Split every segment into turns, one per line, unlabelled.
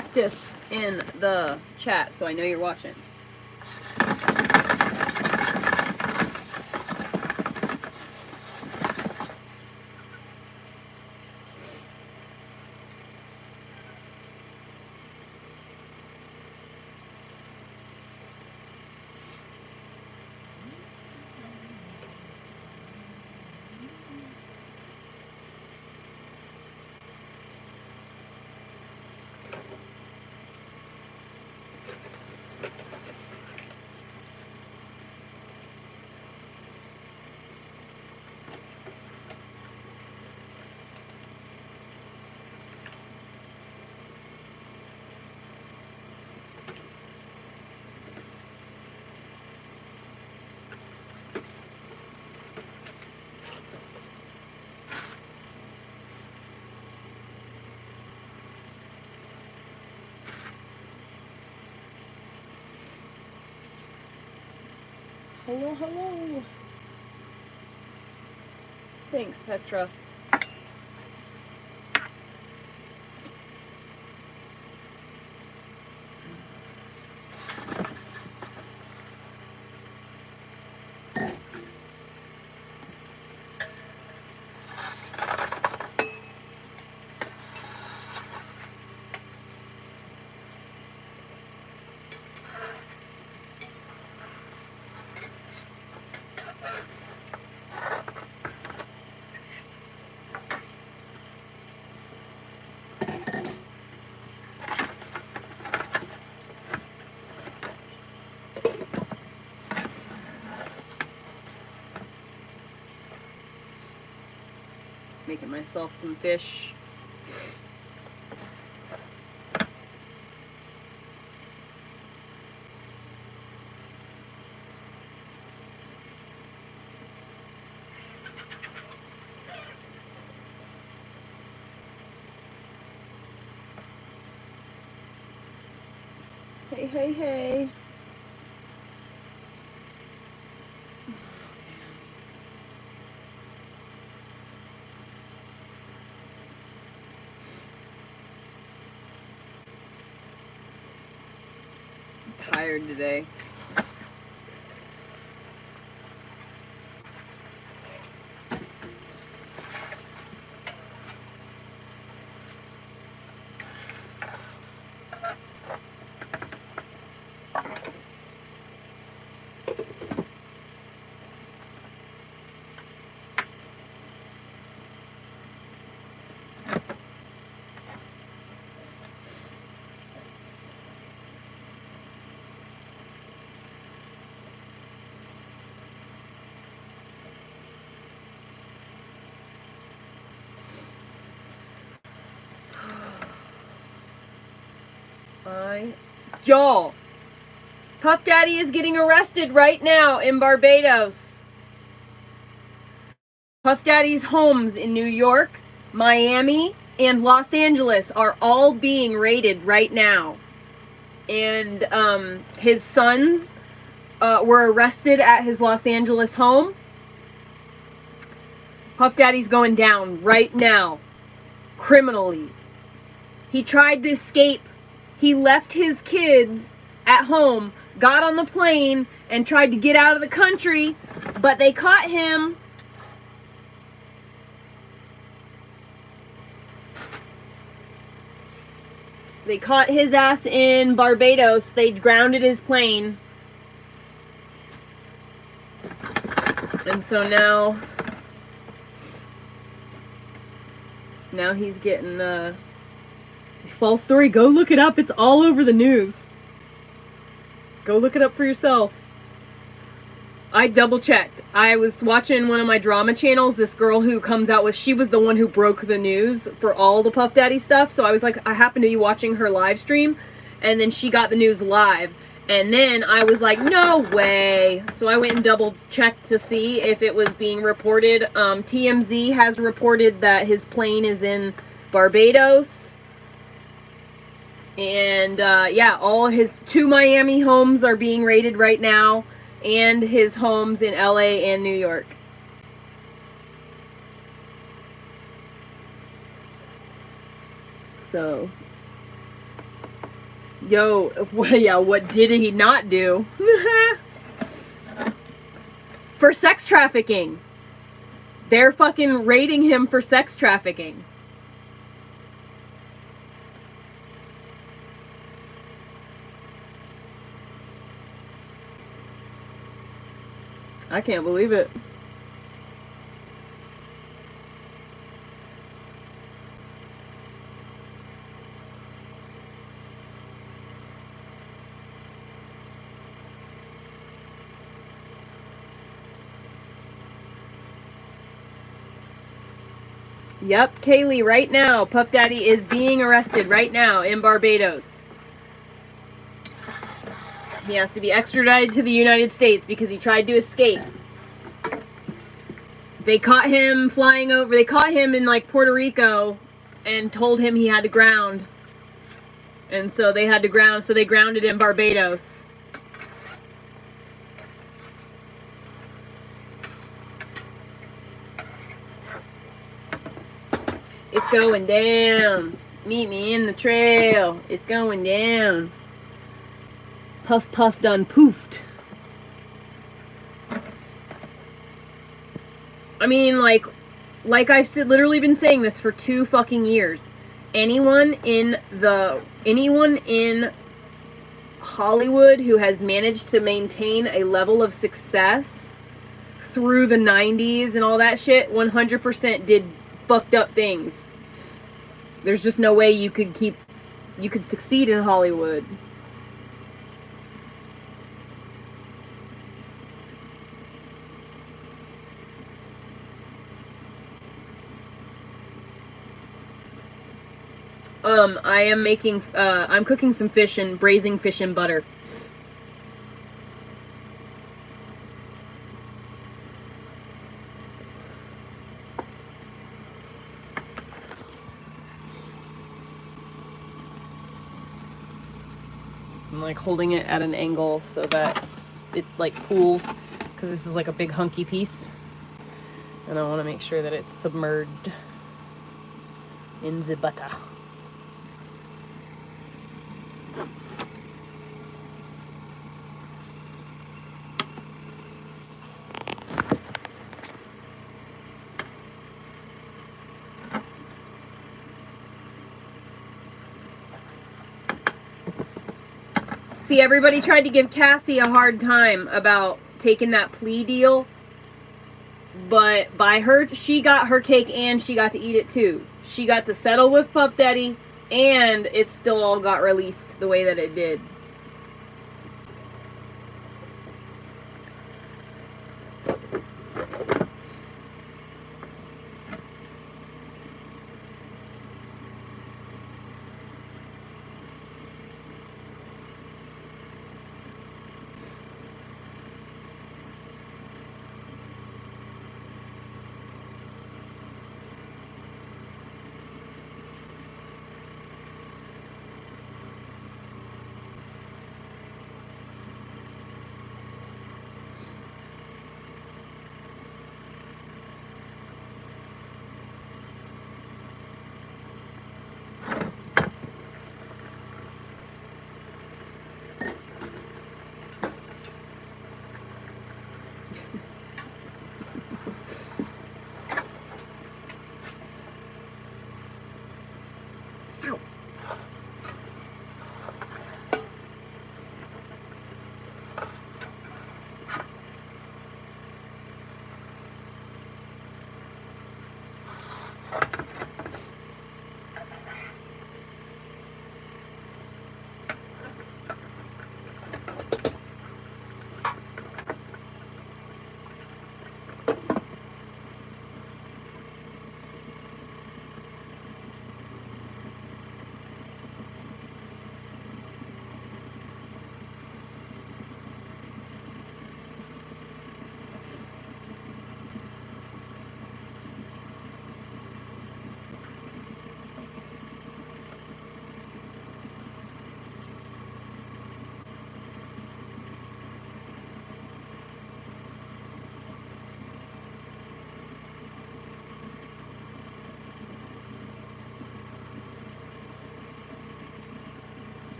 cactus in the chat, so I know you're watching. Hello, hello. Thanks, Petra. Making myself some fish. Hey, hey, hey. Tired today. Y'all, Puff Daddy is getting arrested right now in Barbados. Puff Daddy's homes in New York, Miami, and Los Angeles are all being raided right now. And his sons were arrested at his Los Angeles home. Puff Daddy's going down right now, criminally. He tried to escape. He left his kids at home, got on the plane, and tried to get out of the country, but they caught him. They caught his ass in Barbados. They grounded his plane. And so now he's getting false story. Go look it up. It's all over the news. Go look it up for yourself. I double checked. I was watching one of my drama channels. This girl who comes out with, she was the one who broke the news for all the Puff Daddy stuff. So I was like, I happened to be watching her live stream, and then she got the news live. And then I was like, no way. So I went and double checked to see if it was being reported. TMZ has reported that his plane is in Barbados. And yeah, all his 2 Miami homes are being raided right now, and his homes in LA and New York. So Yo, yeah, what did he not do? For sex trafficking. They're fucking raiding him for sex trafficking. I can't believe it. Yep, Kaylee, right now, Puff Daddy is being arrested right now in Barbados. He has to be extradited to the United States because he tried to escape. They caught him flying over. They caught him in like Puerto Rico and told him he had to ground. And so they had to ground. So they grounded in Barbados. It's going down. Meet me in the trail. It's going down. Puff Puff done poofed. I mean, like I've literally been saying this for 2 fucking years. Anyone in Hollywood who has managed to maintain a level of success through the 90s and all that shit 100% did fucked up things. There's just no way you could succeed in Hollywood. I am making, I'm cooking some fish and braising fish in butter. I'm like holding it at an angle so that it like pools, because this is like a big hunky piece. And I want to make sure that it's submerged in the butter. See, everybody tried to give Cassie a hard time about taking that plea deal, but by her, she got her cake and she got to eat it too. She got to settle with Puff Daddy, and it still all got released the way that it did.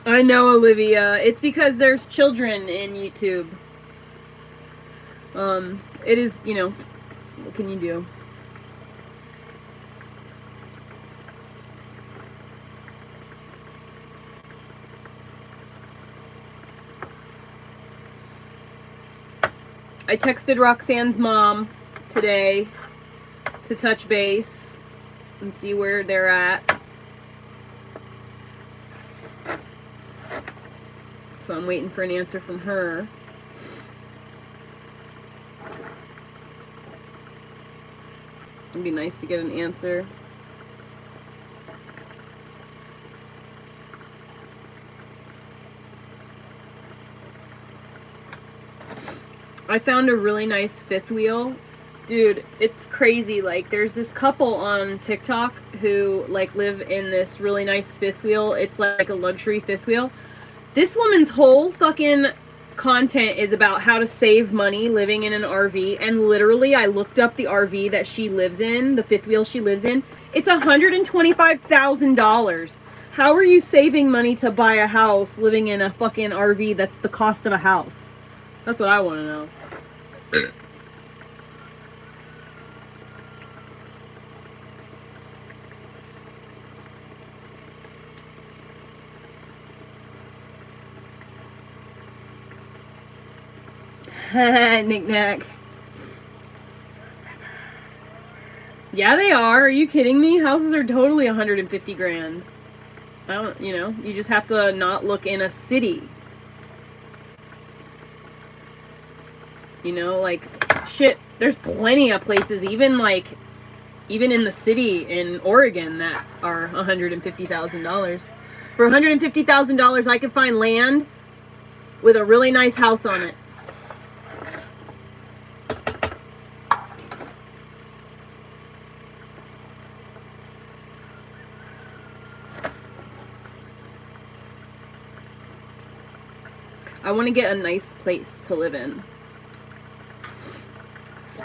I know, Olivia. It's because there's children in YouTube. It is, you know, what can you do? I texted Roxanne's mom today to touch base and see where they're at. So I'm waiting for an answer from her. It'd be nice to get an answer. I found a really nice fifth wheel. Dude, it's crazy. Like, there's this couple on TikTok who, like, live in this really nice fifth wheel. It's like a luxury fifth wheel. This woman's whole fucking content is about how to save money living in an RV. And literally, I looked up the RV that she lives in, the fifth wheel she lives in. It's $125,000. How are you saving money to buy a house living in a fucking RV that's the cost of a house? That's what I want to know. Knick-knack. Yeah, they are. Are you kidding me? Houses are totally 150 grand. I don't, you know, you just have to not look in a city. You know, like, shit, there's plenty of places, even in the city in Oregon that are $150,000. For $150,000, I could find land with a really nice house on it. I want to get a nice place to live in.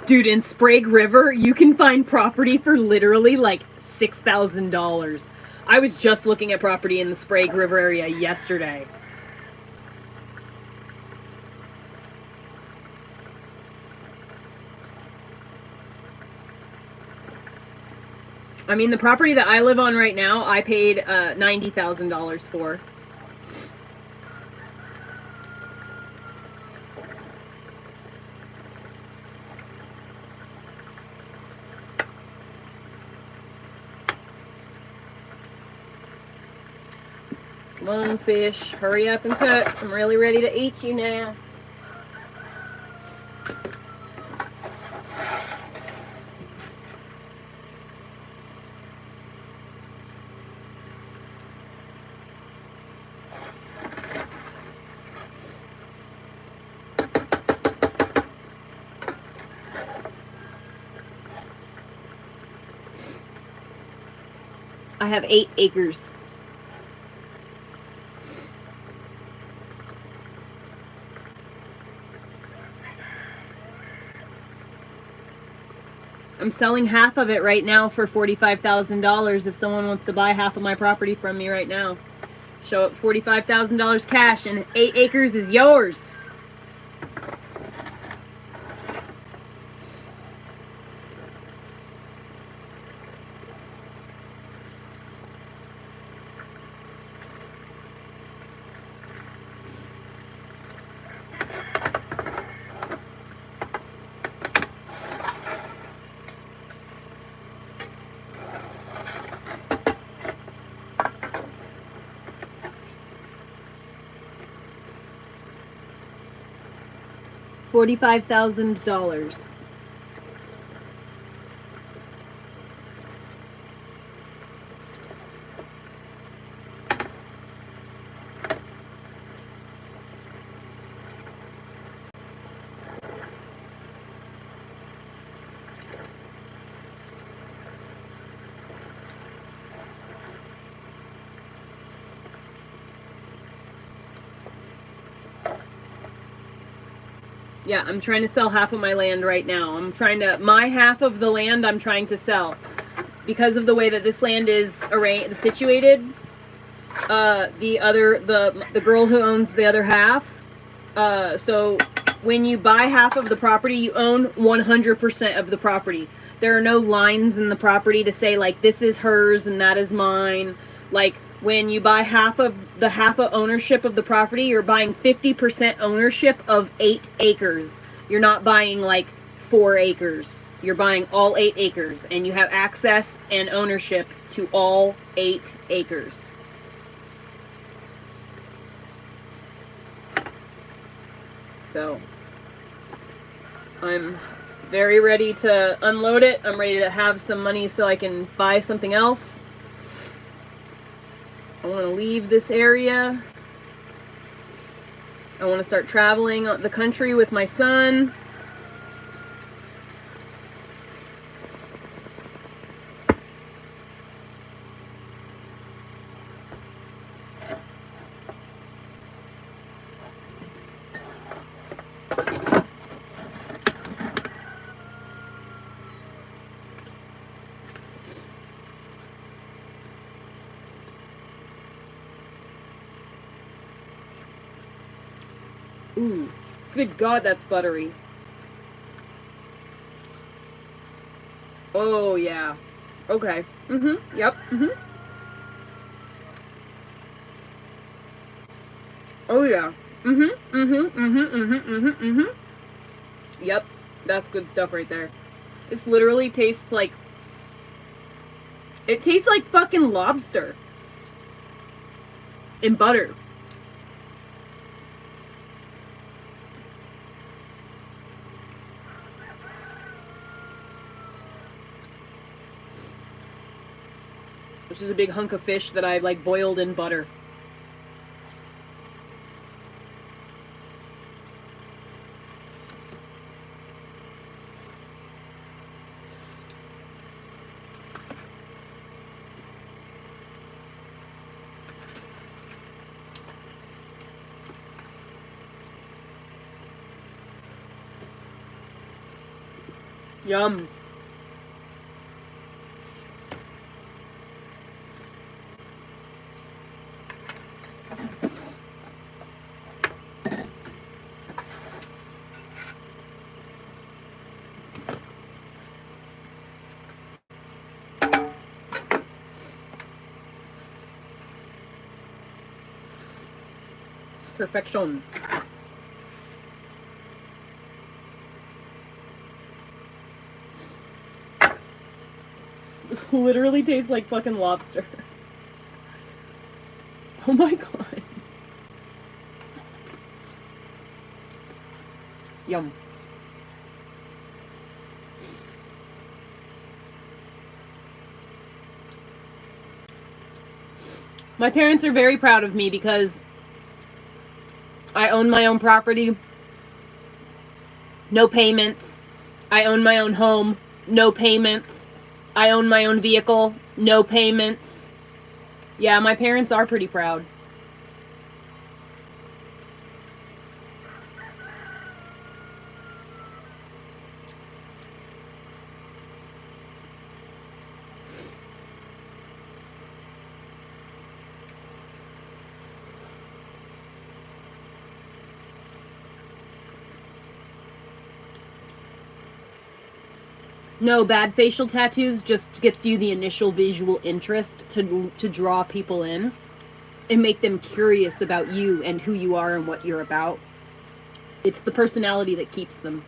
Dude, in Sprague River, you can find property for literally like $6,000. I was just looking at property in the Sprague River area yesterday. I mean, the property that I live on right now, I paid $90,000 for. Come on, fish. Hurry up and cook. I'm really ready to eat you now. I have 8 acres. I'm selling half of it right now for $45,000 if someone wants to buy half of my property from me right now. Show up $45,000 cash and 8 acres is yours. $45,000. Yeah, I'm trying to sell half of my land right now. My half of the land I'm trying to sell. Because of the way that this land is situated, The girl who owns the other half. So when you buy half of the property, you own 100% of the property. There are no lines in the property to say like this is hers and that is mine. Like when you buy half of ownership of the property, you're buying 50% ownership of 8 acres. You're not buying like 4 acres. You're buying all 8 acres, and you have access and ownership to all 8 acres. So I'm very ready to unload it. I'm ready to have some money so I can buy something else. I want to leave this area. I want to start traveling the country with my son. Ooh, good God, that's buttery. Oh, yeah. Okay. Mm-hmm. Yep. Mm-hmm. Oh, yeah. Mm-hmm. Mm-hmm. Mm-hmm. Mm-hmm. Mm-hmm. Mm-hmm. Yep. That's good stuff right there. This literally tastes like... It tastes like fucking lobster. In butter. Which is a big hunk of fish that I like boiled in butter. Yum. Perfection. This literally tastes like fucking lobster. Oh my God. Yum. My parents are very proud of me because I own my own property. No payments. I own my own home. No payments. I own my own vehicle. No payments. Yeah, my parents are pretty proud. No, bad facial tattoos just gets you the initial visual interest to draw people in and make them curious about you and who you are and what you're about. It's the personality that keeps them.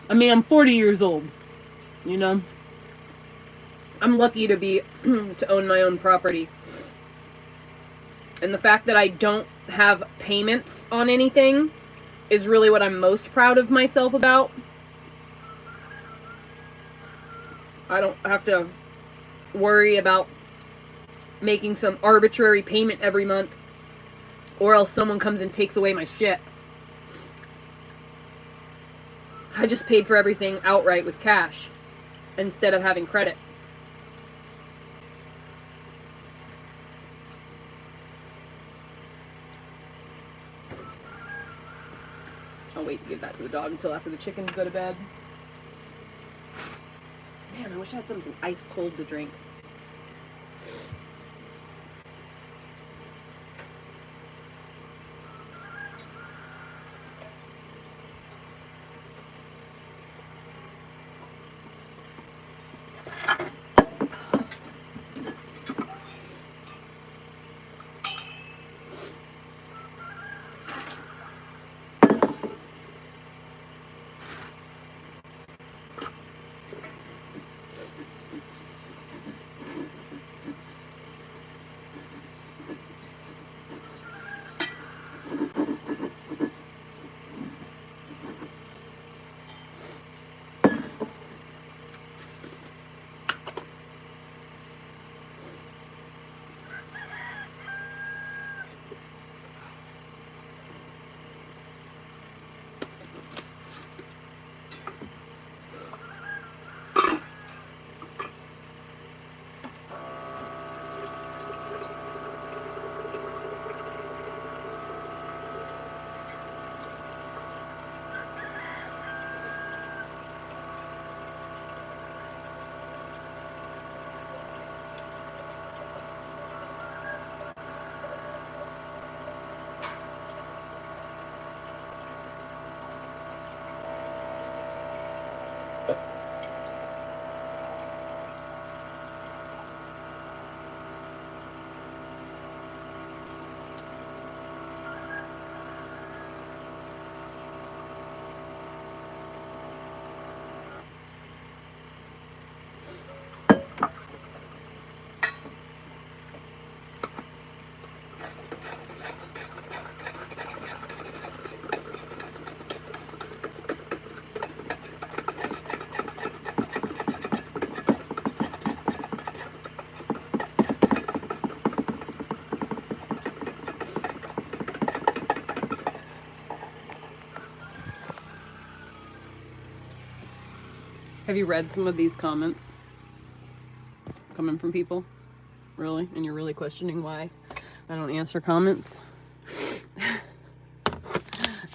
I mean, I'm 40 years old, you know? I'm lucky to be, to own my own property. And the fact that I don't have payments on anything is really what I'm most proud of myself about. I don't have to worry about making some arbitrary payment every month, or else someone comes and takes away my shit. I just paid for everything outright with cash instead of having credit. I'll wait to give that to the dog until after the chickens go to bed. Man, I wish I had something ice cold to drink. Have you read some of these comments coming from people? Really? And you're really questioning why I don't answer comments?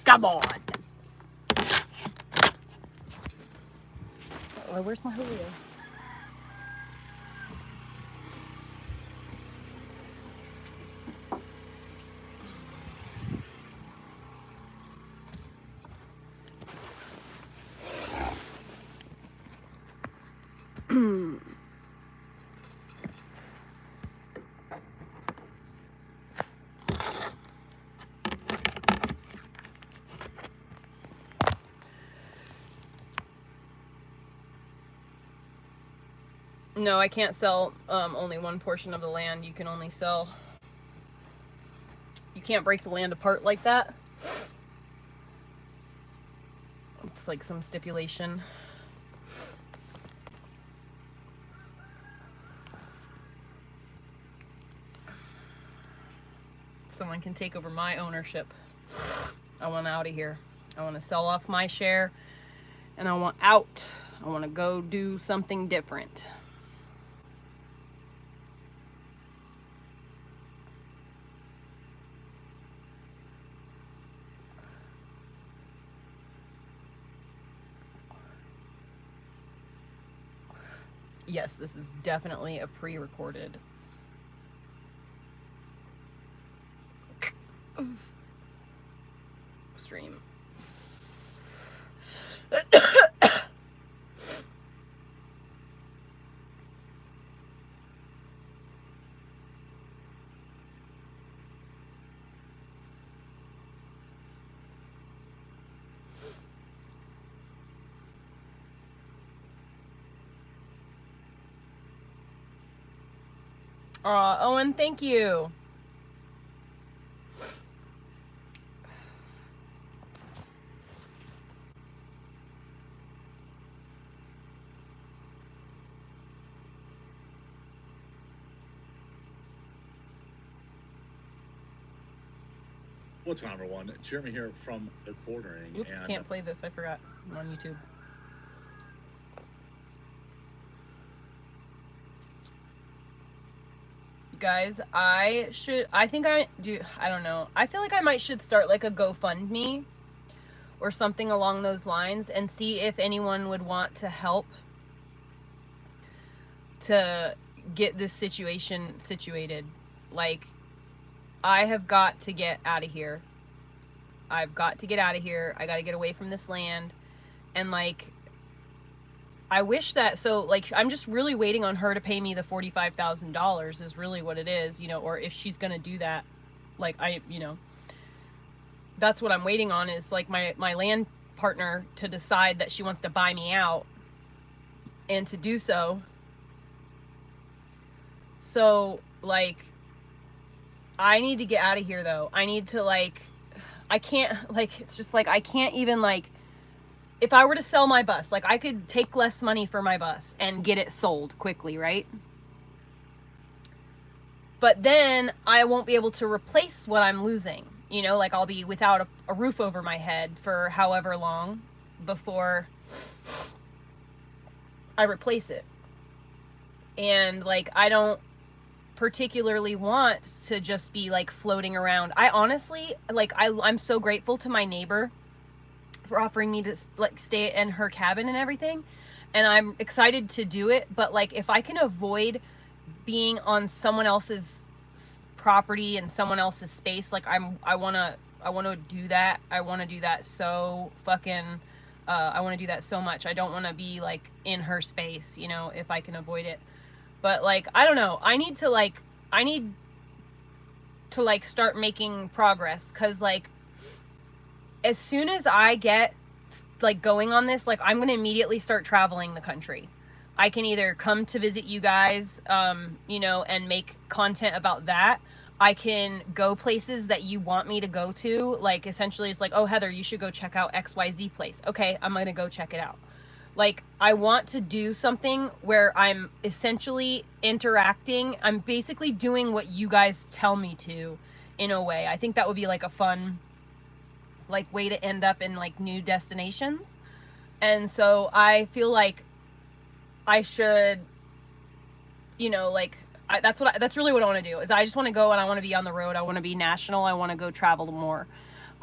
Come on! Oh, where's my Julio? No, I can't sell only one portion of the land. You can only sell... You can't break the land apart like that. It's like some stipulation. Someone can take over my ownership. I want out of here. I want to sell off my share, and I want out. I want to go do something different. Yes, this is definitely a pre-recorded stream. Owen, thank you.
What's going on, everyone? Jeremy here from The Quartering.
Oops,
and
can't play this. I forgot. I'm on YouTube. Guys, I don't know. I feel like I might should start like a GoFundMe or something along those lines and see if anyone would want to help to get this situation situated. Like, I have got to get out of here. I've got to get out of here. I got to get away from this land. And like, I wish that, so like, I'm just really waiting on her to pay me the $45,000 is really what it is, you know, or if she's going to do that, like, that's what I'm waiting on, is like my land partner to decide that she wants to buy me out, and to do so. So like, I need to get out of here though. I need to like, I can't, like, it's just like, I can't even like, if I were to sell my bus, like I could take less money for my bus and get it sold quickly, right? But then I won't be able to replace what I'm losing. You know, like I'll be without a roof over my head for however long before I replace it. And like, I don't particularly want to just be like floating around. I honestly, like, I'm so grateful to my neighbor for offering me to like stay in her cabin and everything, and I'm excited to do it. But like, if I can avoid being on someone else's property and someone else's space, like I want to do that. I want to do that so fucking I want to do that so much. I don't want to be like in her space, you know, if I can avoid it. But like, I don't know, I need to like start making progress, cuz like, as soon as I get like going on this, like I'm going to immediately start traveling the country. I can either come to visit you guys, you know, and make content about that. I can go places that you want me to go to. Like, essentially it's like, oh, Heather, you should go check out XYZ place. Okay, I'm going to go check it out. Like, I want to do something where I'm essentially interacting. I'm basically doing what you guys tell me to, in a way. I think that would be like a fun like way to end up in like new destinations. And so I feel like I should, you know, like, that's really what I want to do, is I just want to go and I want to be on the road. I want to be national. I want to go travel more.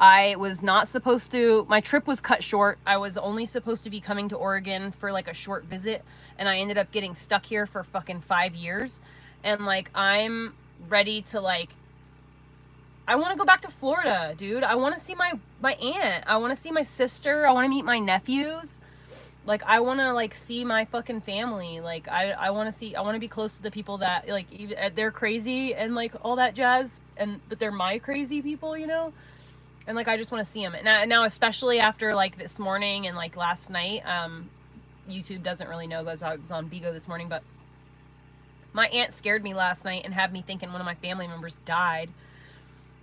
I was not supposed to, my trip was cut short. I was only supposed to be coming to Oregon for like a short visit, and I ended up getting stuck here for fucking 5 years. And like, I'm ready to like, I want to go back to Florida, dude. I want to see my aunt. I want to see my sister. I want to meet my nephews. Like, I want to like see my fucking family. Like, I want to be close to the people that like, they're crazy and like all that jazz, but they're my crazy people, you know? And like, I just want to see them. And now, especially after like this morning and like last night, YouTube doesn't really know because I was on Bigo this morning, but my aunt scared me last night and had me thinking one of my family members died.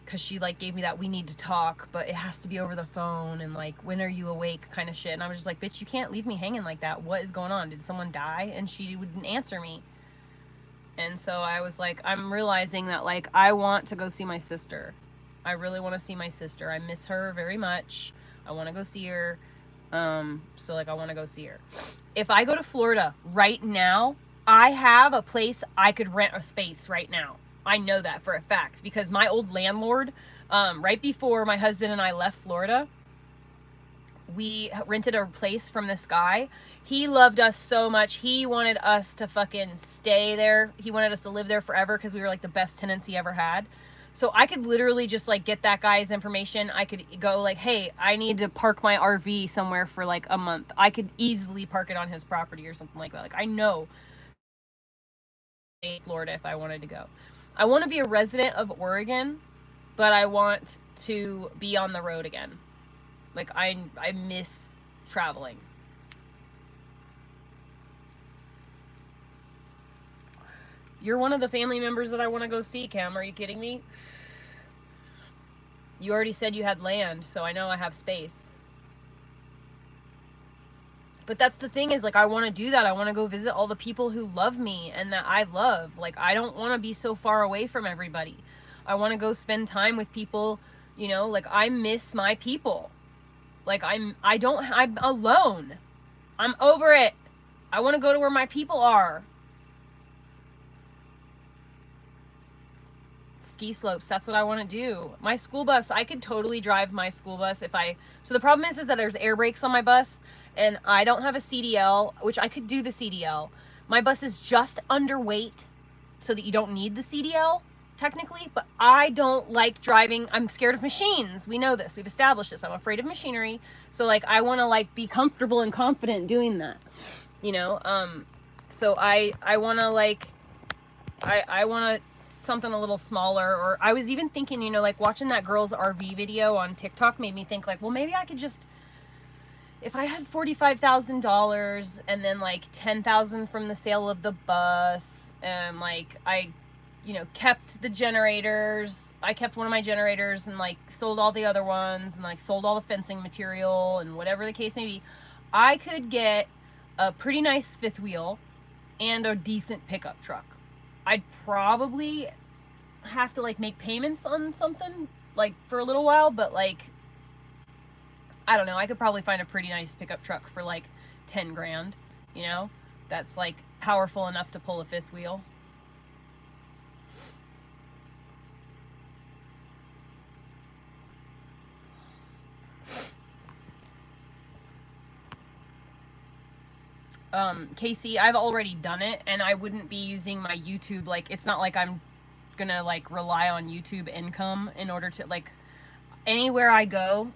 Because she like gave me that we need to talk, but it has to be over the phone, and like, when are you awake kind of shit. And I was just like, bitch, you can't leave me hanging like that. What is going on? Did someone die? And she wouldn't answer me. And so I was like, I'm realizing that like, I want to go see my sister. I really want to see my sister. I miss her very much. I want to go see her. So like, I want to go see her. If I go to Florida right now, I have a place I could rent a space right now. I know that for a fact, because my old landlord, right before my husband and I left Florida, we rented a place from this guy. He loved us so much. He wanted us to fucking stay there. He wanted us to live there forever because we were like the best tenants he ever had. So I could literally just like get that guy's information. I could go like, hey, I need to park my RV somewhere for like a month. I could easily park it on his property or something like that. Like, I know Florida if I wanted to go. I want to be a resident of Oregon, but I want to be on the road again. Like, I miss traveling. You're one of the family members that I want to go see, Cam. Are you kidding me? You already said you had land, so I know I have space. But that's the thing, is like, I want to do that. I want to go visit all the people who love me and that I love. Like, I don't want to be so far away from everybody. I want to go spend time with people You know, like, I miss my people. Like, I'm alone. I'm over it. I want to go to where my people are. Ski slopes, that's what I want to do. My school bus, I could totally drive my school bus if I... So the problem is that there's air brakes on my bus, and I don't have a CDL, which I could do the CDL. My bus is just underweight, so that you don't need the CDL, technically, but I don't like driving. I'm scared of machines. We know this. We've established this. I'm afraid of machinery. So, like, I want to, like, be comfortable and confident doing that, you know? So I want to, like, I want to something a little smaller. Or I was even thinking, you know, like, watching that girl's RV video on TikTok made me think, like, well, maybe I could just, if I had $45,000 and then, like, $10,000 from the sale of the bus, and, like, I, you know, kept the generators. I kept one of my generators and, like, sold all the other ones, and, like, sold all the fencing material and whatever the case may be. I could get a pretty nice fifth wheel and a decent pickup truck. I'd probably have to, like, make payments on something, like, for a little while, but, like, I don't know. I could probably find a pretty nice pickup truck for, like, 10 grand, you know? That's, like, powerful enough to pull a fifth wheel. Casey, I've already done it, and I wouldn't be using my YouTube, like, it's not like I'm gonna, like, rely on YouTube income in order to, like, anywhere I go,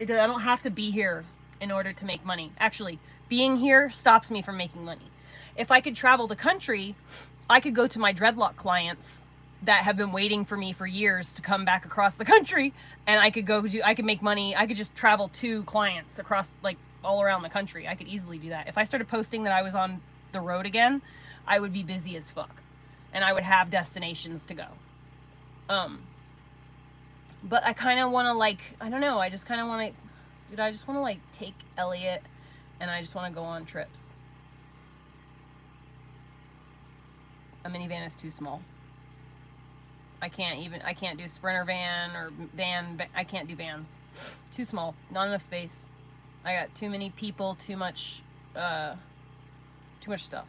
I don't have to be here in order to make money. Actually, being here stops me from making money. If I could travel the country, I could go to my dreadlock clients that have been waiting for me for years to come back across the country, and I could make money. I could just travel to clients across, like, all around the country. I could easily do that. If I started posting that I was on the road again, I would be busy as fuck, and I would have destinations to go. But I kind of want to, like, I don't know, I just kind of want to, dude, I just want to, like, take Elliot, and I just want to go on trips. A minivan is too small. I can't do Sprinter van or van, I can't do vans. Too small, not enough space. I got too many people, too much stuff.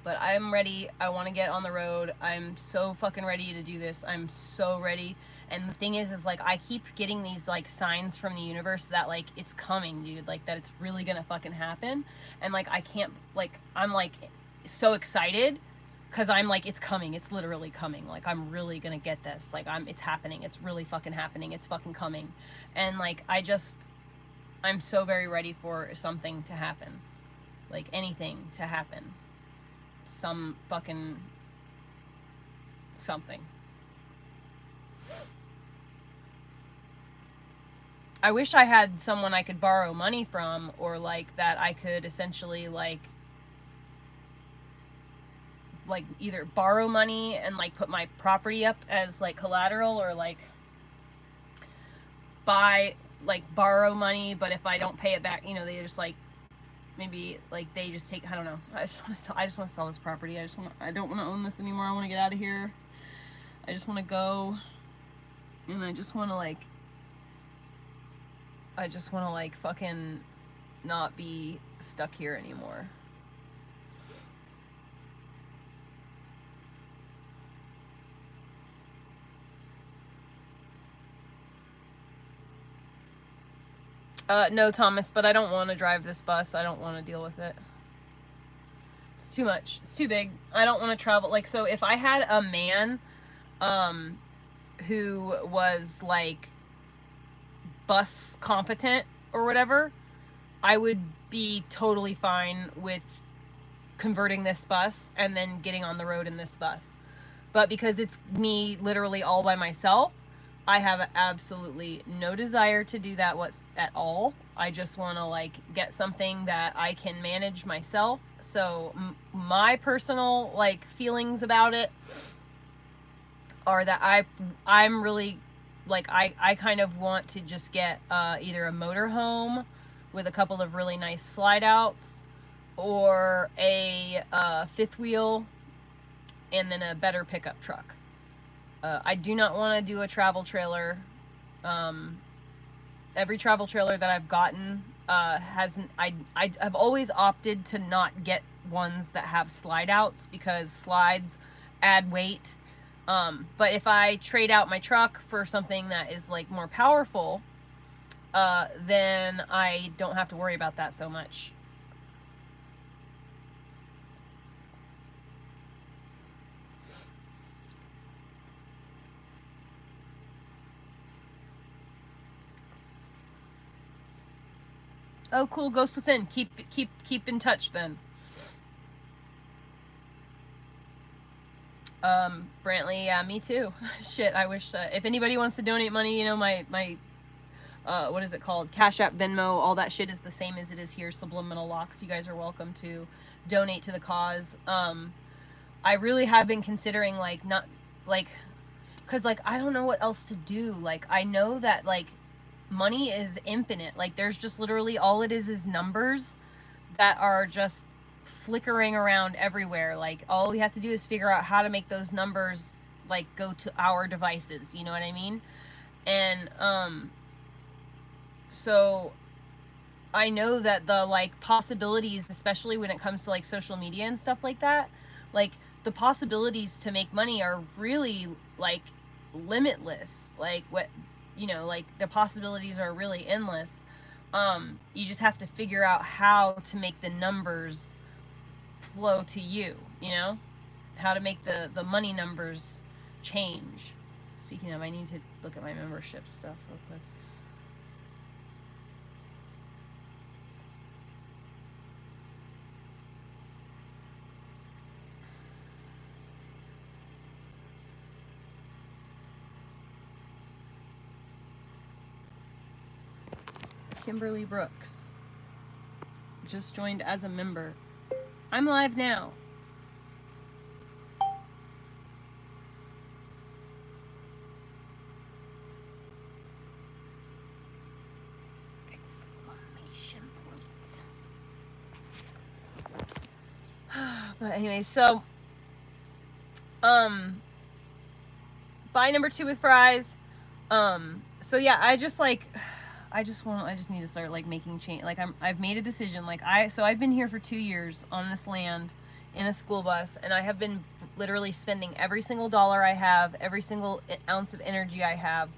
But I'm ready. I want to get on the road. I'm so fucking ready to do this. I'm so ready. And the thing is like, I keep getting these, like, signs from the universe that, like, it's coming, dude. Like, that it's really gonna fucking happen. And, like, I can't, like, I'm, like, so excited. Because I'm like, it's coming. It's literally coming. Like, I'm really gonna get this. Like, it's happening. It's really fucking happening. It's fucking coming. And, like, I'm so very ready for something to happen. Like, anything to happen. Some fucking something. I wish I had someone I could borrow money from, or, like, that I could essentially, like either borrow money and, like, put my property up as, like, collateral, or, like, borrow money, but if I don't pay it back, you know, they just, like, maybe, like, they just take, I don't know. I just want to sell this property. I don't want to own this anymore. I want to get out of here. I just want to go, and I just want to, like, fucking not be stuck here anymore. No, Thomas, but I don't want to drive this bus. I don't want to deal with it. It's too much. It's too big. I don't want to travel. Like, so if I had a man, who was, like, bus competent or whatever, I would be totally fine with converting this bus and then getting on the road in this bus. But because it's me literally all by myself, I have absolutely no desire to do that at all. I just want to, like, get something that I can manage myself. So my personal, like, feelings about it are that I'm really, like, I kind of want to just get either a motorhome with a couple of really nice slide outs, or a fifth wheel and then a better pickup truck. I do not want to do a travel trailer. Every travel trailer that I've gotten hasn't. I've always opted to not get ones that have slide outs because slides add weight. But if I trade out my truck for something that is like more powerful, then I don't have to worry about that so much. Oh, cool. Ghost Within. Keep in touch then. Brantley, yeah, me too. Shit, I wish if anybody wants to donate money, you know, my what is it called? Cash App, Venmo, all that shit is the same as it is here. Subliminal Locks. You guys are welcome to donate to the cause. I really have been considering like not like, cause like I don't know what else to do. Like I know that like money is infinite. Like there's just literally all it is numbers that are just flickering around everywhere. Like all we have to do is figure out how to make those numbers like go to our devices, you know what I mean? And so I know that the like possibilities, especially when it comes to like social media and stuff like that, like the possibilities to make money are really like limitless. Like what, you know, like the possibilities are really endless. You just have to figure out how to make the numbers flow to you, you know, how to make the money numbers change. Speaking of, I need to look at my membership stuff real quick. Kimberly Brooks just joined as a member. I'm live now. Exclamation point. But anyway, so buy number 2 with fries. So yeah, I just need to start like making change. Like I've made a decision. Like I've been here for 2 years on this land in a school bus, and I have been literally spending every single dollar I have, every single ounce of energy I have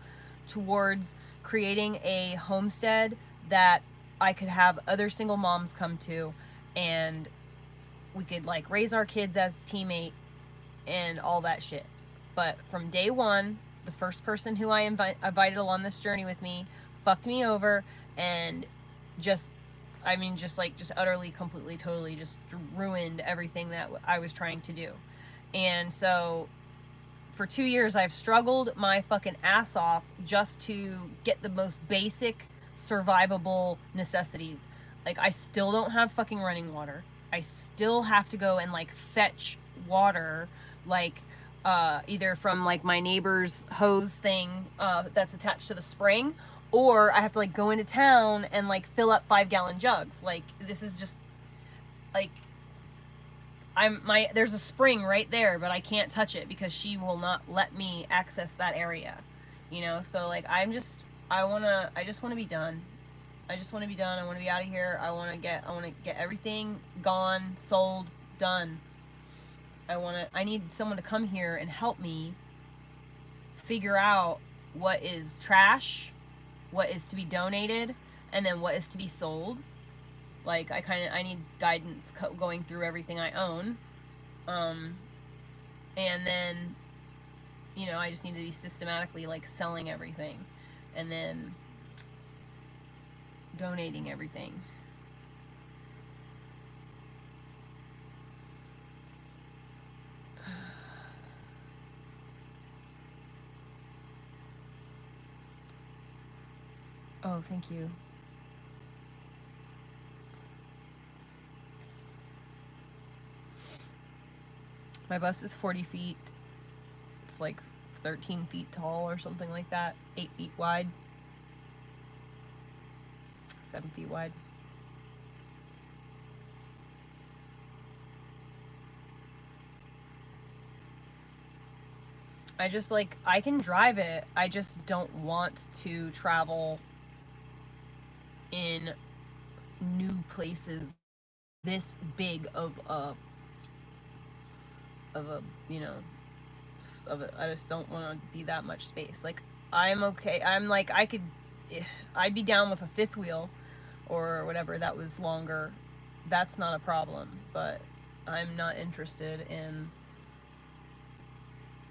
towards creating a homestead that I could have other single moms come to, and we could like raise our kids as teammate and all that shit. But from day one, the first person who I invited along this journey with me fucked me over and just utterly, completely, totally just ruined everything that I was trying to do. And so for 2 years, I've struggled my fucking ass off just to get the most basic survivable necessities. Like I still don't have fucking running water. I still have to go and like fetch water, like either from like my neighbor's hose thing that's attached to the spring, or I have to like go into town and like fill up 5-gallon jugs. Like this is just like there's a spring right there, but I can't touch it because she will not let me access that area. You know, so like I just want to be done. I just want to be done. I want to be out of here. I want to get everything gone, sold, done. I need someone to come here and help me figure out what is trash, what is to be donated, and then what is to be sold. Like I need guidance going through everything I own. And then, you know, I just need to be systematically like selling everything and then donating everything. Oh, thank you. My bus is 40 feet. It's like 13 feet tall or something like that. 8 feet wide. 7 feet wide. I just like, I can drive it. I just don't want to travel in new places this big of a, you know, I just don't want to be that much space. Like, I'm okay. I'm like, I'd be down with a fifth wheel or whatever that was longer. That's not a problem, but I'm not interested in.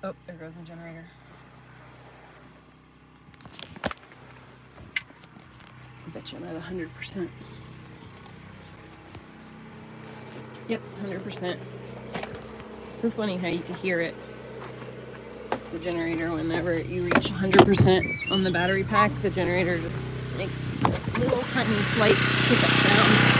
Oh, there goes my generator. I bet you I'm at 100%. Yep, 100%. So funny how you can hear it, the generator, whenever you reach 100% on the battery pack. The generator just makes like little tiny slight pickup sounds.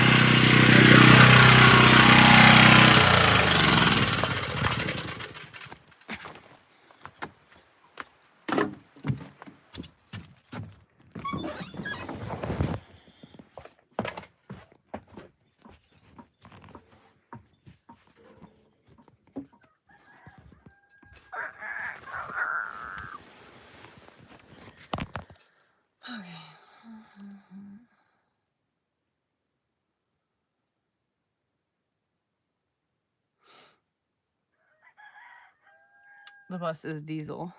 Okay. The bus is diesel.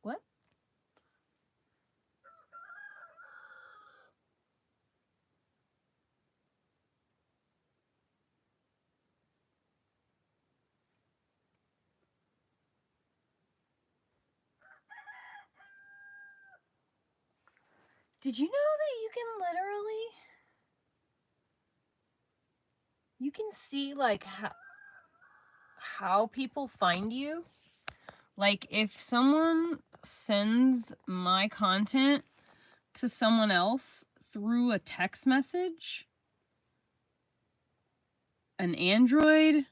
What? Did you know that you can see like how people find you? Like, if someone sends my content to someone else through a text message, an Android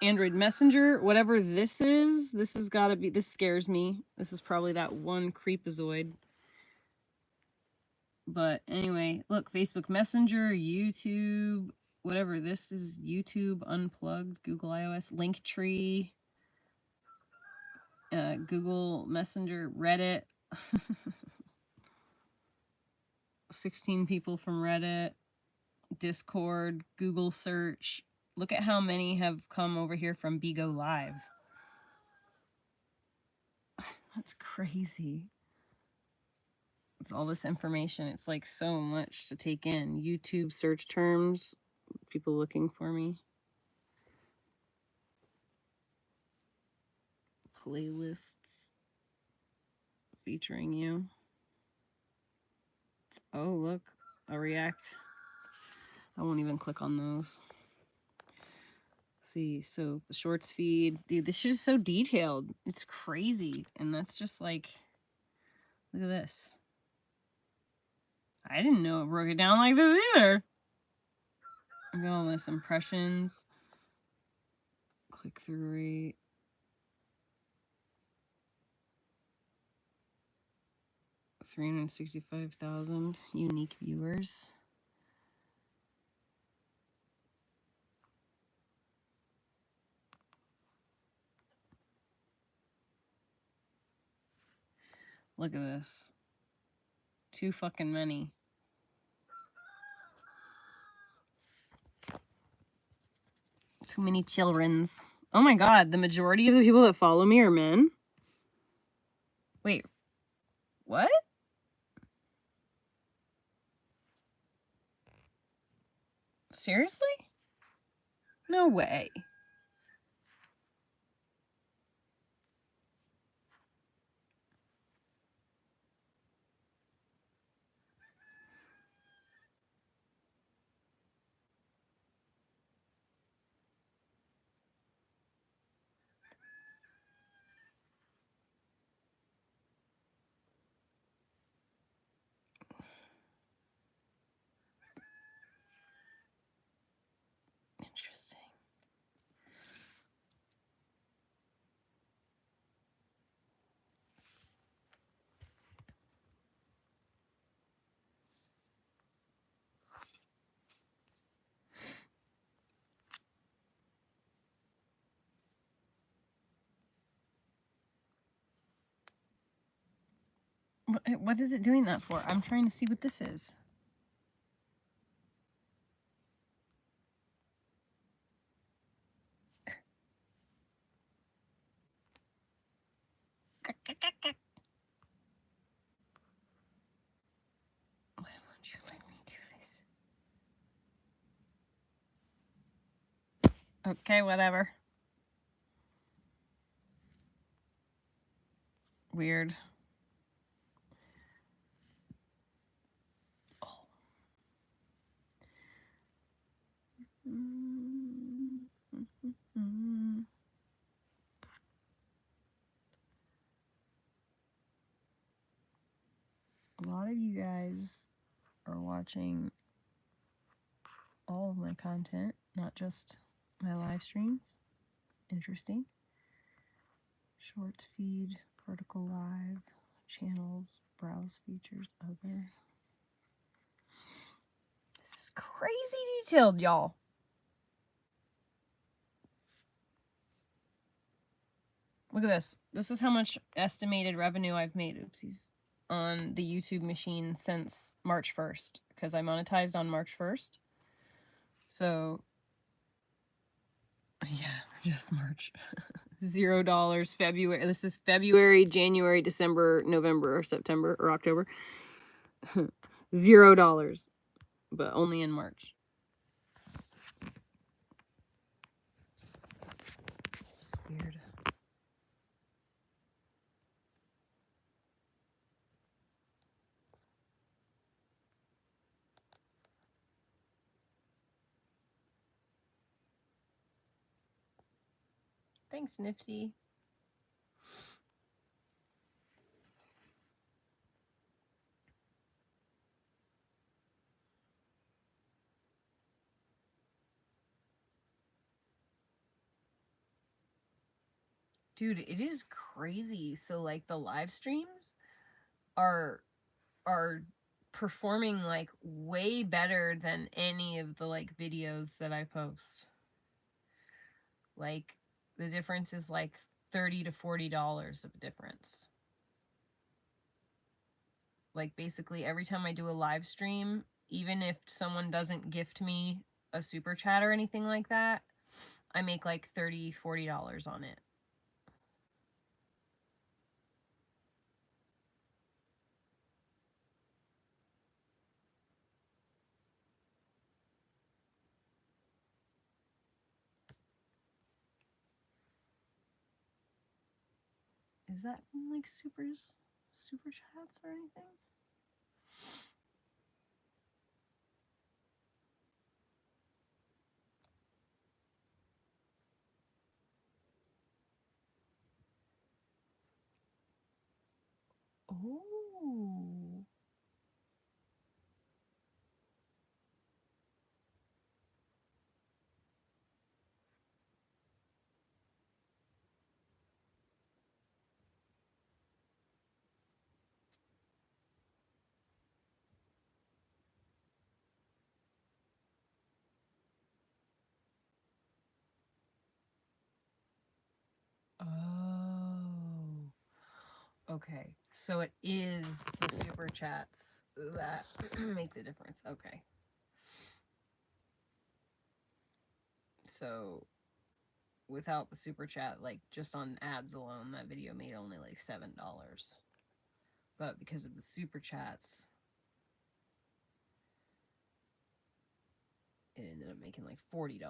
Messenger, whatever this has got to be, this scares me. This is probably that one creepazoid. But anyway, look, Facebook Messenger, YouTube, whatever this is, YouTube Unplugged, Google iOS, Linktree, Google Messenger, Reddit. 16 people from Reddit, Discord, Google search. Look at how many have come over here from Bigo Live. That's crazy. With all this information, it's like so much to take in. YouTube search terms, people looking for me. Playlists featuring you. Oh, look, a React. I won't even click on those. See, so the shorts feed, dude, this shit is so detailed. It's crazy. And that's just like, look at this. I didn't know it broke it down like this either. Look at all this, impressions, click-through rate. 365,000 unique viewers. Look at this. Too fucking many. Too many children's. Oh my god, the majority of the people that follow me are men? Wait, what? Seriously? No way. Interesting. What is it doing that for? I'm trying to see what this is. Why won't you let me do this? Okay, whatever. Weird. Oh. A lot of you guys are watching all of my content, not just my live streams. Interesting. Shorts feed, vertical live, channels, browse features, other. This is crazy detailed, y'all. Look at this. This is how much estimated revenue I've made, oopsies, on the YouTube machine since March 1st, because I monetized on March 1st. So, yeah, just March. $0 February. This is February, January, December, November, or September, or October. $0, but only in March. It's weird. Thanks, Nifty. Dude, it is crazy. So like the live streams are performing like way better than any of the like videos that I post. Like the difference is like $30 to $40 of difference. Like basically every time I do a live stream, even if someone doesn't gift me a super chat or anything like that, I make like $30, $40 on it. Is that from like super chats or anything? Oh. Okay, so it is the super chats that make the difference. Okay. So without the super chat, like just on ads alone, that video made only like $7. But because of the super chats, it ended up making like $40.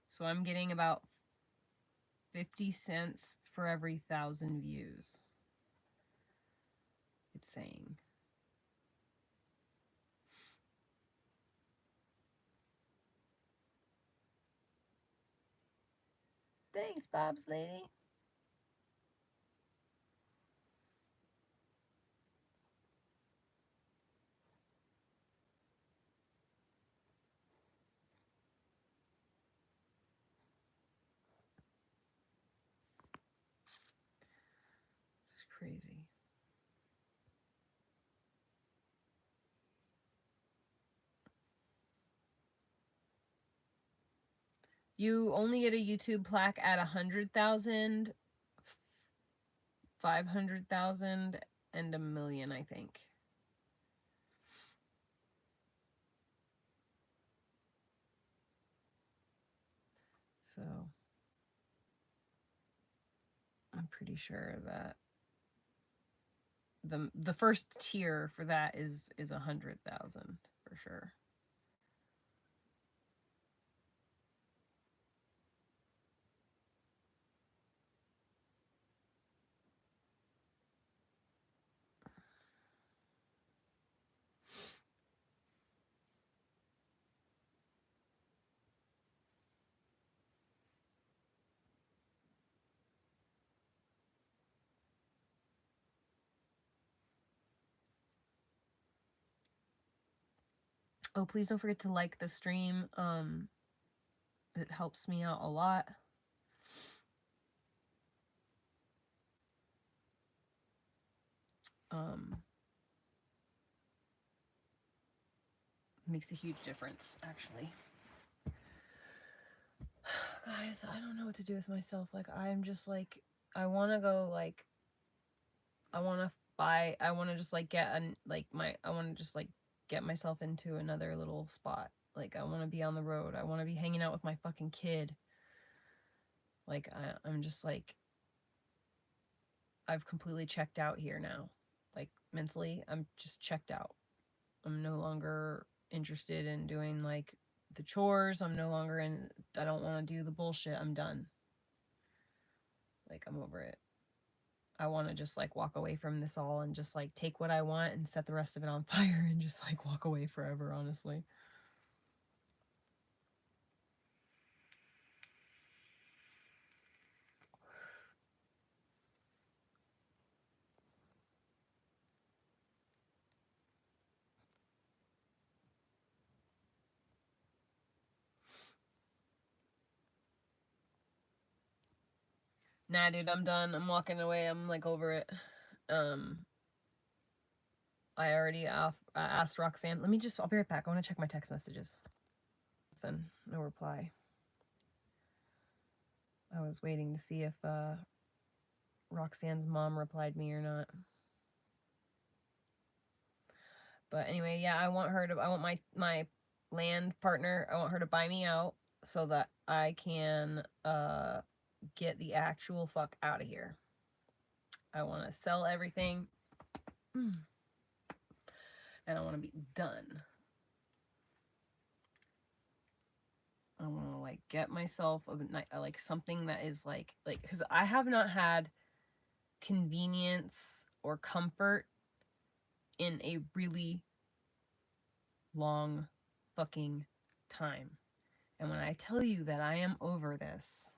So I'm getting about 50 cents for every 1,000 views. It's saying. Thanks, Bob's lady. It's crazy. You only get a YouTube plaque at 100,000, 500,000, and 1 million, I think. So I'm pretty sure that the first tier for that is 100,000 for sure. Oh, please don't forget to like the stream. It helps me out a lot. Makes a huge difference, actually. Guys, I don't know what to do with myself. Like, I'm just like, I want to go, like, I want to just like I want to just like get myself into another little spot. Like, I want to be on the road. I want to be hanging out with my fucking kid. Like, I'm just like, I've completely checked out here now. Like, mentally, I'm just checked out. I'm no longer interested in doing like the chores. I don't want to do the bullshit. I'm done. Like, I'm over it. I want to just like walk away from this all and just like take what I want and set the rest of it on fire and just like walk away forever, honestly. Nah, dude, I'm done. I'm walking away. I'm like over it. I already asked Roxanne. I'll be right back. I want to check my text messages. Then no reply. I was waiting to see if Roxanne's mom replied me or not. But anyway, yeah, I want my land partner, I want her to buy me out so that I can get the actual fuck out of here. I want to sell everything. And I want to be done. I want to like get myself like something that is like because I have not had convenience or comfort in a really long fucking time. And when I tell you that I am over this,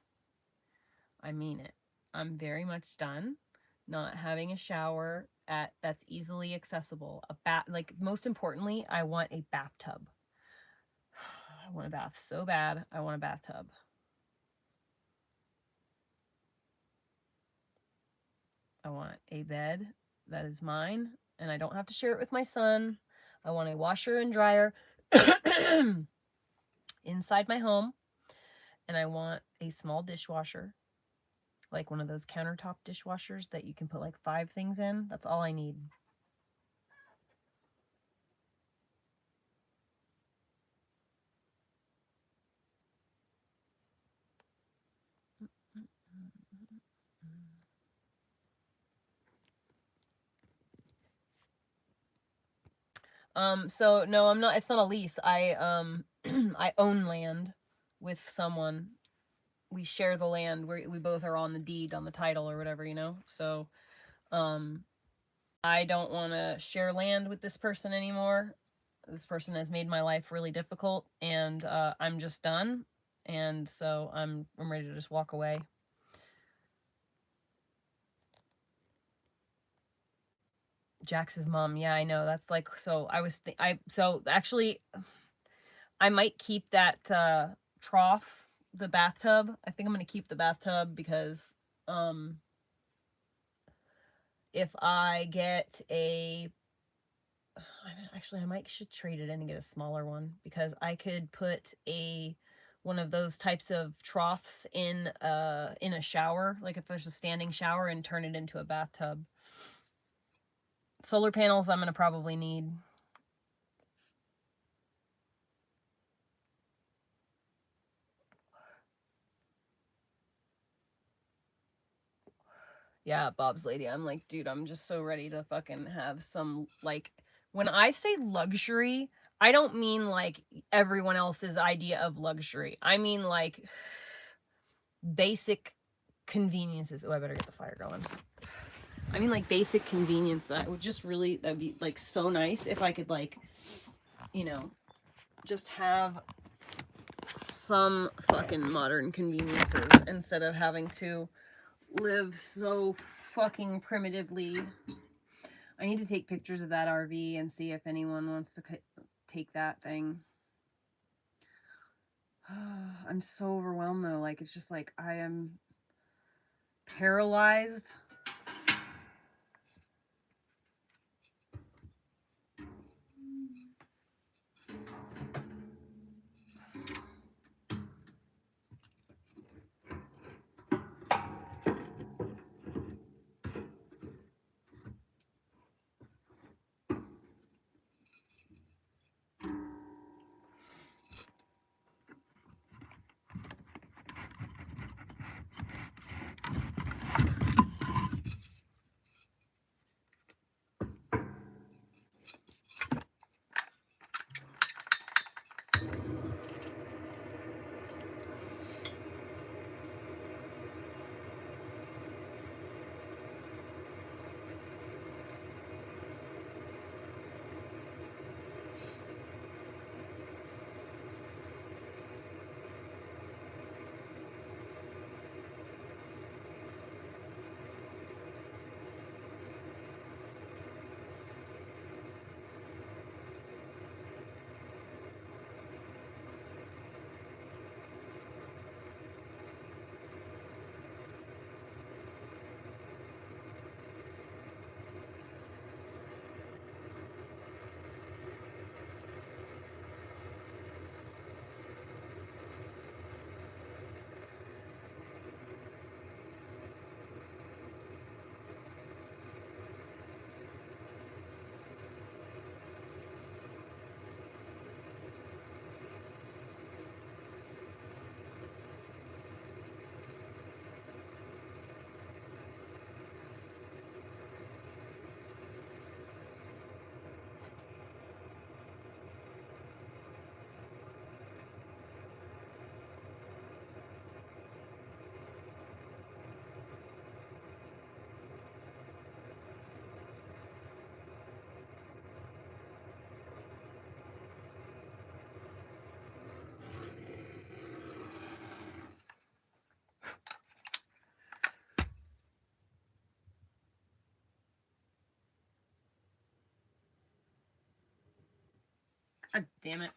I mean it. I'm very much done not having a shower that's easily accessible. Like, most importantly, I want a bathtub. I want a bath so bad. I want a bathtub. I want a bed that is mine and I don't have to share it with my son. I want a washer and dryer inside my home, and I want a small dishwasher. like one of those countertop dishwashers that you can put like 5 things in. That's all I need. So no, I'm not, it's not a lease. I I own land with someone. We share the land. We both are on the deed, on the title or whatever, you know? So, I don't want to share land with this person anymore. This person has made my life really difficult, and I'm just done. And so I'm ready to just walk away. Jax's mom, yeah, I know. That's like, so I was so actually I might keep that trough, the bathtub. I think I'm gonna keep the bathtub because if I get a, actually I should trade it in and get a smaller one, because I could put one of those types of troughs in a shower, like if there's a standing shower, and turn it into a bathtub. Solar panels I'm gonna probably need. Yeah, Bob's Lady. I'm like, dude, I'm just so ready to fucking have some, like, when I say luxury, I don't mean like everyone else's idea of luxury. I mean like basic conveniences. Oh, I better get the fire going. I mean like basic convenience. I would just really, that'd be like so nice if I could, like, you know, just have some fucking modern conveniences instead of having to live so fucking primitively. I need to take pictures of that RV and see if anyone wants to take that thing. I'm so overwhelmed though. Like, it's just like I am paralyzed. God damn it.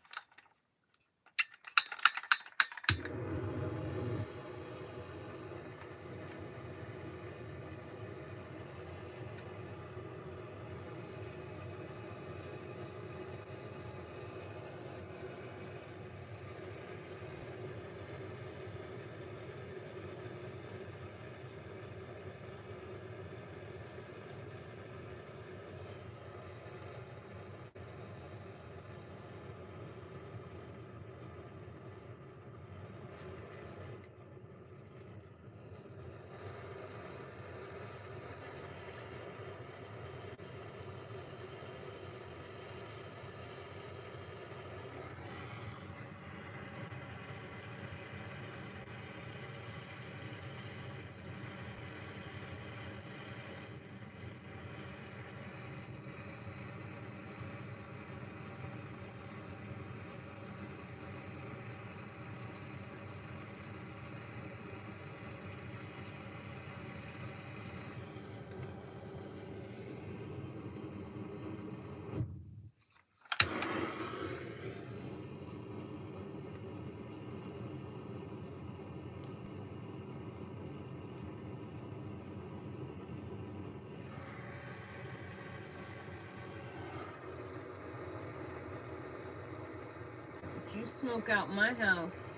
You smoke out my house.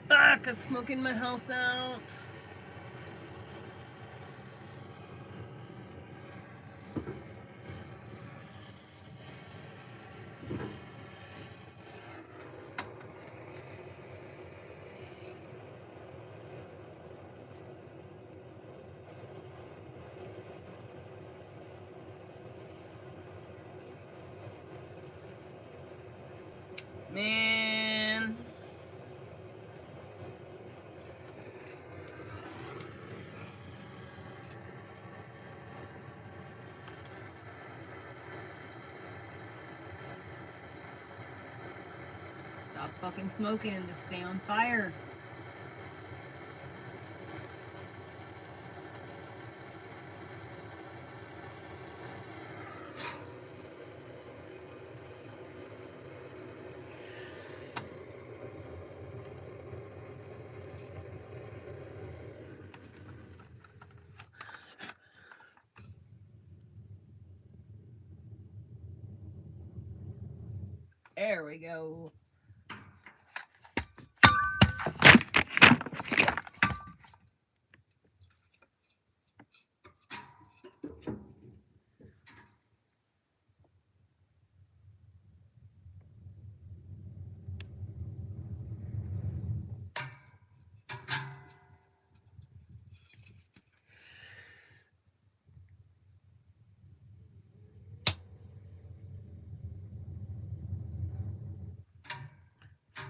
Fuck, I'm smoking my house out. Man. Stop fucking smoking and just stay on fire. There we go.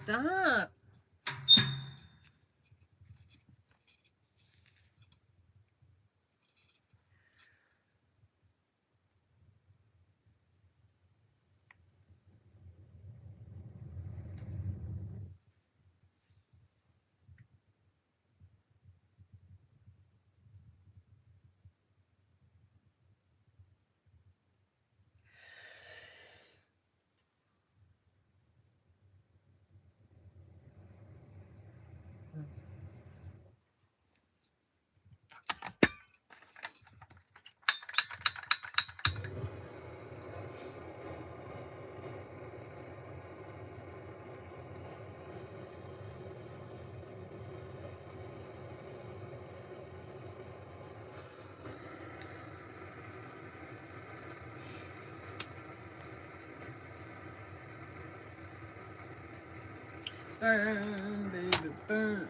Stop. Burn, baby, burn.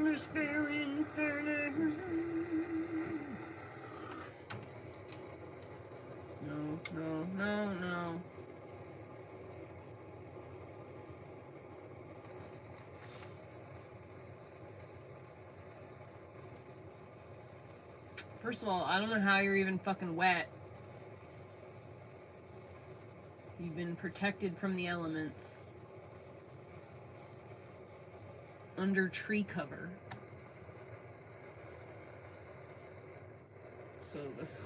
This very burning. No. First of all, I don't know how you're even fucking wet. You've been protected from the elements. Under tree cover. So this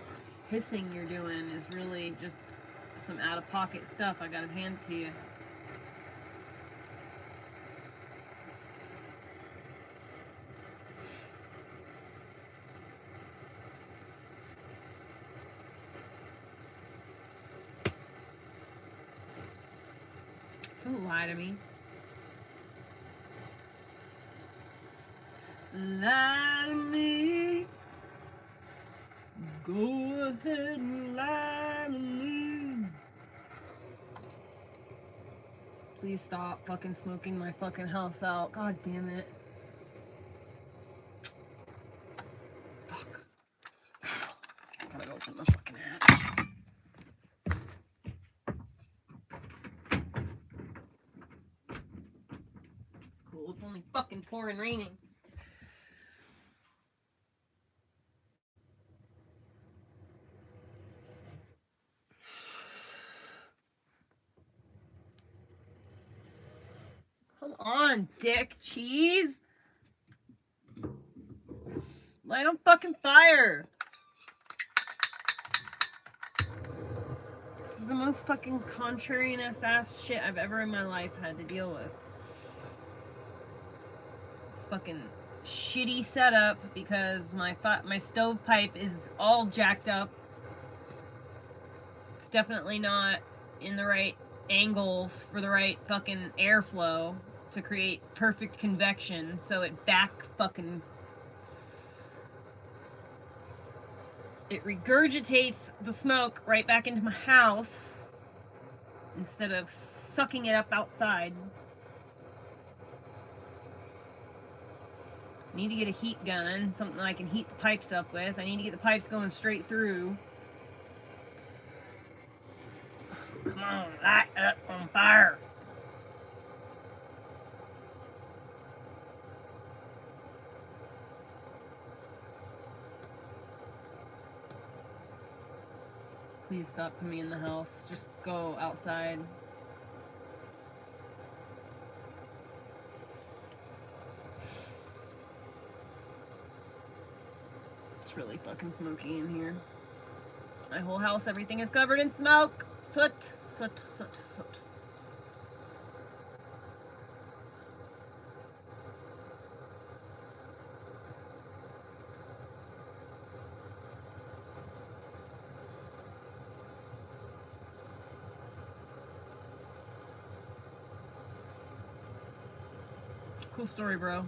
hissing you're doing is really just some out-of-pocket stuff. I gotta hand it to you. Don't lie to me. Lie to me. Go ahead and lie to me. Please stop fucking smoking my fucking house out. God damn it. Fuck. Gotta go open the fucking hatch. It's cool. It's only fucking pouring raining. on, dick. Cheese. Light on fucking fire. This is the most fucking contrariness ass shit I've ever in my life had to deal with. This fucking shitty setup because my stovepipe is all jacked up. It's definitely not in the right angles for the right fucking airflow to create perfect convection, so it regurgitates the smoke right back into my house instead of sucking it up outside. I need to get a heat gun, something I can heat the pipes up with. I need to get the pipes going straight through. Come on, light up on fire. Please stop coming in the house. Just go outside. It's really fucking smoky in here. My whole house, everything is covered in smoke. Soot, soot, soot, soot. Cool story, bro.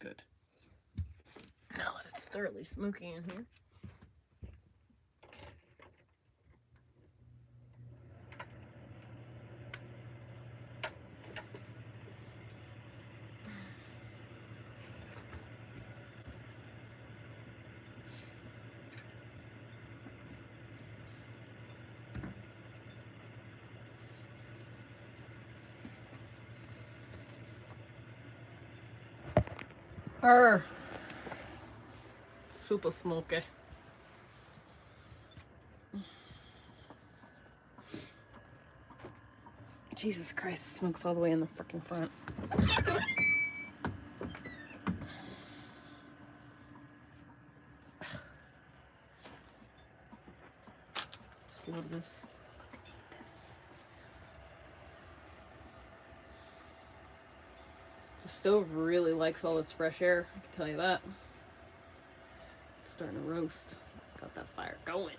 Good. Now that it's thoroughly smoky in here. Super smoky. Jesus Christ, smoke's all the way in the freaking front. Just love this. I need this. The stove really likes all this fresh air, I can tell you that. It's starting to roast. Got that fire going.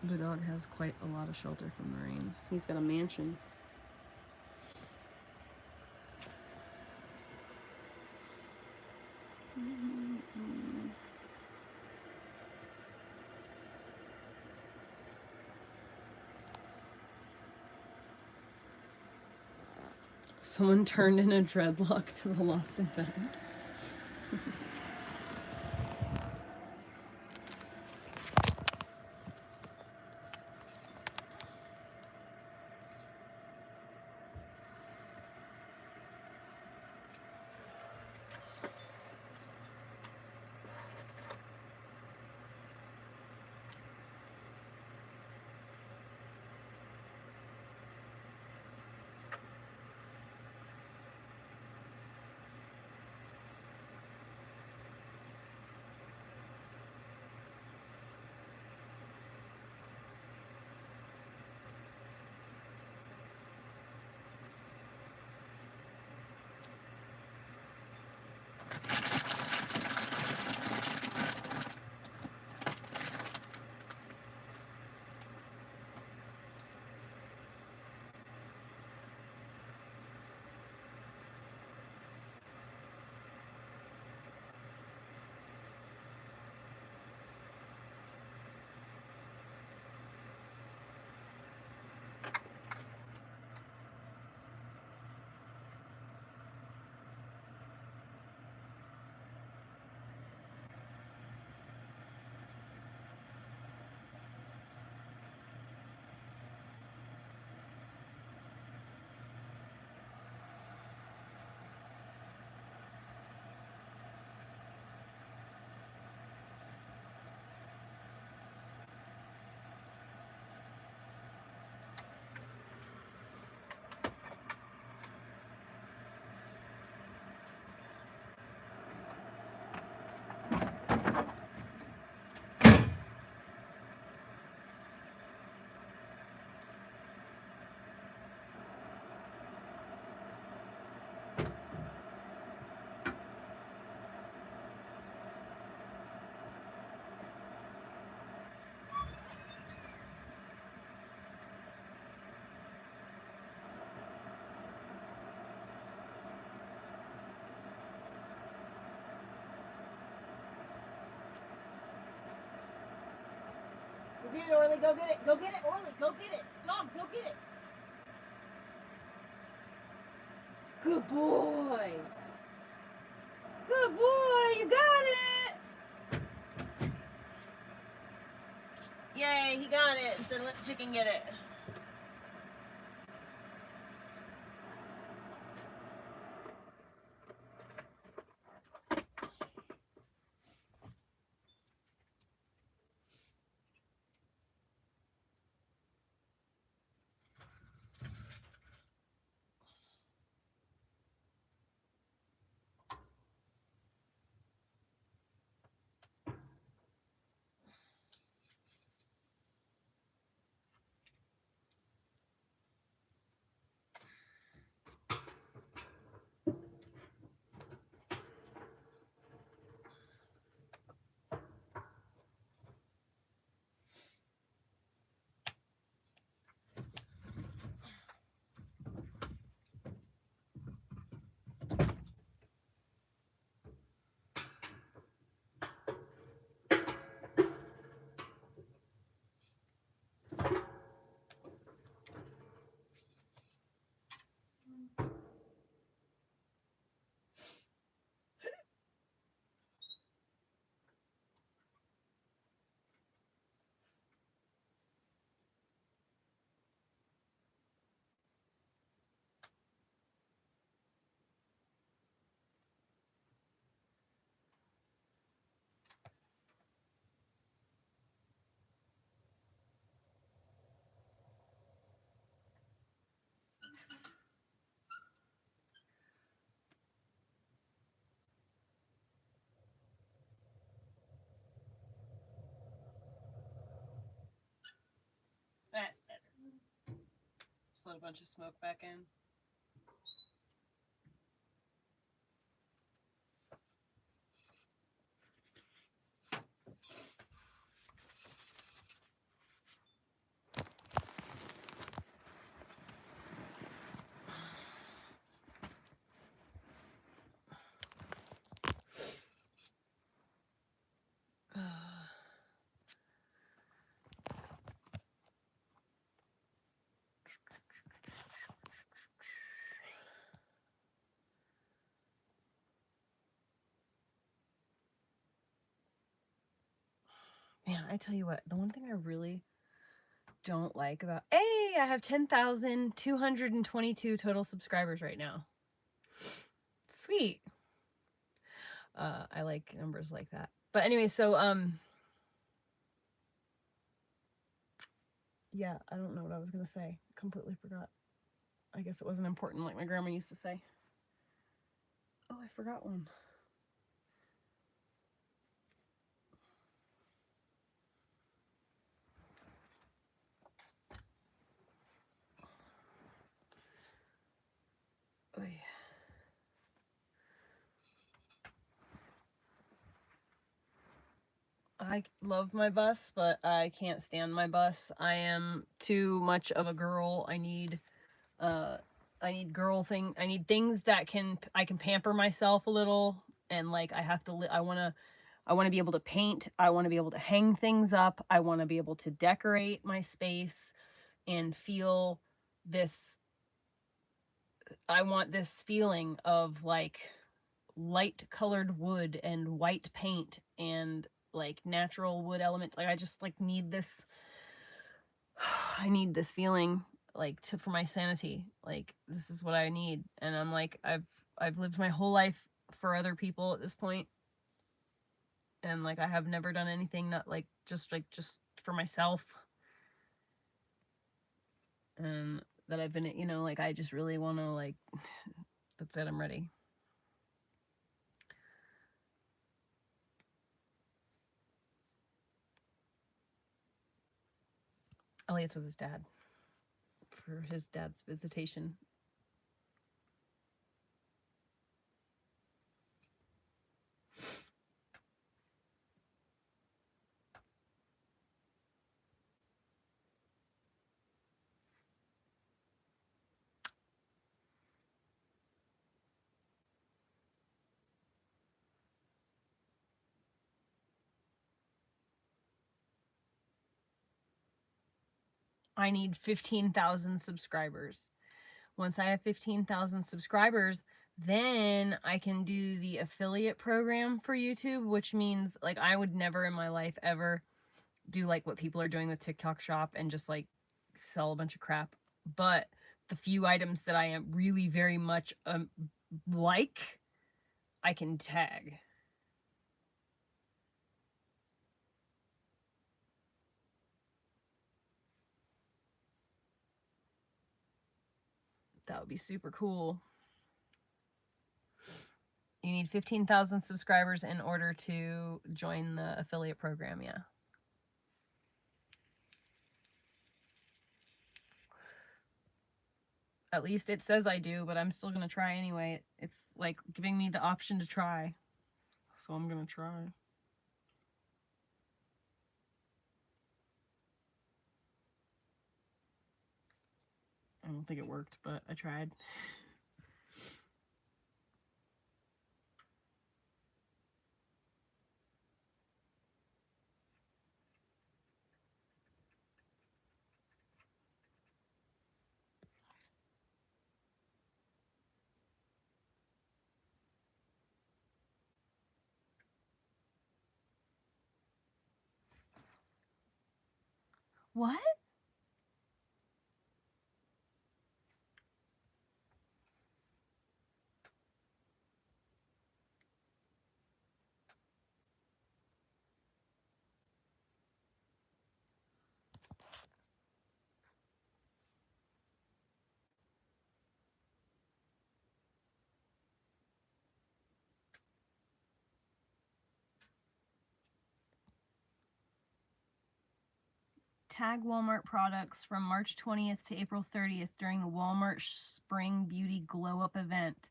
The dog has quite a lot of shelter from the rain. He's got a mansion. Someone turned in a dreadlock to the lost and found. Get it, Orly. Go get it. Go get it, Orly. Go get it. Dog, go get it. Good boy. Good boy. You got it. Yay, he got it. So let the chicken get it. That's better. Just let a bunch of smoke back in. Man, I tell you what, the one thing I really don't like about... Hey, I have 10,222 total subscribers right now. Sweet. I like numbers like that. But anyway, so, yeah, I don't know what I was going to say. Completely forgot. I guess it wasn't important like my grandma used to say. Oh, I forgot one. Oh, yeah. I love my bus, but I can't stand my bus. I am too much of a girl. I need girl thing. I need things that I can pamper myself a little, and like I have to. I want to be able to paint. I want to be able to hang things up. I want to be able to decorate my space and feel this. I want this feeling of like light colored wood and white paint and like natural wood elements. Like I just like need this. I need this feeling like for my sanity. Like this is what I need. And I'm like, I've lived my whole life for other people at this point. And like I have never done anything not like just for myself. And that I've been, you know, like I just really want to like, that's it, I'm ready. Elliot's with his dad for his dad's visitation. I need 15,000 subscribers. Once I have 15,000 subscribers, then I can do the affiliate program for YouTube, which means like I would never in my life ever do like what people are doing with TikTok Shop and just like sell a bunch of crap. But the few items that I am really very much like, I can tag. That would be super cool. You need 15,000 subscribers in order to join the affiliate program, yeah. At least it says I do, but I'm still going to try anyway. It's like giving me the option to try. So I'm going to try. I don't think it worked, but I tried. What? Tag Walmart products from March 20th to April 30th during the Walmart Spring Beauty Glow Up event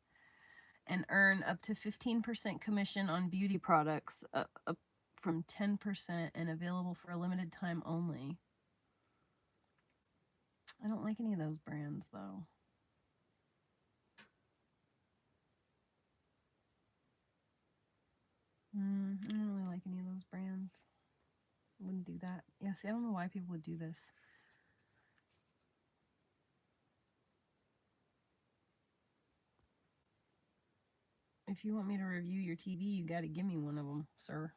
and earn up to 15% commission on beauty products, up from 10%, and available for a limited time only. I don't like any of those brands though. I don't really like any of those brands. Wouldn't do that. Yeah, see, I don't know why people would do this. If you want me to review your TV, you gotta give me one of them, sir.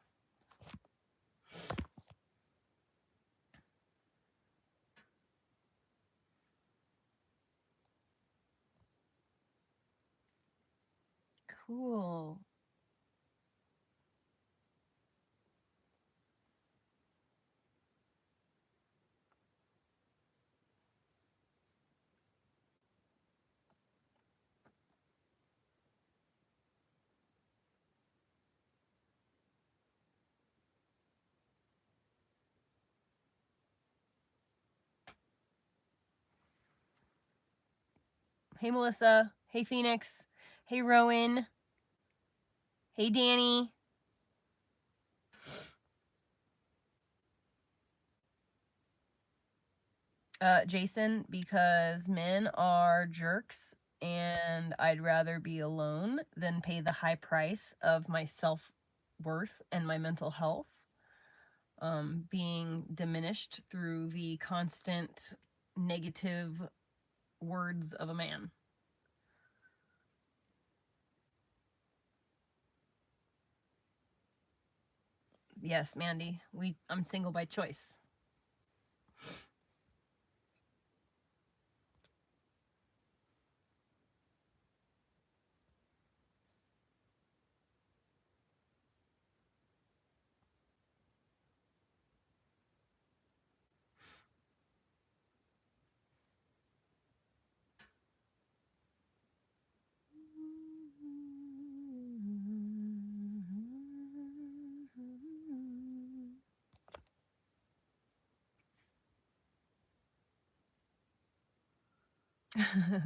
Cool. Hey, Melissa. Hey, Phoenix. Hey, Rowan. Hey, Danny. Jason, because men are jerks and I'd rather be alone than pay the high price of my self-worth and my mental health being diminished through the constant negative words of a man. Yes, Mandy, I'm single by choice.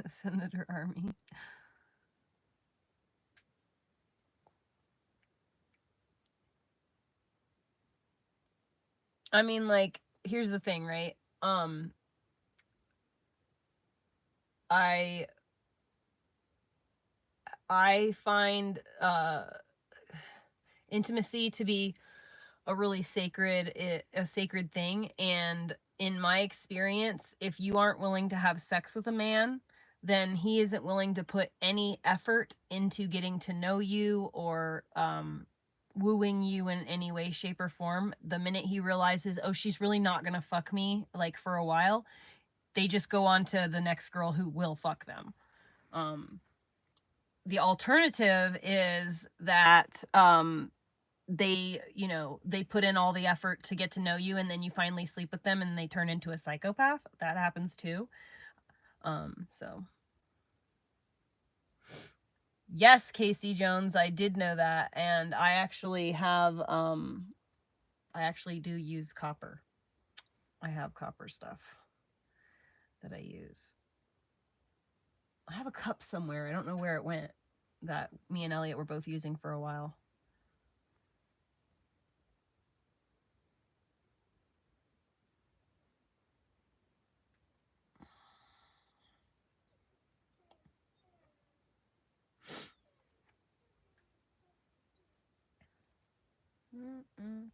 Senator Army. I mean, like, here's the thing, right? I find intimacy to be a really sacred thing, and in my experience, if you aren't willing to have sex with a man, then he isn't willing to put any effort into getting to know you or wooing you in any way, shape, or form. The minute he realizes, oh, she's really not gonna fuck me like for a while, they just go on to the next girl who will fuck them. The alternative is that they, you know, they put in all the effort to get to know you, and then you finally sleep with them and they turn into a psychopath. That happens too. So yes, Casey Jones, I did know that, and I actually have I actually do use copper. I have copper stuff that I use. I have a cup somewhere. I don't know where it went, that me and Elliot were both using for a while. Mm-mm.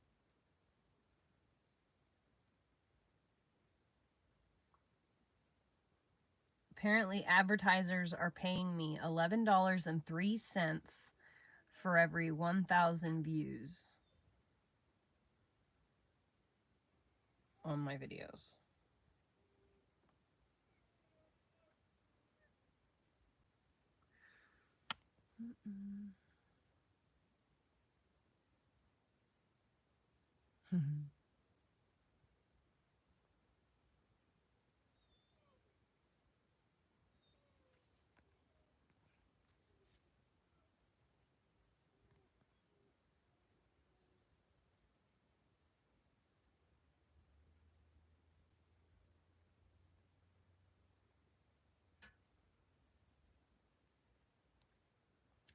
Apparently, advertisers are paying me $11.03 for every 1,000 views on my videos.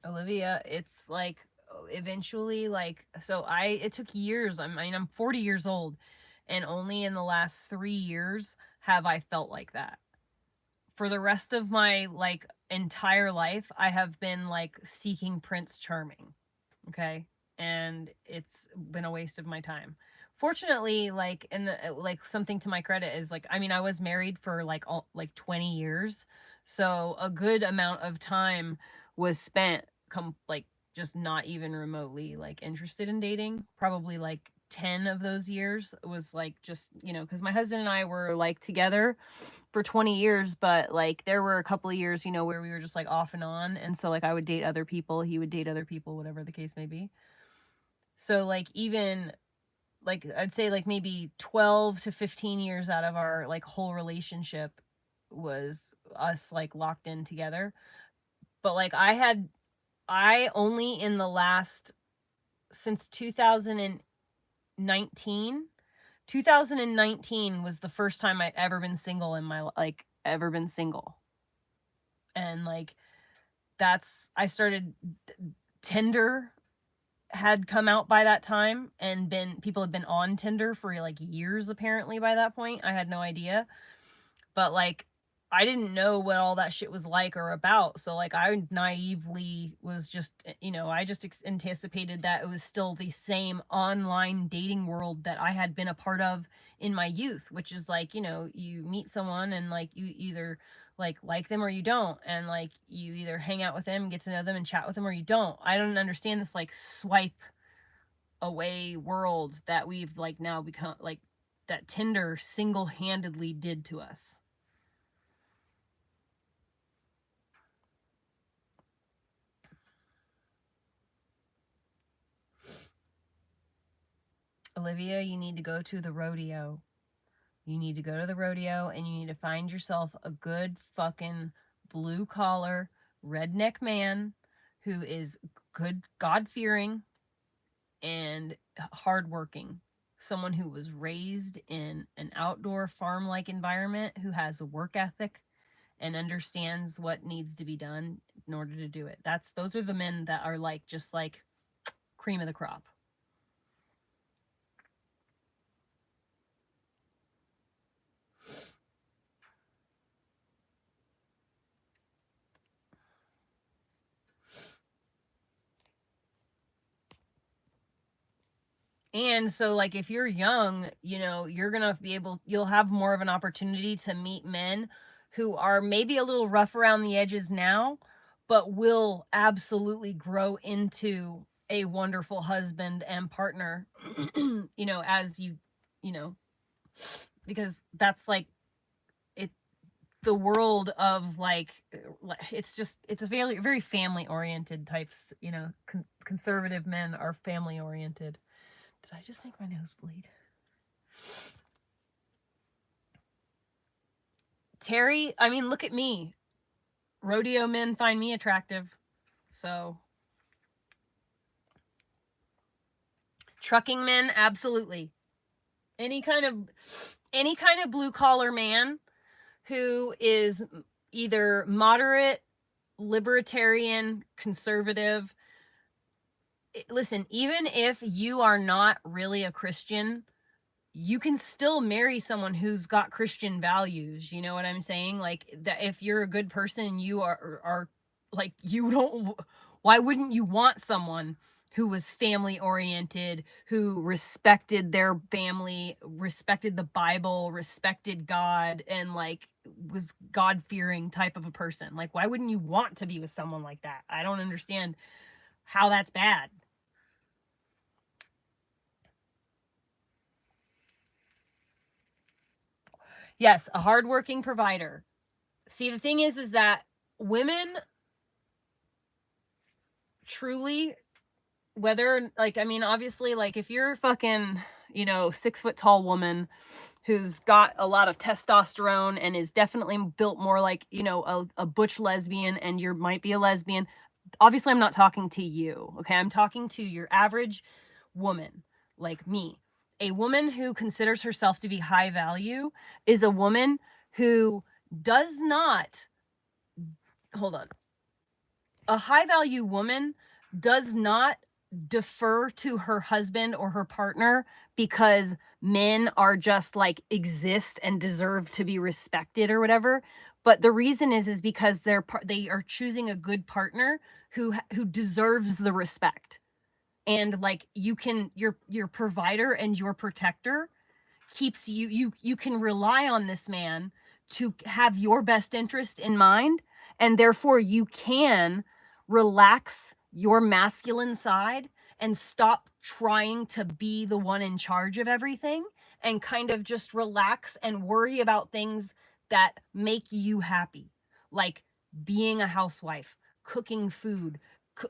Olivia, it's like eventually, like, so it took years. I mean, I'm 40 years old, and only in the last 3 years have I felt like that. For the rest of my like entire life, I have been like seeking Prince Charming. Okay. And it's been a waste of my time. Fortunately, like in the like something to my credit is like, I mean, I was married for like 20 years. So a good amount of time was spent like just not even remotely like interested in dating. Probably like 10 of those years was like just, you know, cuz my husband and I were like together for 20 years, but like there were a couple of years, you know, where we were just like off and on, and so like I would date other people, he would date other people, whatever the case may be. So like even like I'd say like maybe 12 to 15 years out of our like whole relationship was us like locked in together. But like I only in the last since 2019 2019 was the first time I'd ever been single in my like ever been single. And like I started Tinder had come out by that time, and been people had been on Tinder for like years apparently by that point. I had no idea. But like I didn't know what all that shit was like or about. So like I naively was just, you know, I just anticipated that it was still the same online dating world that I had been a part of in my youth, which is like, you know, you meet someone and like you either like them or you don't, and like you either hang out with them, get to know them and chat with them, or you don't. I don't understand this like swipe away world that we've like now become, like that Tinder single-handedly did to us. Olivia, you need to go to the rodeo. You need to go to the rodeo, and you need to find yourself a good fucking blue collar redneck man who is good, God fearing, and hardworking. Someone who was raised in an outdoor farm like environment, who has a work ethic and understands what needs to be done in order to do it. Those are the men that are like just like cream of the crop. And so, like, if you're young, you're gonna you'll have more of an opportunity to meet men who are maybe a little rough around the edges now, but will absolutely grow into a wonderful husband and partner, as you know, because that's like it, the world of it's a very, very family oriented types, conservative men are family oriented. Did I just make my nose bleed? Terry, I mean, look at me. Rodeo men find me attractive. So, trucking men, absolutely. Any kind of blue collar man who is either moderate, libertarian, conservative. Listen, even if you are not really a Christian, you can still marry someone who's got Christian values. You know what I'm saying? Like, that if you're a good person, you are like, you don't, why wouldn't you want someone who was family oriented, who respected their family, respected the Bible, respected God, and like was God fearing type of a person? Like, why wouldn't you want to be with someone like that? I don't understand how that's bad. Yes, a hardworking provider. See, the thing is that women truly, whether, like, I mean, obviously, like, if you're fucking, 6 foot tall woman who's got a lot of testosterone and is definitely built more like, a butch lesbian, and you might be a lesbian, obviously, I'm not talking to you, okay? I'm talking to your average woman like me. A woman who considers herself to be high value is a woman who does not, hold on, a high value woman does not defer to her husband or her partner because men are just like exist and deserve to be respected or whatever. But the reason is because they are choosing a good partner who deserves the respect. And like, your provider and your protector keeps you can rely on this man to have your best interest in mind, and therefore you can relax your masculine side and stop trying to be the one in charge of everything, and kind of just relax and worry about things that make you happy, like being a housewife, cooking food.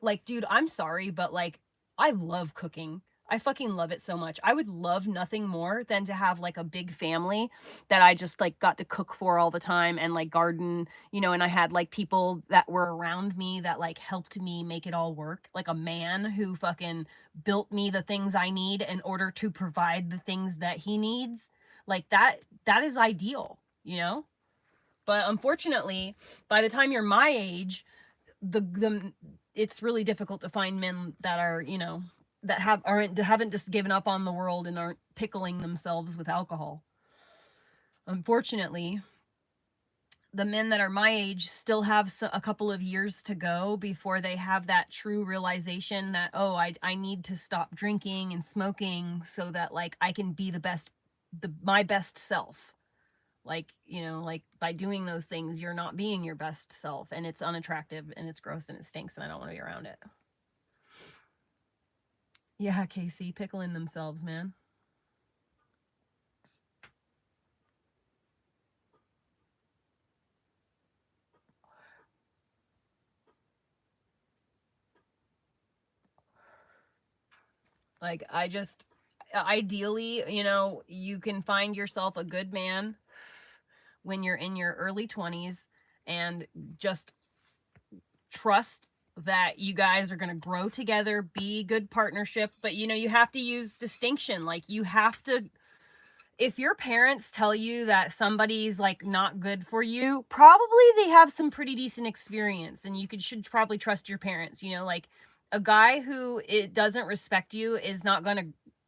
Like, dude, I'm sorry, but like, I love cooking. I fucking love it so much. I would love nothing more than to have like a big family that I just like got to cook for all the time, and like garden, and I had like people that were around me that like helped me make it all work. Like a man who fucking built me the things I need in order to provide the things that he needs. Like, that is ideal. But unfortunately, by the time you're my age, the it's really difficult to find men that are, that haven't just given up on the world and aren't pickling themselves with alcohol. Unfortunately, the men that are my age still have a couple of years to go before they have that true realization that, oh, I need to stop drinking and smoking so that like I can be my best self. Like, like, by doing those things, you're not being your best self, and it's unattractive and it's gross and it stinks, and I don't want to be around it. Yeah, Casey, pickling themselves, man. Like, ideally, you can find yourself a good man when you're in your early 20s, and just trust that you guys are going to grow together, be good partnership. But, you have to use distinction. Like, you have to, if your parents tell you that somebody's like not good for you, probably they have some pretty decent experience, and should probably trust your parents. Like, a guy who it doesn't respect you is not going to,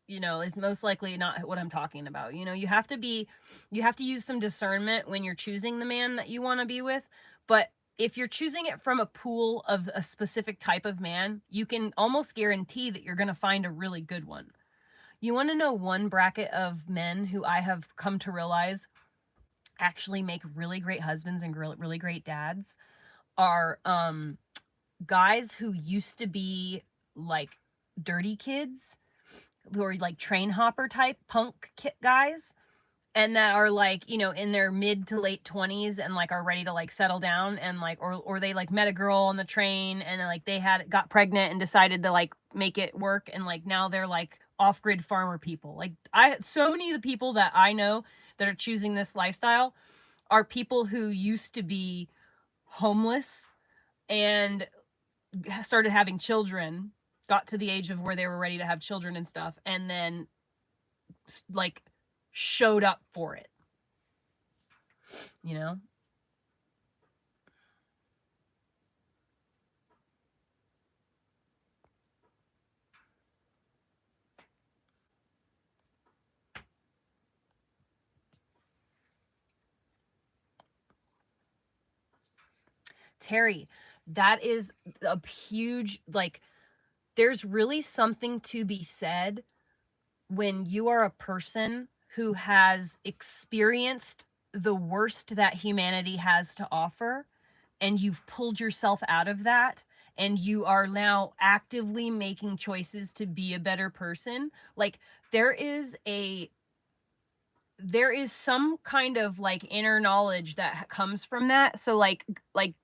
is most likely not what I'm talking about. You have to use some discernment when you're choosing the man that you want to be with. But if you're choosing it from a pool of a specific type of man, you can almost guarantee that you're going to find a really good one. You want to know one bracket of men who I have come to realize actually make really great husbands and really great dads are guys who used to be like dirty kids, who are like train hopper type punk guys, and that are like, you know, in their mid to late 20s and like are ready to like settle down, and like or they like met a girl on the train and then like they got pregnant and decided to like make it work, and like now they're like off-grid farmer people. Like so many of the people that I know that are choosing this lifestyle are people who used to be homeless and started having children, got to the age of where they were ready to have children and stuff, and then like showed up for it, you know? Terry, that is a huge, like, there's really something to be said when you are a person who has experienced the worst that humanity has to offer, and you've pulled yourself out of that, and you are now actively making choices to be a better person. Like, there is some kind of like inner knowledge that comes from that. So like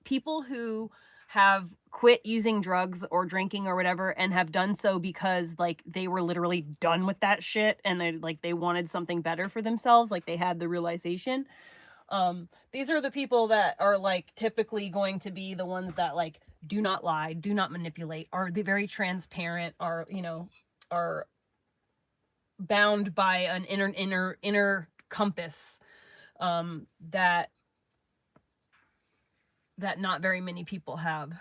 people who have quit using drugs or drinking or whatever and have done so because like they were literally done with that shit, and they wanted something better for themselves, like they had the realization. These are the people that are like typically going to be the ones that like do not lie, do not manipulate, are the very transparent, are, you know, are bound by an inner compass, that not very many people have.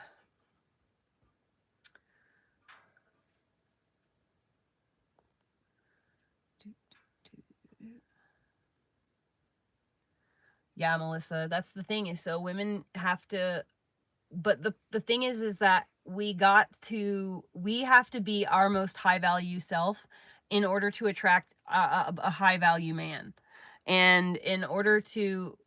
Yeah, Melissa, that's the thing, is so women have to, but the thing is that we have to be our most high value self in order to attract a high value man. And in order to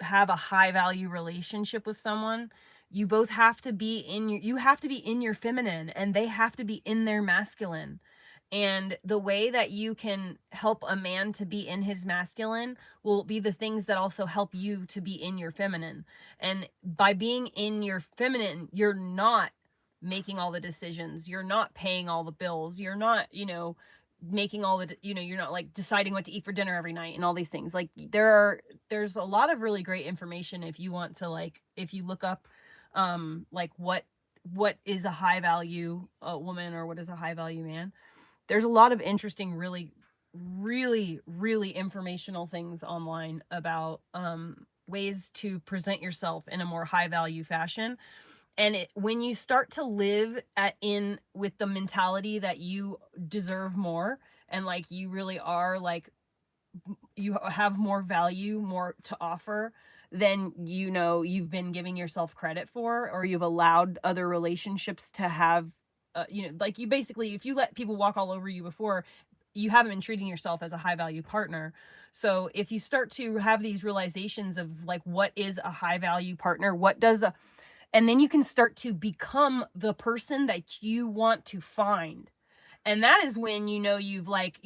have a high value relationship with someone, you both have to be in your feminine, and they have to be in their masculine. And the way that you can help a man to be in his masculine will be the things that also help you to be in your feminine. And by being in your feminine, you're not making all the decisions, you're not paying all the bills, you're not, you know, making all the, you know, you're not like deciding what to eat for dinner every night and all these things. Like there's a lot of really great information if you want to, like, if you look up like what is a high value woman, or what is a high value man. There's a lot of interesting, really informational things online about ways to present yourself in a more high value fashion. And when you start to live with the mentality that you deserve more, and like you really are, like, you have more value, more to offer than, you know, you've been giving yourself credit for, or you've allowed other relationships to have, you know, like, you basically, if you let people walk all over you before, you haven't been treating yourself as a high value partner. So if you start to have these realizations of like, what is a high value partner, and then you can start to become the person that you want to find. And that is when, you know, you've like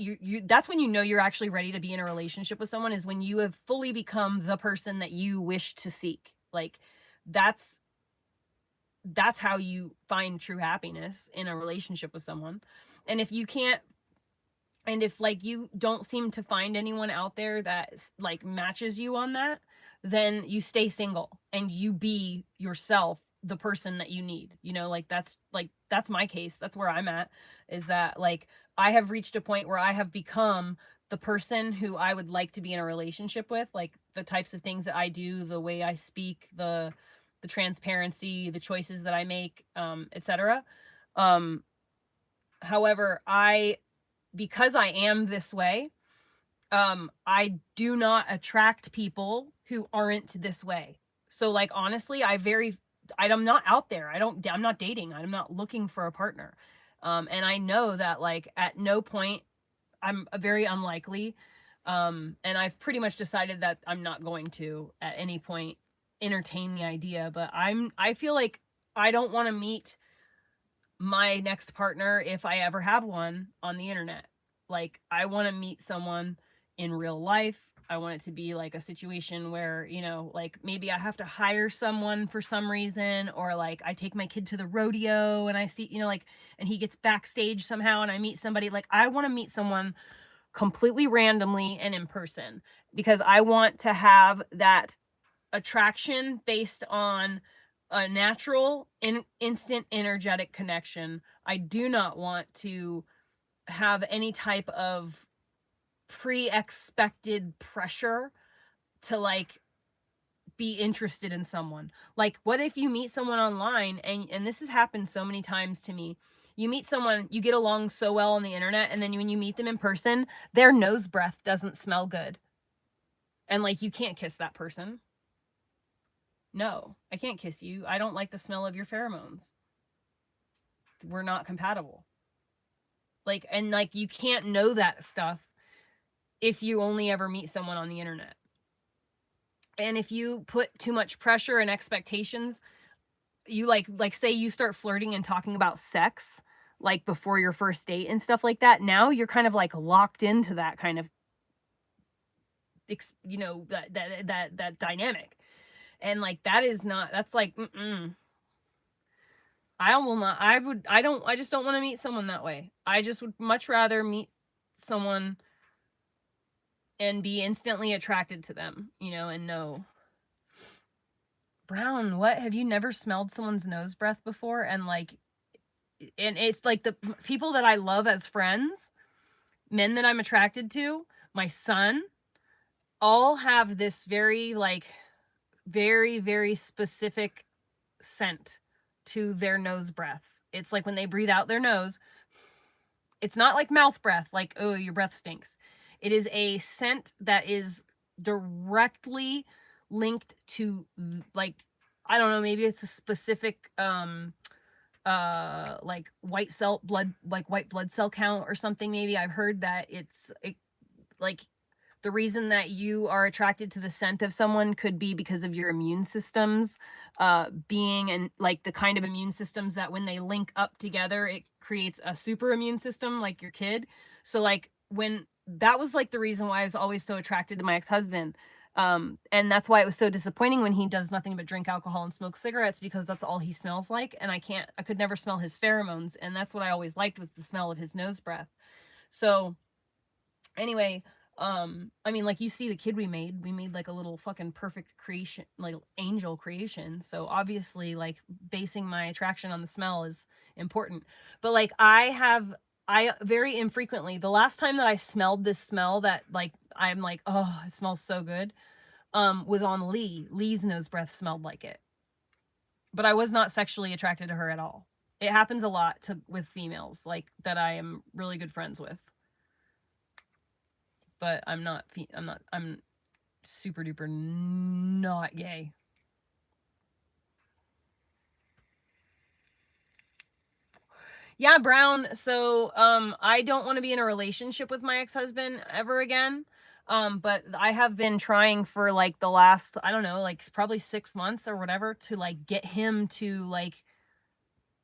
that's when, you know, you're actually ready to be in a relationship with someone, is when you have fully become the person that you wish to seek. Like, that's how you find true happiness in a relationship with someone. And if you can't, and if like you don't seem to find anyone out there that like matches you on that, then you stay single and you be yourself, the person that you need, you know. Like that's my case. That's where I'm at, is that like I have reached a point where I have become the person who I would like to be in a relationship with, like the types of things that I do, the way I speak, the transparency, the choices that I make, etc. However, because I am this way, I do not attract people who aren't this way. So like, honestly, I'm not out there. I'm not dating. I'm not looking for a partner. And I know that like at no point I'm very unlikely. And I've pretty much decided that I'm not going to at any point entertain the idea, but I feel like I don't want to meet my next partner, if I ever have one, on the internet. Like, I want to meet someone in real life. I want it to be like a situation where, you know, like maybe I have to hire someone for some reason, or like I take my kid to the rodeo and I see, you know, like, and he gets backstage somehow and I meet somebody. Like, I want to meet someone completely randomly and in person, because I want to have that attraction based on a natural, instant, energetic connection. I do not want to have any type of pre-expected pressure to like be interested in someone. Like, what if you meet someone online, and this has happened so many times to me. You meet someone, you get along so well on the internet, and then when you meet them in person, their nose breath doesn't smell good. And like, you can't kiss that person. No, I can't kiss you. I don't like the smell of your pheromones. We're not compatible. Like, and like, you can't know that stuff if you only ever meet someone on the internet. And if you put too much pressure and expectations, you like say you start flirting and talking about sex like before your first date and stuff like that. Now you're kind of like locked into that kind of, you know, that dynamic. And like, that is not, that's like, I will not, I just don't want to meet someone that way. I just would much rather meet someone and be instantly attracted to them, you know, and know. Brown, what? Have you never smelled someone's nose breath before? And like, and it's like the people that I love as friends, men that I'm attracted to, my son, all have this very, like, very, very specific scent to their nose breath. It's like when they breathe out their nose, it's not like mouth breath, like, oh, your breath stinks. It is a scent that is directly linked to, like, I don't know, maybe it's a specific like white blood cell count or something. Maybe I've heard that like the reason that you are attracted to the scent of someone could be because of your immune systems being, and like the kind of immune systems that when they link up together, it creates a super immune system, like your kid. So like, when that was like the reason why I was always so attracted to my ex-husband. And that's why it was so disappointing when he does nothing but drink alcohol and smoke cigarettes, because that's all he smells like. And I could never smell his pheromones. And that's what I always liked, was the smell of his nose breath. So anyway, I mean, like, you see the kid we made like a little fucking perfect creation, like angel creation. So obviously, like, basing my attraction on the smell is important. But like, I very infrequently, the last time that I smelled this smell that like I'm like, oh, it smells so good, was on Lee's nose breath smelled like it. But I was not sexually attracted to her at all. It happens a lot with females, like, that I am really good friends with. But I'm super duper not gay. Yeah, Brown. So, I don't want to be in a relationship with my ex-husband ever again. But I have been trying for like the last, I don't know, like probably 6 months or whatever, to like get him to like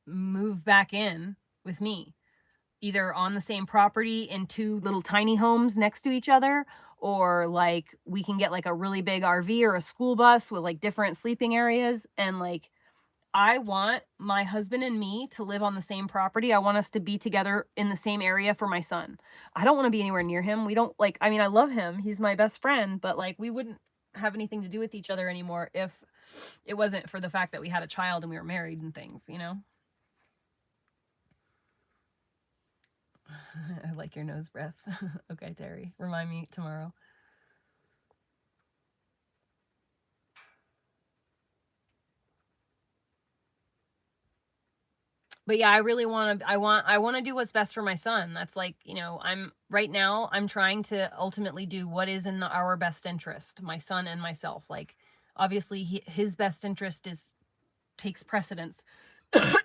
move back in with me, either on the same property in 2 little tiny homes next to each other, or like we can get like a really big RV or a school bus with like different sleeping areas. And like, I want my husband and me to live on the same property. I want us to be together in the same area for my son. I don't want to be anywhere near him. We don't, like, I mean, I love him. He's my best friend, but like, we wouldn't have anything to do with each other anymore if it wasn't for the fact that we had a child and we were married and things, you know? I like your nose breath. Okay, Terry, remind me tomorrow. But yeah, I really want to, I want to do what's best for my son. That's like, you know, right now I'm trying to ultimately do what is in our best interest, my son and myself. Like, obviously his best interest takes precedence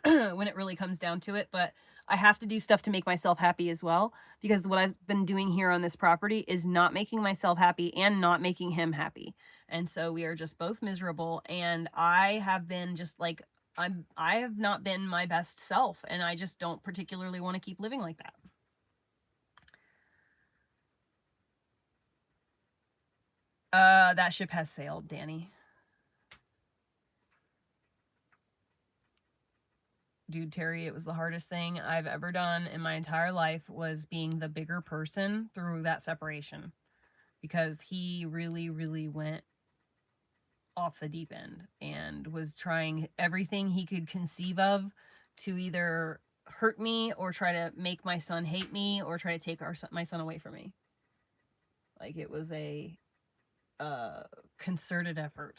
when it really comes down to it. But I have to do stuff to make myself happy as well, because what I've been doing here on this property is not making myself happy and not making him happy. And so we are just both miserable, and I have been just like, I have not been my best self, and I just don't particularly want to keep living like that. That ship has sailed, Danny. Dude, Terry, it was the hardest thing I've ever done in my entire life, was being the bigger person through that separation, because he really, really went off the deep end and was trying everything he could conceive of to either hurt me or try to make my son hate me or try to take my son away from me. Like, it was a concerted effort.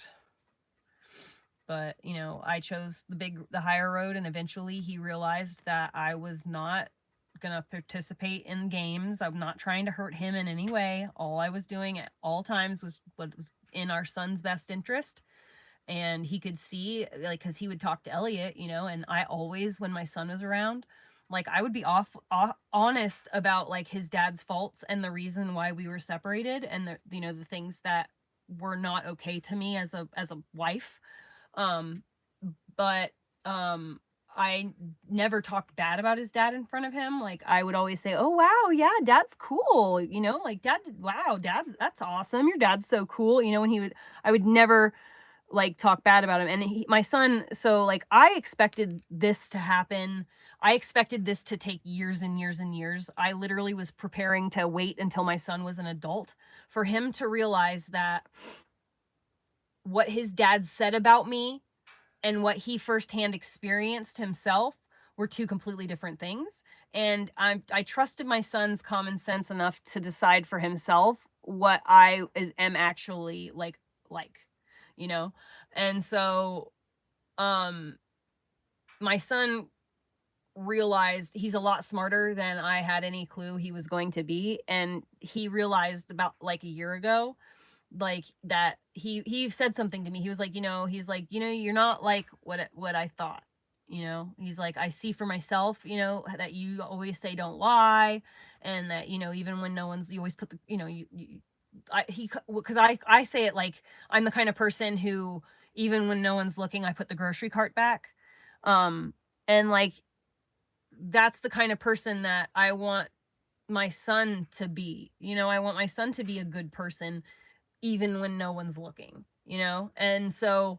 But, you know, I chose the higher road, and eventually he realized that I was not gonna participate in games. I'm not trying to hurt him in any way. All I was doing at all times was what was in our son's best interest. And he could see, like, because he would talk to Elliot, you know, and I always, when my son was around, like, I would be honest about, like, his dad's faults and the reason why we were separated, and the, you know, the things that were not okay to me as a wife. But I never talked bad about his dad in front of him. Like, I would always say, oh wow, yeah, dad's cool, you know, like, that's awesome, your dad's so cool, you know. And I would never like talk bad about him. And my son, so like, I expected this to happen. I expected this to take years and years and years. I literally was preparing to wait until my son was an adult for him to realize that what his dad said about me and what he firsthand experienced himself were two completely different things. And I trusted my son's common sense enough to decide for himself what I am actually like, you know. And so my son realized he's a lot smarter than I had any clue he was going to be. And he realized about like a year ago, like, that he said something to me. He was like, you know, you're not like what I thought, you know. He's like, I see for myself, you know, that you always say don't lie, and that, you know, even when no one's, you always put the, you know, because I say it like, I'm the kind of person who, even when no one's looking, I put the grocery cart back. And like, that's the kind of person that I want my son to be. You know, I want my son to be a good person even when no one's looking, you know? And so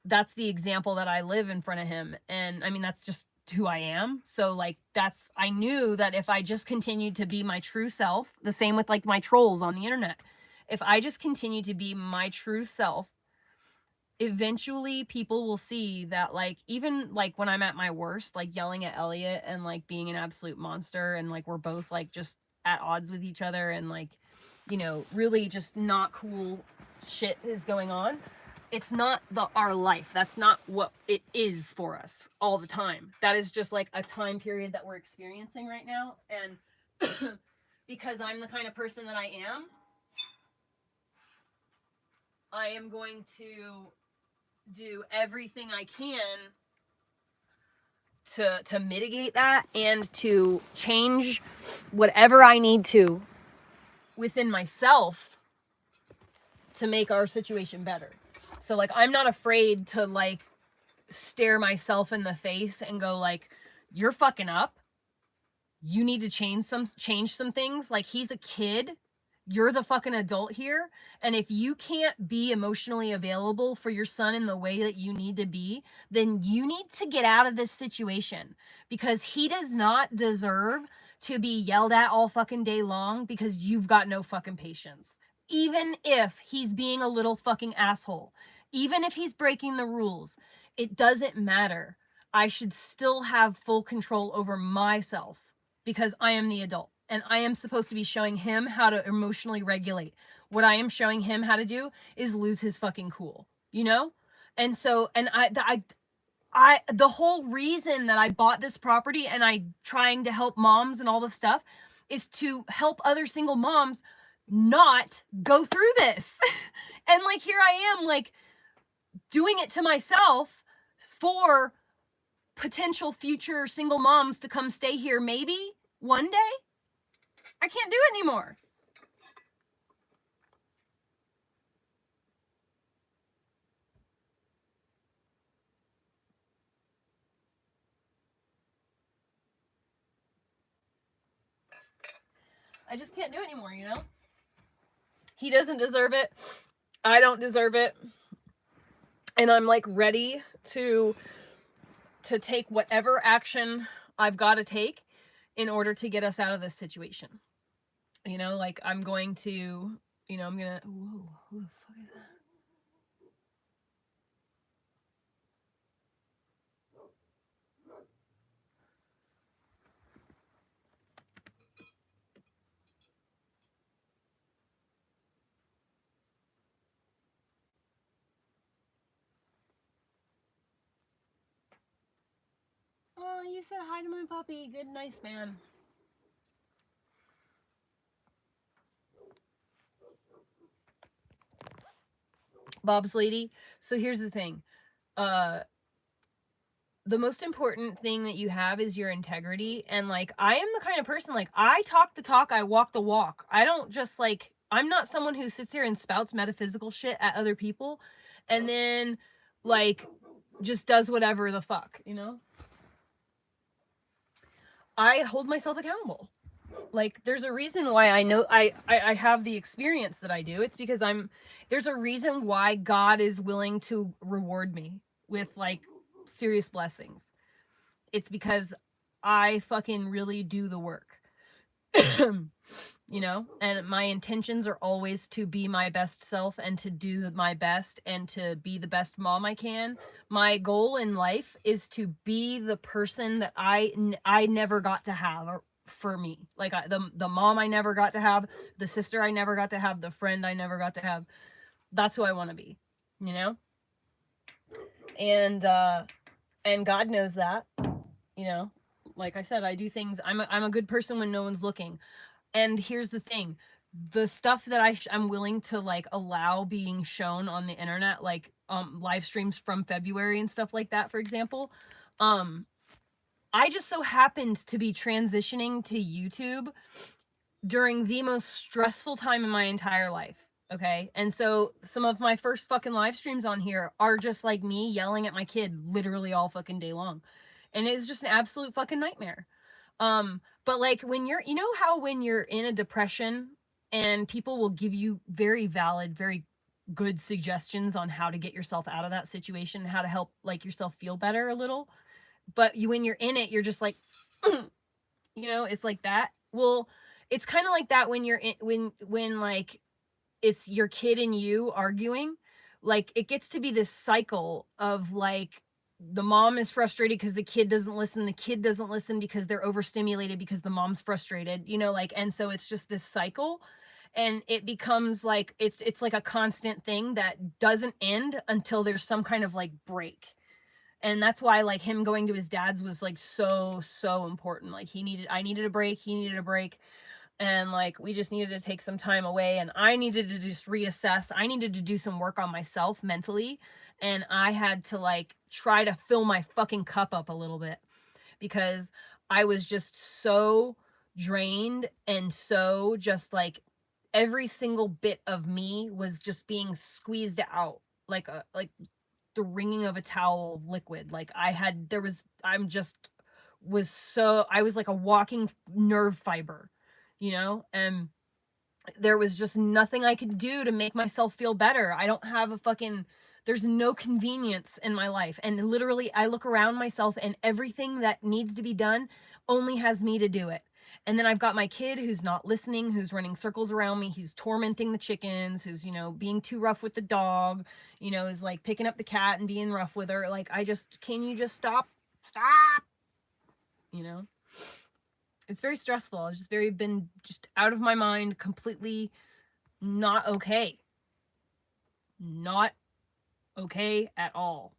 that's the example that I live in front of him. And I mean, that's just who I am. So like, I knew that if I just continued to be my true self, the same with like my trolls on the internet, if I just continue to be my true self, eventually people will see that, like, even like when I'm at my worst, like yelling at Elliot and like being an absolute monster, and like we're both like just at odds with each other, and like, you know, really just not cool shit is going on. It's not our life. That's not what it is for us all the time. That is just like a time period that we're experiencing right now. And because I'm the kind of person that I am going to do everything I can to mitigate that and to change whatever I need to within myself to make our situation better. So like, I'm not afraid to like stare myself in the face and go like, you're fucking up. You need to change some things. Like, he's a kid. You're the fucking adult here. And if you can't be emotionally available for your son in the way that you need to be, then you need to get out of this situation, because he does not deserve to be yelled at all fucking day long because you've got no fucking patience. Even if he's being a little fucking asshole, even if he's breaking the rules, it doesn't matter. I should still have full control over myself, because I am the adult. And I am supposed to be showing him how to emotionally regulate. What I am showing him how to do is lose his fucking cool, you know? And so, and the whole reason that I bought this property and I trying to help moms and all this stuff is to help other single moms not go through this. And like, here I am, like, doing it to myself for potential future single moms to come stay here maybe one day. I can't do it anymore. I just can't do it anymore, you know? He doesn't deserve it. I don't deserve it. And I'm like ready to take whatever action I've got to take in order to get us out of this situation. You know, like I'm going to, you know, I'm gonna, whoa, who the fuck is that? Oh, you said hi to my puppy. Good, nice man. Bob's lady. So here's the thing. The most important thing that you have is your integrity. And like, I am the kind of person, like, I talk the talk, I walk the walk. I don't just like, I'm not someone who sits here and spouts metaphysical shit at other people and then like just does whatever the fuck, you know? I hold myself accountable. Like, there's a reason why I know I have the experience that I do. It's because there's a reason why God is willing to reward me with like serious blessings. It's because I fucking really do the work. You know, and my intentions are always to be my best self and to do my best and to be the best mom I can. My goal in life is to be the person that I never got to have for me. Like the mom I never got to have, the sister I never got to have, the friend I never got to have. That's who I want to be, you know? And God knows that, you know? Like I said, I do things. I'm a good person when no one's looking. And here's the thing, the stuff that I'm willing to like allow being shown on the internet, like live streams from February and stuff like that, for example, I just so happened to be transitioning to YouTube during the most stressful time in my entire life. Okay. And so some of my first fucking live streams on here are just like me yelling at my kid literally all fucking day long. And it's just an absolute fucking nightmare. But like when you know how when you're in a depression and people will give you very valid, very good suggestions on how to get yourself out of that situation, how to help like yourself feel better a little. But when you're in it, you're just like, you know, it's like that. Well, it's kind of like that when you're in, when like it's your kid and you arguing, like it gets to be this cycle of like the mom is frustrated because the kid doesn't listen because they're overstimulated because the mom's frustrated, you know, like, and so it's just this cycle and it becomes like it's like a constant thing that doesn't end until there's some kind of like break. And that's why like him going to his dad's was like so important. Like I needed a break, he needed a break, and like we just needed to take some time away and I needed to just reassess. I needed to do some work on myself mentally, and I had to like try to fill my fucking cup up a little bit because I was just so drained and so just like every single bit of me was just being squeezed out like the wringing of a towel of liquid. Like I was like a walking nerve fiber, you know, and there was just nothing I could do to make myself feel better. I don't have there's no convenience in my life. And literally I look around myself and everything that needs to be done only has me to do it. And then I've got my kid who's not listening, who's running circles around me, who's tormenting the chickens, who's, you know, being too rough with the dog, you know, is like picking up the cat and being rough with her. Like, can you just stop? Stop! You know? It's very stressful. I've just been just out of my mind, completely not okay. Not okay at all.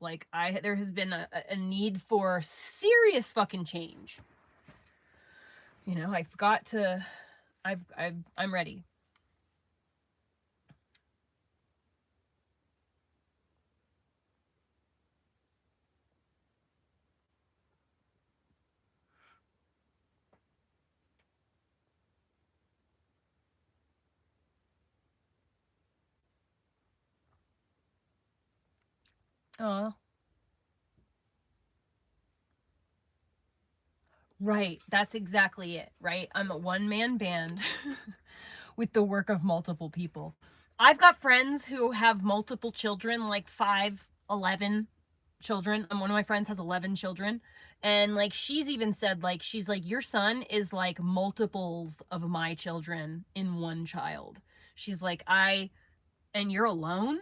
Like there has been a need for serious fucking change. You know, I'm ready. Oh. Right. That's exactly it, right? I'm a one-man band with the work of multiple people. I've got friends who have multiple children, like 5, 11 children. One of my friends has 11 children. And like she's even said, like, she's like, your son is like multiples of my children in one child. She's like, and you're alone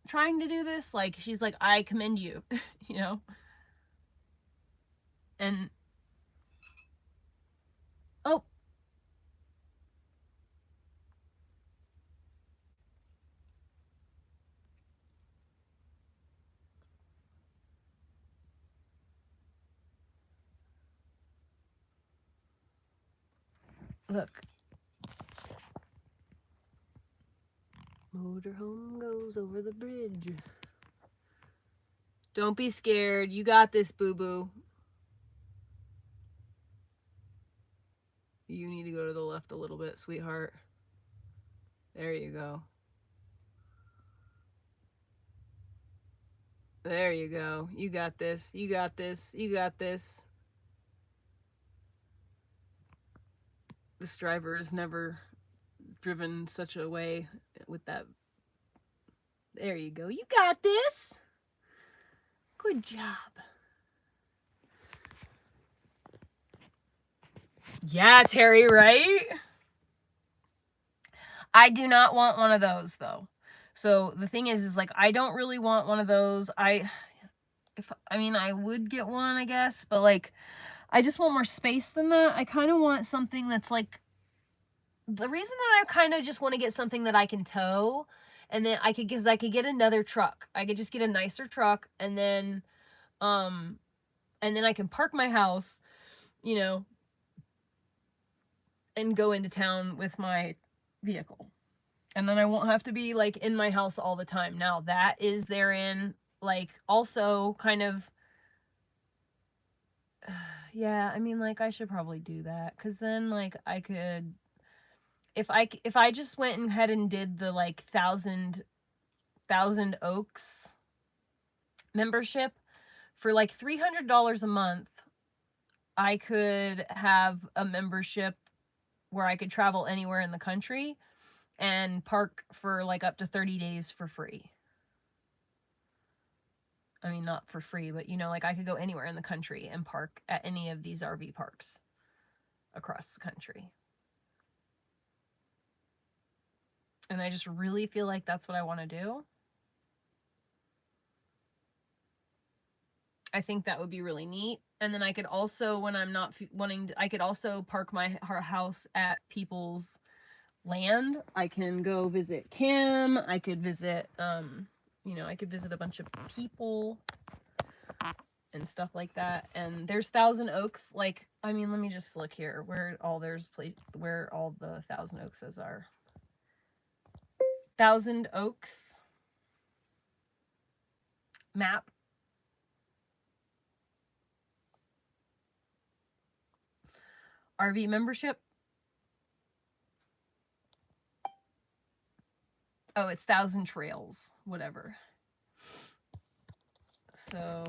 trying to do this? Like, she's like, I commend you, you know? And, oh, look. Motorhome goes over the bridge. Don't be scared. You got this, boo-boo. You need to go to the left a little bit, sweetheart. There you go. There you go. You got this. You got this. You got this. This driver has never driven such a way with that. There you go. You got this. Good job. Yeah, Terry, right? I do not want one of those, though. So the thing is like, I don't really want one of those. I mean, I would get one, I guess, but like, I just want more space than that. I kind of want something that's like, the reason that I kind of just want to get something that I can tow, and then I could get another truck. I could just get a nicer truck, and then I can park my house, you know, and go into town with my vehicle. And then I won't have to be like in my house all the time. Now that is therein like also kind of yeah, I mean, like, I should probably do that, because then like I could, if I just went ahead and did the like thousand Oaks membership for like $300 a month, I could have a membership where I could travel anywhere in the country and park for like up to 30 days for free. I mean, not for free, but you know, like I could go anywhere in the country and park at any of these RV parks across the country. And I just really feel like that's what I want to do. I think that would be really neat. And then I could also, when I'm not wanting to, I could also park my house at people's land. I can go visit Kim. I could visit, you know, I could visit a bunch of people and stuff like that. And there's Thousand Oaks. Like, I mean, let me just look here where all the Thousand Oakses are. Thousand Oaks map. RV membership. Oh, it's Thousand Trails, whatever. So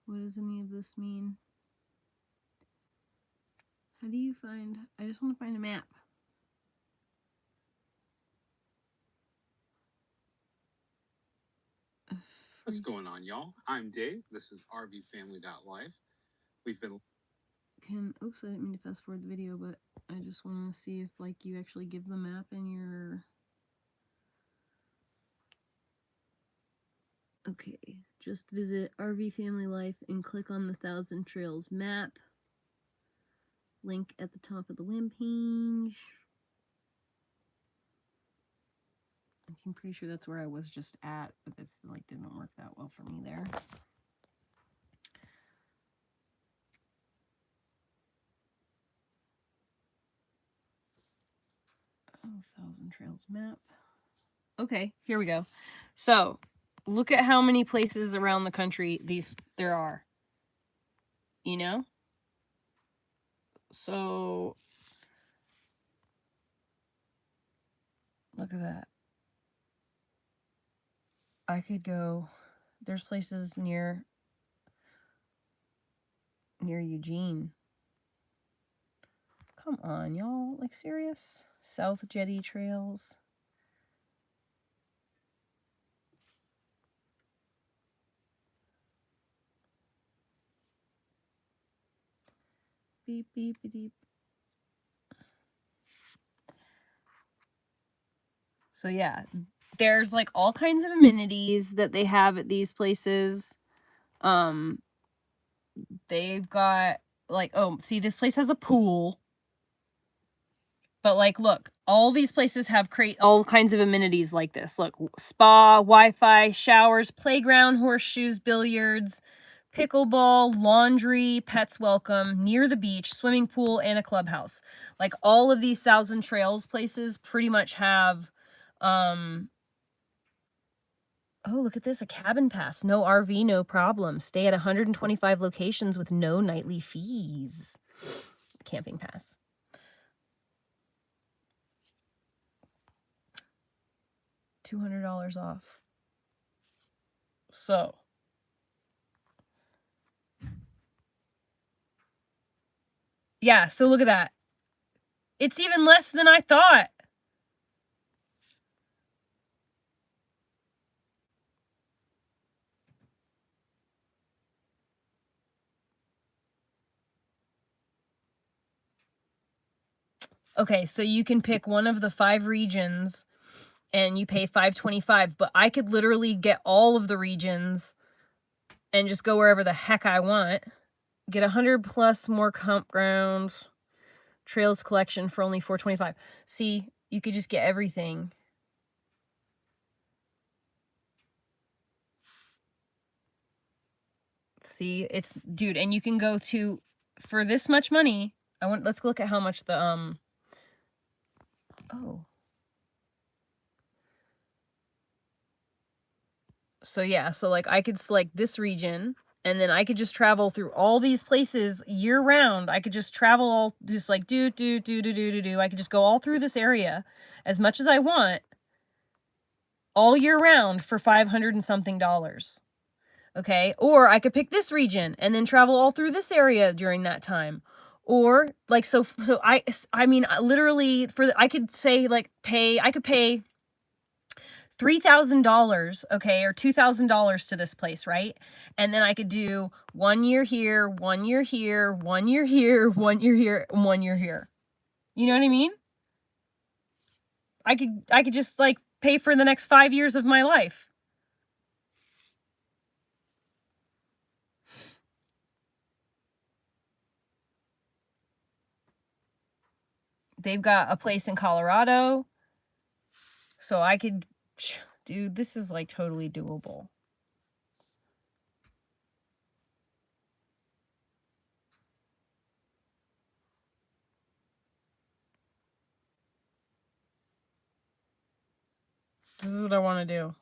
what does any of this mean? How do you find, I just want to find a map.
What's going on, y'all? I'm Dave. This is RVFamily.life. We've been...
Oops, I didn't mean to fast forward the video, but I just want to see if, like, you actually give the map in your... Okay, just visit RV Family Life and click on the Thousand Trails map. Link at the top of the webpage. I'm pretty sure that's where I was just at, but this like didn't work that well for me there. Oh, Thousand Trails map. Okay, here we go. So, look at how many places around the country there are. You know? So, look at that. I could go, there's places near Eugene. Come on, y'all. Like, serious? South Jetty Trails. Beep, beep, beep. So, yeah. There's, like, all kinds of amenities that they have at these places. They've got, like, oh, see, this place has a pool. But, like, look, all these places have all kinds of amenities like this. Look, spa, Wi-Fi, showers, playground, horseshoes, billiards, pickleball, laundry, pets welcome, near the beach, swimming pool, and a clubhouse. Like, all of these Thousand Trails places pretty much have, oh, look at this, a cabin pass. No RV, no problem. Stay at 125 locations with no nightly fees. Camping pass. $200 off. So, yeah, so look at that. It's even less than I thought. Okay, so you can pick one of the 5 regions and you pay $525, but I could literally get all of the regions and just go wherever the heck I want. Get 100 plus more campgrounds, trails collection for only $425. See, you could just get everything. See, it's, dude, and you can go to, for this much money, let's look at how much the, oh. So yeah, so like I could select this region and then I could just travel through all these places year round. I could just travel all, just like do. I could just go all through this area as much as I want all year round for $500 and something. Okay. Or I could pick this region and then travel all through this area during that time. Or like, so I mean, literally I could say like I could pay $3,000, okay, or $2,000 to this place, right? And then I could do 1 year here, 1 year here, 1 year here, 1 year here, and 1 year here. You know what I mean? I could just like pay for the next 5 years of my life. They've got a place in Colorado. So I could, dude, this is like totally doable. This is what I want to do.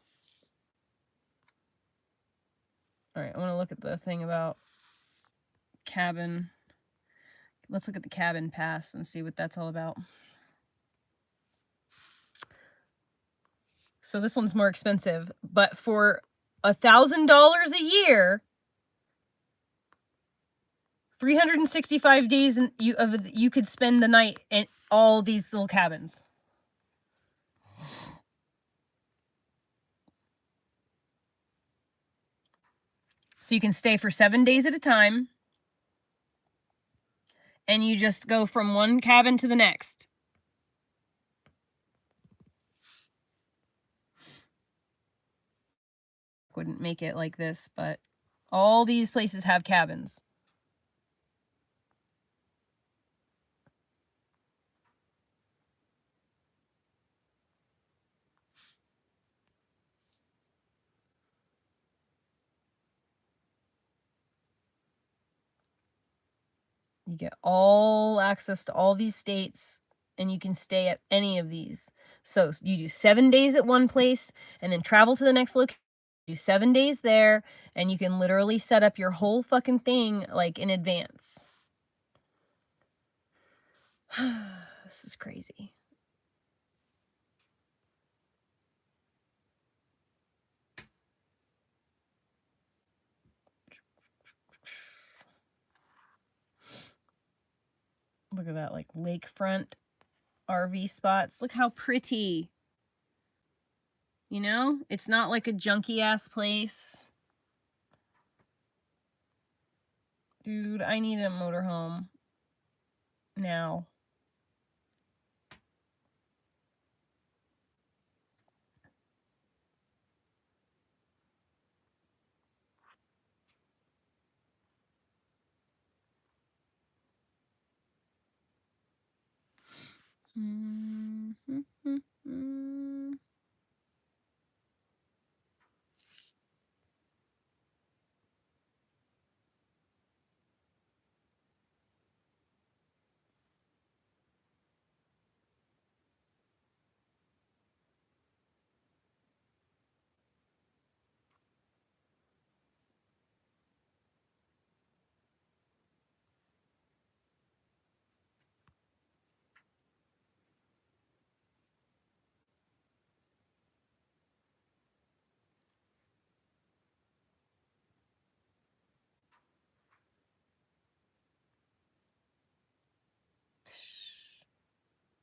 All right, I want to look at the thing about cabin. Let's look at the cabin pass and see what that's all about. So this one's more expensive, but for $1,000 a year, 365 days you could spend the night in all these little cabins. So you can stay for 7 days at a time. And you just go from one cabin to the next. wouldn't make it like this, but all these places have cabins. You get all access to all these states, and you can stay at any of these. So you do 7 days at one place and then travel to the next location. Do 7 days there, and you can literally set up your whole fucking thing like in advance. This is crazy. Look at that, like lakefront RV spots. Look how pretty. You know, it's not like a junky ass place. Dude, I need a motorhome now.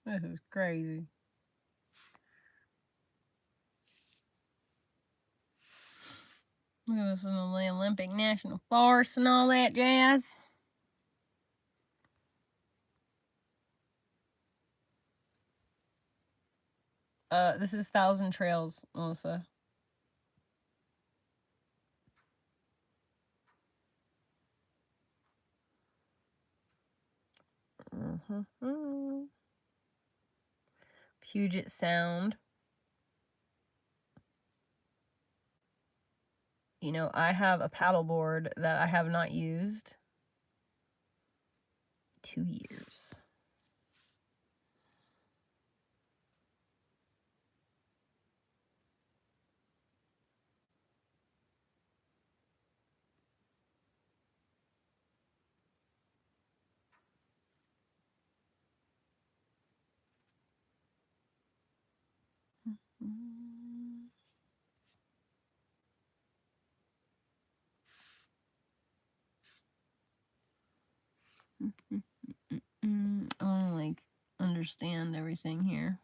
This is crazy. Look at this in the Olympic National Forest and all that jazz. This is Thousand Trails, Melissa. Puget Sound. You know, I have a paddleboard that I have not used 2 years. I want to like understand everything here.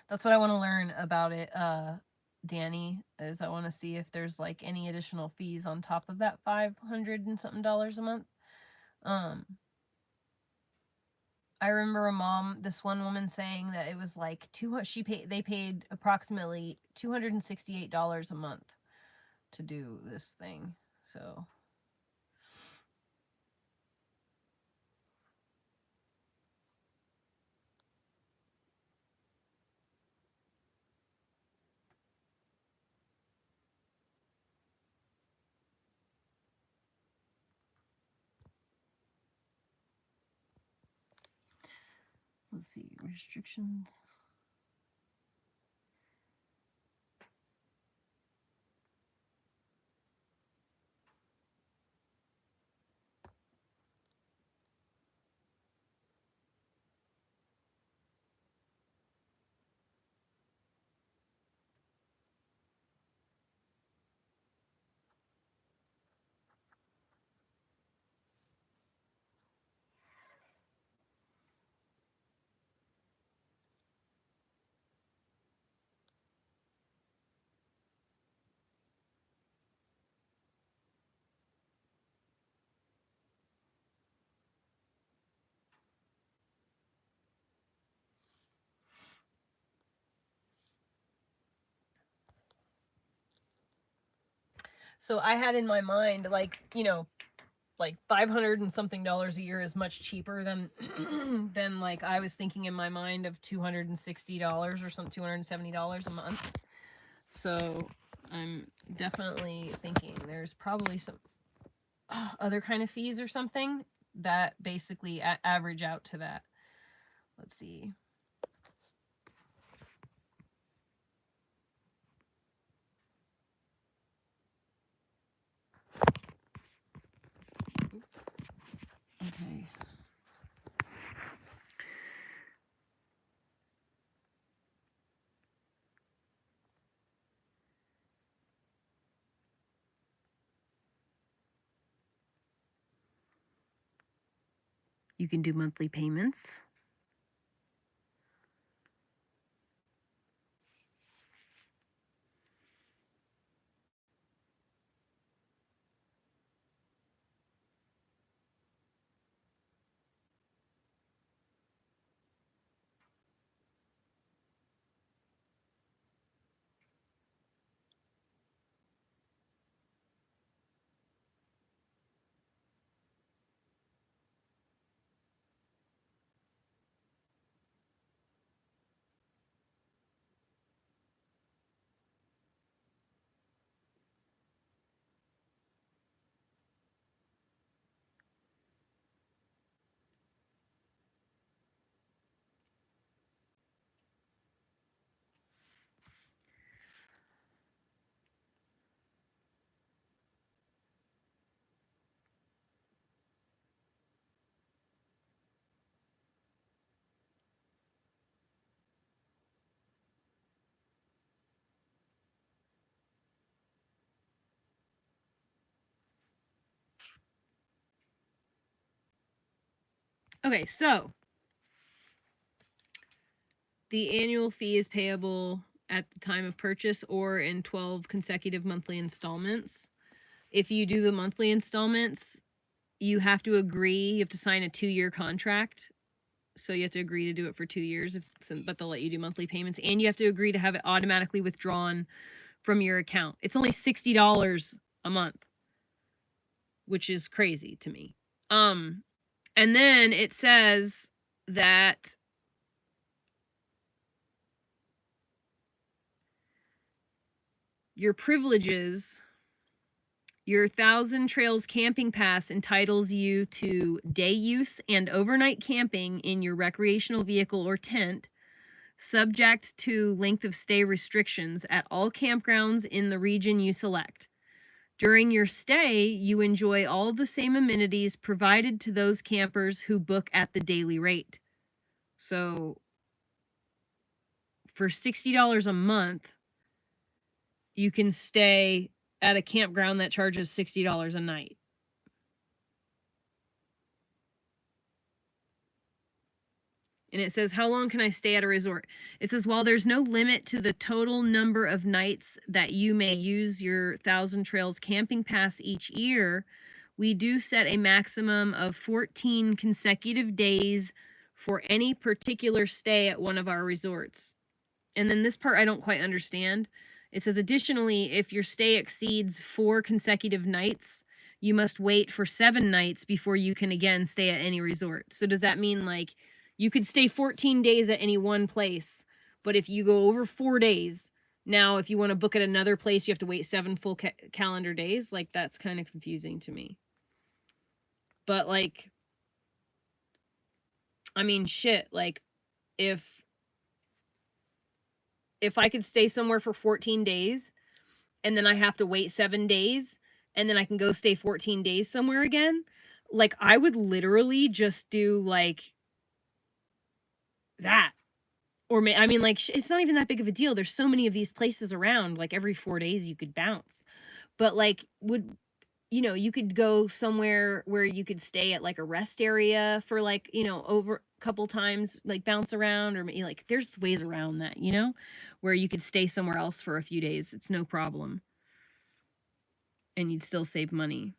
That's what I want to learn about it, Danny, is I want to see if there's like any additional fees on top of that $500 and something a month. I remember this one woman saying that it was like they paid approximately $268 a month to do this thing. So let's see, restrictions. So I had in my mind, like, you know, like $500 and something a year is much cheaper than than like I was thinking in my mind of $260 or some $270 a month. So I'm definitely thinking there's probably some other kind of fees or something that basically average out to that. Let's see. Okay. You can do monthly payments. Okay, so the annual fee is payable at the time of purchase or in 12 consecutive monthly installments. If you do the monthly installments, you have to agree, you have to sign a 2-year contract. So you have to agree to do it for 2 years, but they'll let you do monthly payments. And you have to agree to have it automatically withdrawn from your account. It's only $60 a month, which is crazy to me. And then it says that your privileges, your 1,000 Trails Camping Pass entitles you to day use and overnight camping in your recreational vehicle or tent, subject to length of stay restrictions at all campgrounds in the region you select. During your stay, you enjoy all the same amenities provided to those campers who book at the daily rate. So for $60 a month, you can stay at a campground that charges $60 a night. And it says, how long can I stay at a resort? It says, while there's no limit to the total number of nights that you may use your 1,000 Trails Camping Pass each year, we do set a maximum of 14 consecutive days for any particular stay at one of our resorts. And then this part I don't quite understand. It says, additionally, if your stay exceeds 4 consecutive nights, you must wait for 7 nights before you can again stay at any resort. So does that mean like you could stay 14 days at any one place, but if you go over 4 days, now if you want to book at another place, you have to wait 7 full calendar days? Like, that's kind of confusing to me. But like, I mean, shit, like if I could stay somewhere for 14 days and then I have to wait 7 days and then I can go stay 14 days somewhere again, like I would literally just do like that. Or I mean, like, it's not even that big of a deal. There's so many of these places around, like every 4 days you could bounce. But like, you could go somewhere where you could stay at like a rest area for like, over a couple times, like bounce around, or like there's ways around that, where you could stay somewhere else for a few days. It's no problem. And you'd still save money.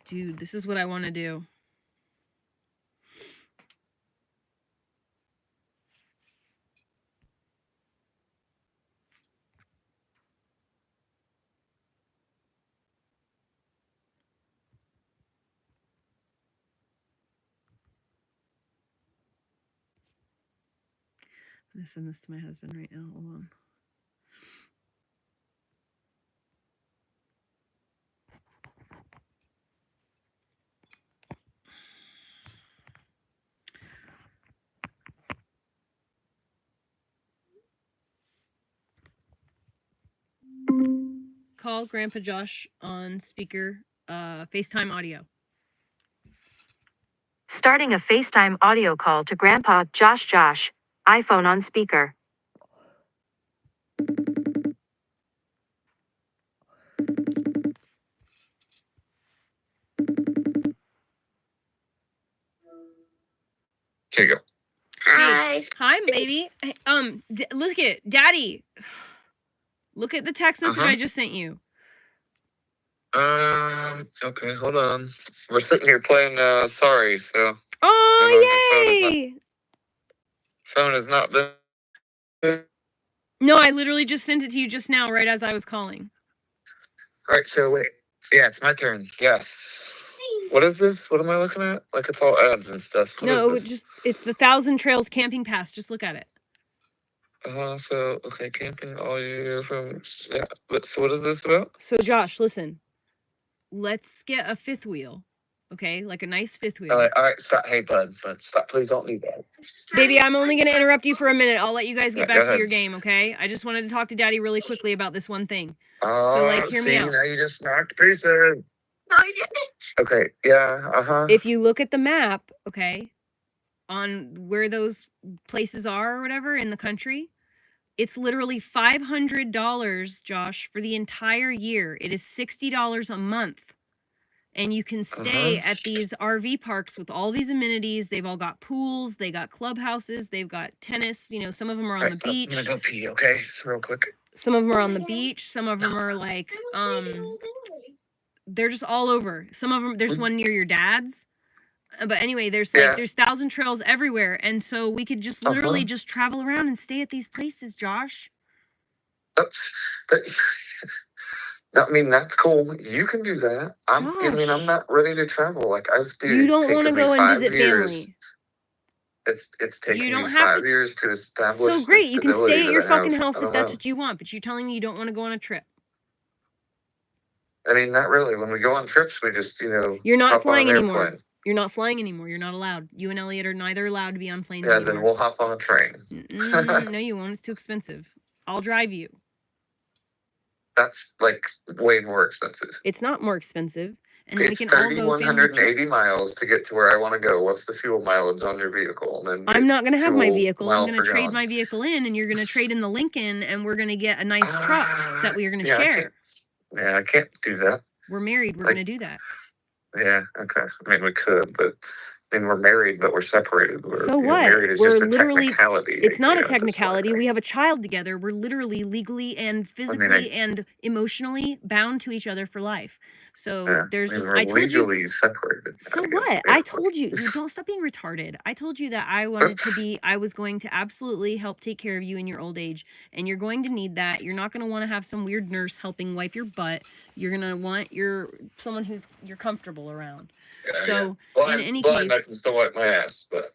Dude, this is what I want to do. gonna send this to my husband right now. Hold on. Call Grandpa Josh on speaker, FaceTime audio.
Starting a FaceTime audio call to Grandpa Josh. iPhone on speaker.
Here you go.
Hi. Hi, baby. Hey, look at Daddy. Look at the text message I just sent you.
Okay, hold on. We're sitting here playing Sorry, so.
Oh, yay!
Phone has not been.
No, I literally just sent it to you just now, right as I was calling.
All right, so wait. Yeah, it's my turn. Yes. What is this? What am I looking at? Like, it's all ads and stuff. What is this?
It's the 1,000 Trails Camping Pass. Just look at it.
Okay, camping all year from. Yeah, so what is this about?
So, Josh, listen. Let's get a fifth wheel. Okay, like a nice fifth wheel.
All right, stop. Hey, bud, stop. Please don't do that.
Baby, I'm only going to interrupt you for a minute. I'll let you guys get back to your game, okay? I just wanted to talk to Daddy really quickly about this one thing. Hear me out.
Now you just knocked pieces. No, you didn't. Okay, yeah,
If you look at the map, okay, on where those places are or whatever in the country, it's literally $500, Josh, for the entire year. It is $60 a month. And you can stay at these RV parks with all these amenities. They've all got pools. They got clubhouses. They've got tennis. You know, some of them are on the beach.
I'm gonna go pee, okay? Just real quick.
Some of them are on the beach. Some of them are like, they're just all over. Some of them, there's one near your dad's. But anyway, there's 1,000 trails everywhere. And so we could just literally just travel around and stay at these places, Josh.
I mean, that's cool. You can do that. I'm not ready to travel. Like,
you don't want to go and visit family.
It's taken me 5 years to establish.
So great, you can stay at your fucking house if that's what you want. But you're telling me you don't want to go on a trip.
I mean, not really. When we go on trips, we just,
You're not flying anymore. You're not flying anymore. You're not allowed. You and Elliot are neither allowed to be on planes anymore.
Then we'll hop on a train.
No, you won't. It's too expensive. I'll drive you.
That's like way more expensive.
It's not more expensive. And then
it's 3,180 miles to get to where I want to go. What's the fuel mileage on your vehicle? And then
I'm not going to have my vehicle. I'm going to trade my vehicle in, and you're going to trade in the Lincoln, and we're going to get a nice truck that we are going to share.
I can't do that.
We're married. We're going to do that.
Yeah, okay. I mean, we could, but we're married, but we're separated.
So what?
Married is just a technicality.
It's not a technicality. We have a child together. We're literally legally and physically and emotionally bound to each other for life. So there's just
we're legally separated.
So what? I told you. Don't stop being retarded. I told you that I was going to absolutely help take care of you in your old age, and you're going to need that. You're not going to want to have some weird nurse helping wipe your butt. You're going to want someone who's you're comfortable around. So in any case,
I can still wipe my ass, but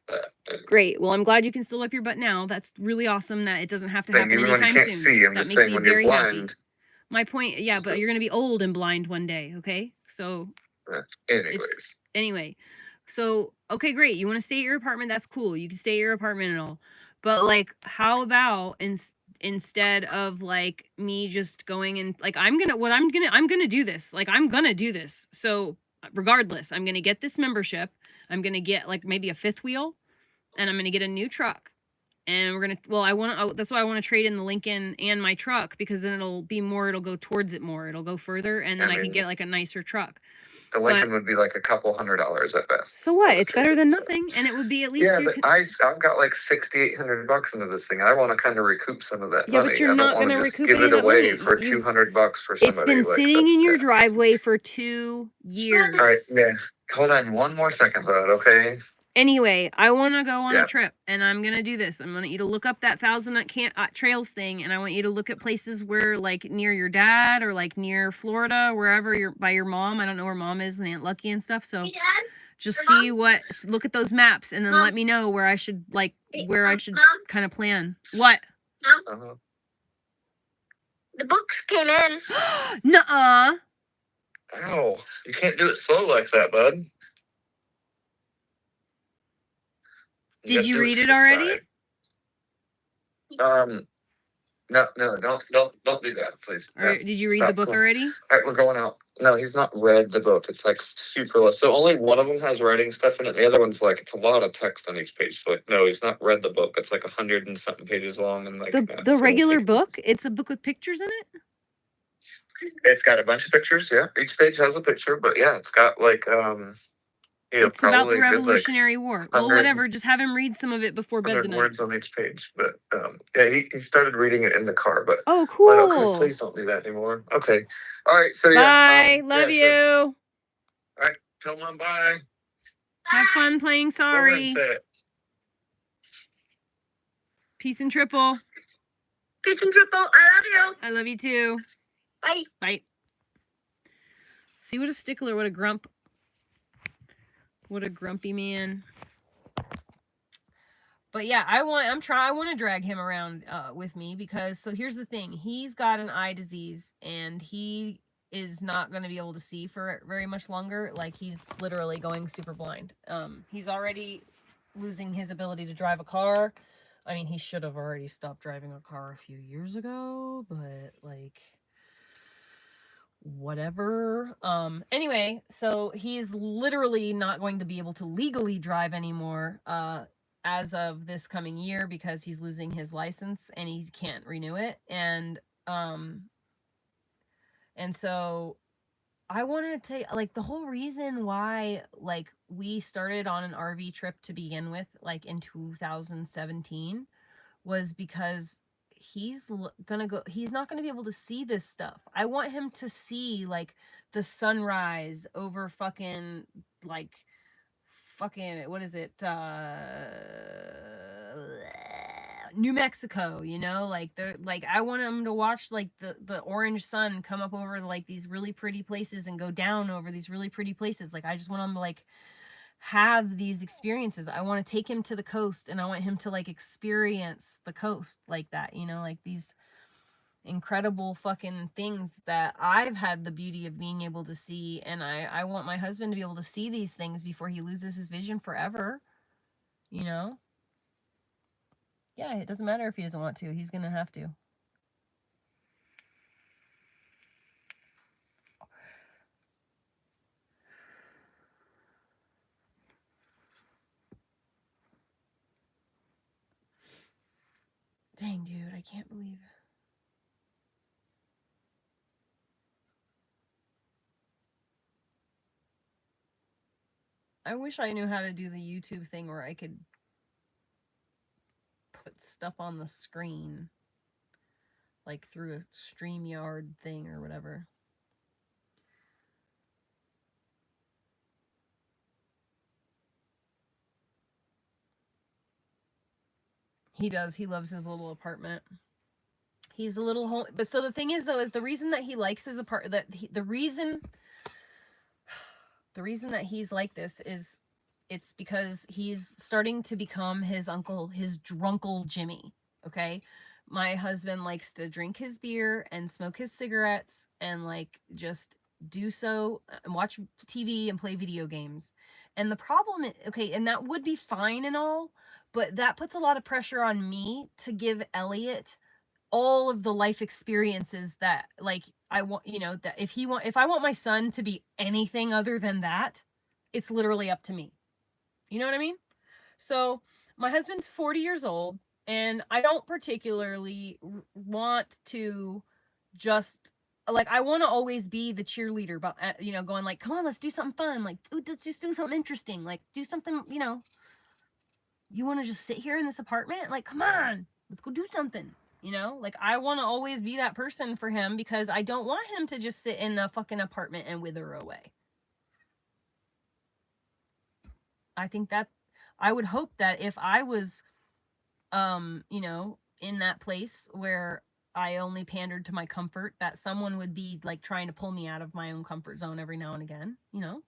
great. Well, I'm glad you can still wipe your butt now. That's really awesome that it doesn't have to happen anytime soon.
See, I'm just saying when you're blind.
Happy. My point, but you're gonna be old and blind one day, okay? So, anyway, so okay, great. You want to stay at your apartment? That's cool. You can stay at your apartment and all, but like, how about instead of like me just going and like I'm gonna do this. Like I'm gonna do this. So regardless, I'm gonna get this membership. I'm gonna get like maybe a fifth wheel, and I'm gonna get a new truck. And we're gonna, that's why I want to trade in the Lincoln and my truck, because then it'll go towards it more. It'll go further, and then I can get like a nicer truck.
The Lincoln would be like a couple $100 at best.
So what? It's better than nothing, and it would be at least.
Yeah, but I've got like $6,800 into this thing. I want to kind of recoup some of that money.
But you're not going to recoup
give it away for $200 for somebody.
It's been sitting in your driveway for 2 years.
All right, yeah. Hold on one more second, bud. Okay.
Anyway, I want to go on a trip, and I'm going to do this. I want you to look up that 1,000 Trails thing, and I want you to look at places where, like, near your dad or, like, near Florida, wherever you're by your mom. I don't know where mom is and Aunt Lucky and stuff, so Just see look at those maps and then let me know where I should kind of plan. What?
Uh-huh. The books came in.
Nuh-uh.
Ow. You can't do it slow like that, bud.
Did you read
to
it
the
already?
side. No, don't do that, please.
Or did you read the book already?
All right, we're going out. No, he's not read the book. It's like super low. So only one of them has writing stuff in it. The other one's like, it's a lot of text on each page. So like, no, he's not read the book. It's like 100 and something pages long. And like
the regular book? It's a book with pictures in it?
It's got a bunch of pictures, yeah. Each page has a picture, but yeah, it's got like
it's about the Revolutionary War. Well, whatever. Just have him read some of it before bed tonight.
Words on each page, but yeah, he started reading it in the car. But
oh, cool.
But okay, please don't do that anymore. Okay, all right. So
bye. Love you. Sure.
All right, tell Mom bye.
Have fun playing Sorry. Peace and triple.
Peace and triple. I love you.
I love you too.
Bye.
Bye. See what a stickler, what a grump. What a grumpy man. But yeah, I want to drag him around with me because so here's the thing. He's got an eye disease and he is not going to be able to see for very much longer. Like he's literally going super blind. He's already losing his ability to drive a car. I mean, he should have already stopped driving a car a few years ago, but like whatever. Anyway, so he's literally not going to be able to legally drive anymore as of this coming year because he's losing his license and he can't renew it. And so I want to take like the whole reason why like we started on an RV trip to begin with, like in 2017, was because he's not gonna be able to see this stuff. I want him to see like the sunrise over fucking what is it, New Mexico, you know, like I want him to watch like the orange sun come up over like these really pretty places and go down over these really pretty places. Like I just want him to like have these experiences. I want to take him to the coast and I want him to like experience the coast like that, you know, like these incredible fucking things that I've had the beauty of being able to see. And I want my husband to be able to see these things before he loses his vision forever, you know? Yeah, it doesn't matter if he doesn't want to. He's gonna have to. Dang, dude, I can't believe it. I wish I knew how to do the YouTube thing where I could put stuff on the screen, like through a StreamYard thing or whatever. He does. He loves his little apartment. He's a little home. But so the thing is, though, is the reason that he likes his apartment, the reason that he's like this is it's because he's starting to become his drunkle Jimmy. Okay. My husband likes to drink his beer and smoke his cigarettes and like just do so and watch TV and play video games. And the problem is, okay, and that would be fine and all, but that puts a lot of pressure on me to give Elliot all of the life experiences that like I want, you know, that if I want my son to be anything other than that, it's literally up to me. You know what I mean? So my husband's 40 years old and I don't particularly want to just like, I want to always be the cheerleader, but you know, going like, come on, let's do something fun. Like, let's just do something interesting. Like do something, you know, you want to just sit here in this apartment? Like, come on, let's go do something. You know, like I want to always be that person for him because I don't want him to just sit in a fucking apartment and wither away. I think that I would hope that if I was, you know, in that place where I only pandered to my comfort, that someone would be like trying to pull me out of my own comfort zone every now and again, you know?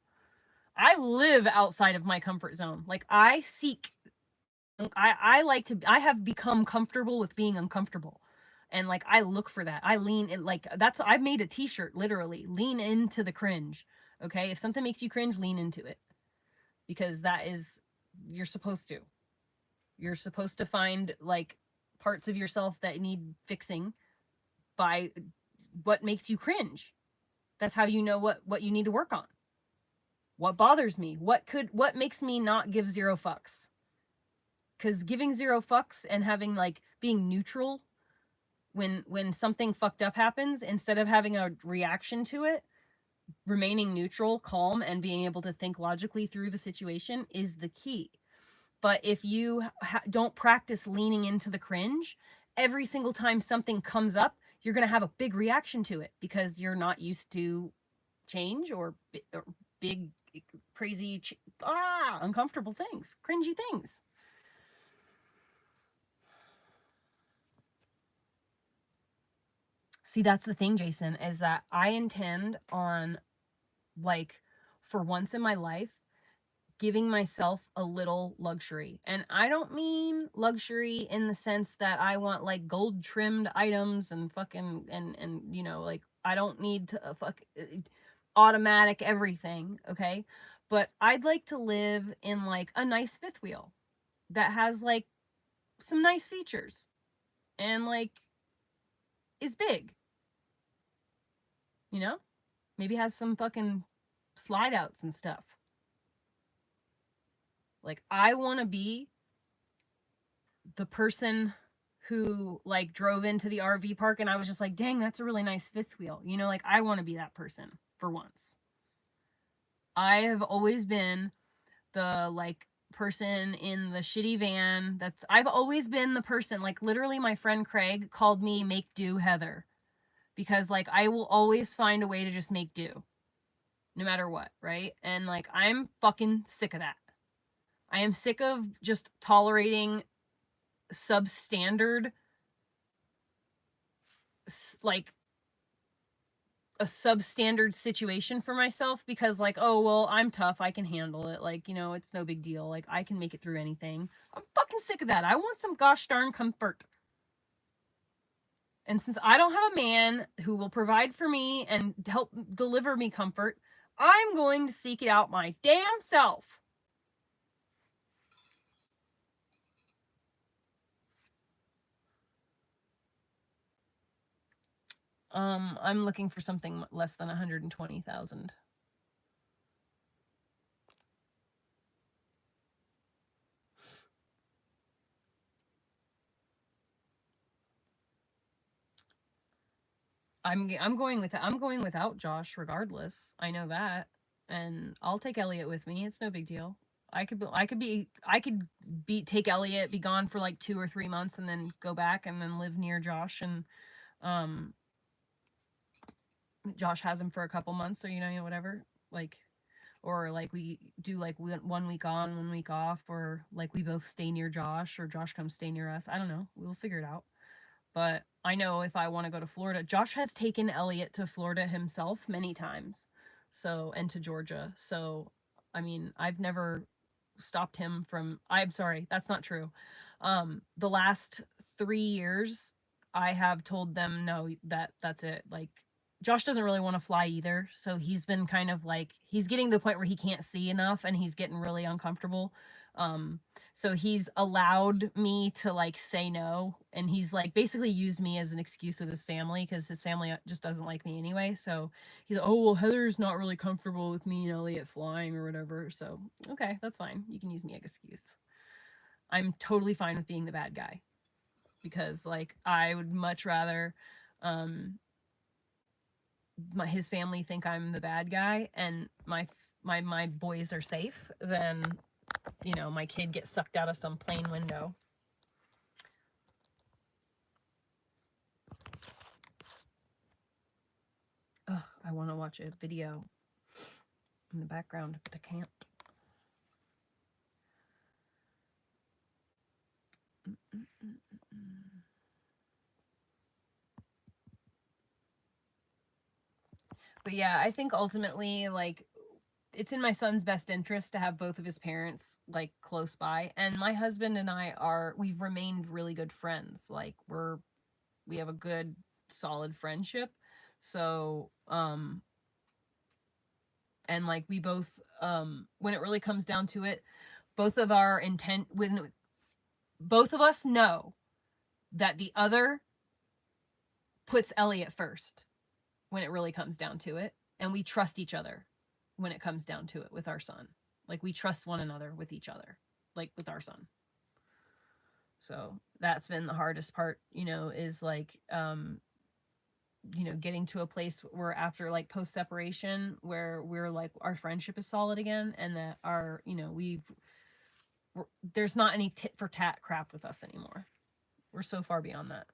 I live outside of my comfort zone. Like I have become comfortable with being uncomfortable. And like I look for that. I lean in, like I've made a t-shirt literally. Lean into the cringe. Okay? If something makes you cringe, lean into it. Because you're supposed to. You're supposed to find like parts of yourself that need fixing by what makes you cringe. That's how you know what you need to work on. What bothers me? What makes me not give zero fucks? Because giving zero fucks and having like being neutral when something fucked up happens, instead of having a reaction to it, remaining neutral, calm, and being able to think logically through the situation is the key. But if you don't practice leaning into the cringe, every single time something comes up, you're going to have a big reaction to it because you're not used to change or big, crazy, uncomfortable things, cringy things. See, that's the thing, Jason, is that I intend on, like, for once in my life, giving myself a little luxury. And I don't mean luxury in the sense that I want like gold trimmed items and fucking and you know, like I don't need to automatic everything, okay? But I'd like to live in like a nice fifth wheel that has like some nice features and like is big. You know? Maybe has some fucking slide outs and stuff. Like I want to be the person who like drove into the RV park and I was just like, dang, that's a really nice fifth wheel. You know, like I want to be that person for once. I have always been the like person in the shitty van. I've always been the person, like literally my friend Craig called me make do Heather, because like I will always find a way to just make do no matter what, right? And like I'm fucking sick of that. I am sick of just tolerating substandard, like a substandard situation for myself because like, oh well, I'm tough, I can handle it, like, you know, it's no big deal, like I can make it through anything. I'm fucking sick of that. I want some gosh darn comfort. And since I don't have a man who will provide for me and help deliver me comfort, I'm going to seek it out my damn self. I'm looking for something less than 120,000. I'm going without Josh regardless. I know that. And I'll take Elliot with me. It's no big deal. I could take Elliot, be gone for like 2 or 3 months and then go back and then live near Josh, and um Josh has him for a couple months, or you know whatever. Like, or like we do like 1 week on, 1 week off, or like we both stay near Josh or Josh comes stay near us. I don't know. We'll figure it out. But I know if I want to go to Florida, Josh has taken Elliot to Florida himself many times. So, and to Georgia. So, I mean, I've never stopped him from, I'm sorry, that's not true. The last 3 years, I have told them, no, that's it. Like, Josh doesn't really want to fly either. So he's been kind of like, he's getting to the point where he can't see enough and he's getting really uncomfortable. So he's allowed me to like say no, and he's like basically used me as an excuse with his family because his family just doesn't like me anyway. So he's like, oh well, Heather's not really comfortable with me and Elliot flying or whatever. So okay, that's fine. You can use me as an excuse. I'm totally fine with being the bad guy because like I would much rather his family think I'm the bad guy and my boys are safe than, you know, my kid gets sucked out of some plane window. Ugh, I want to watch a video in the background, but I can't. But yeah, I think ultimately, like, it's in my son's best interest to have both of his parents like close by. And my husband and we've remained really good friends. Like we have a good solid friendship. So and like we both when it really comes down to it, both of us know that the other puts Elliot first when it really comes down to it, and we trust each other when it comes down to it with our son. Like we trust one another with each other, like with our son. So that's been the hardest part, is like getting to a place where after like post separation where we're like our friendship is solid again, and that our there's not any tit for tat crap with us anymore. We're so far beyond that.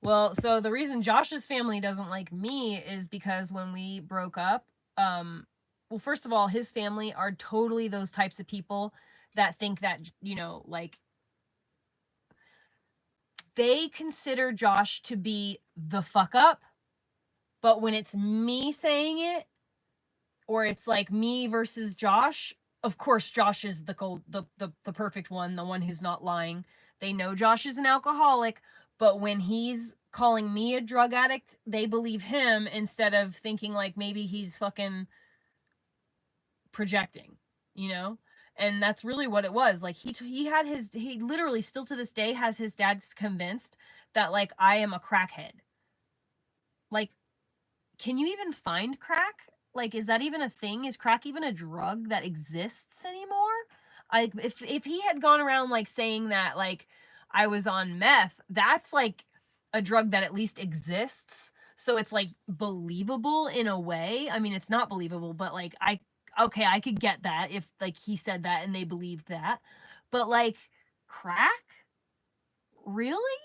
Well, so the reason Josh's family doesn't like me is because when we broke up, well, first of all, his family are totally those types of people that think that, like they consider Josh to be the fuck up, but when it's me saying it, or it's like me versus Josh, of course Josh is the perfect one, the one who's not lying. They know Josh is an alcoholic, but when he's calling me a drug addict, they believe him instead of thinking like maybe he's fucking projecting, And that's really what it was. Like he literally still to this day has his dad convinced that like I am a crackhead. Like, can you even find crack? Like, is that even a thing? Is crack even a drug that exists anymore? Like, if he had gone around like saying that like I was on meth, that's like a drug that at least exists. So it's like believable in a way. I mean, it's not believable, but like I could get that if like he said that and they believed that. But like crack? Really?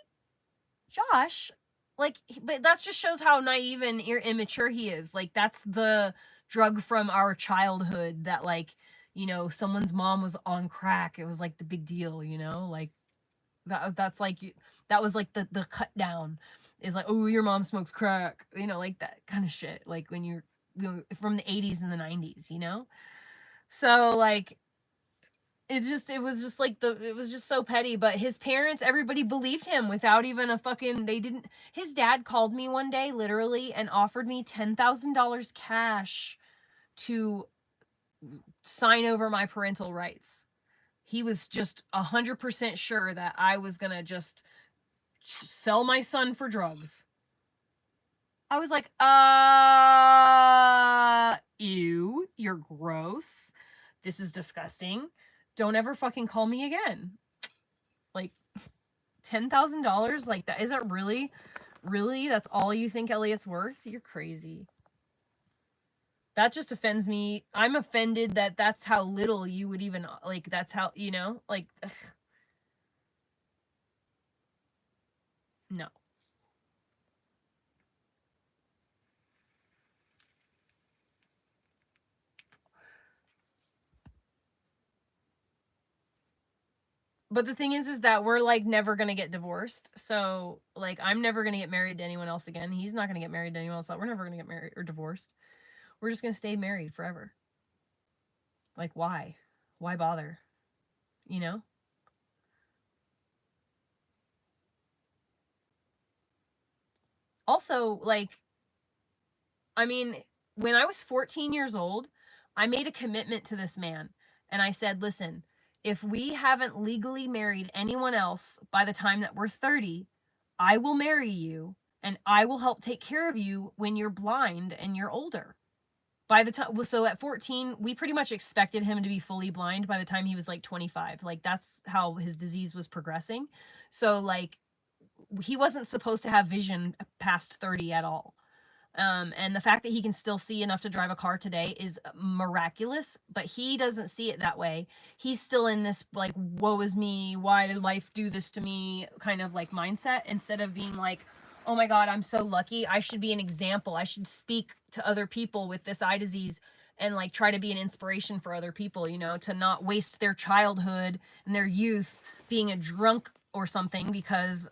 Josh? Like, but that just shows how naive and immature he is. Like, that's the drug from our childhood that, like, someone's mom was on crack. It was like the big deal, like that's like that was like the cut down is like, oh, your mom smokes crack, like that kind of shit. Like when you're from the 80s and the 90s, So like it was just so petty. But his parents, everybody believed him without even a fucking, his dad called me one day literally and offered me $10,000 cash to sign over my parental rights. He was just 100% sure that I was gonna just sell my son for drugs. I was like, ew, you're gross. This is disgusting. Don't ever fucking call me again. Like, $10,000? Like, that, is that really? Really? That's all you think Elliot's worth? You're crazy. That just offends me. I'm offended that that's how little you would even, like, that's how, like, ugh. No. But the thing is that we're like never gonna get divorced. So like I'm never gonna get married to anyone else again. He's not gonna get married to anyone else. We're never gonna get married or divorced. We're just gonna stay married forever. Like why? Why bother? Also, like, I mean, when I was 14 years old, I made a commitment to this man. And I said, listen, if we haven't legally married anyone else by the time that we're 30, I will marry you and I will help take care of you when you're blind and you're older. By the time, so at 14, we pretty much expected him to be fully blind by the time he was like 25. Like that's how his disease was progressing. So like he wasn't supposed to have vision past 30 at all. And the fact that he can still see enough to drive a car today is miraculous, but he doesn't see it that way. He's still in this like, woe is me, why did life do this to me kind of like mindset, instead of being like, oh my God, I'm so lucky. I should be an example. I should speak to other people with this eye disease and like try to be an inspiration for other people, you know, to not waste their childhood and their youth being a drunk or something, because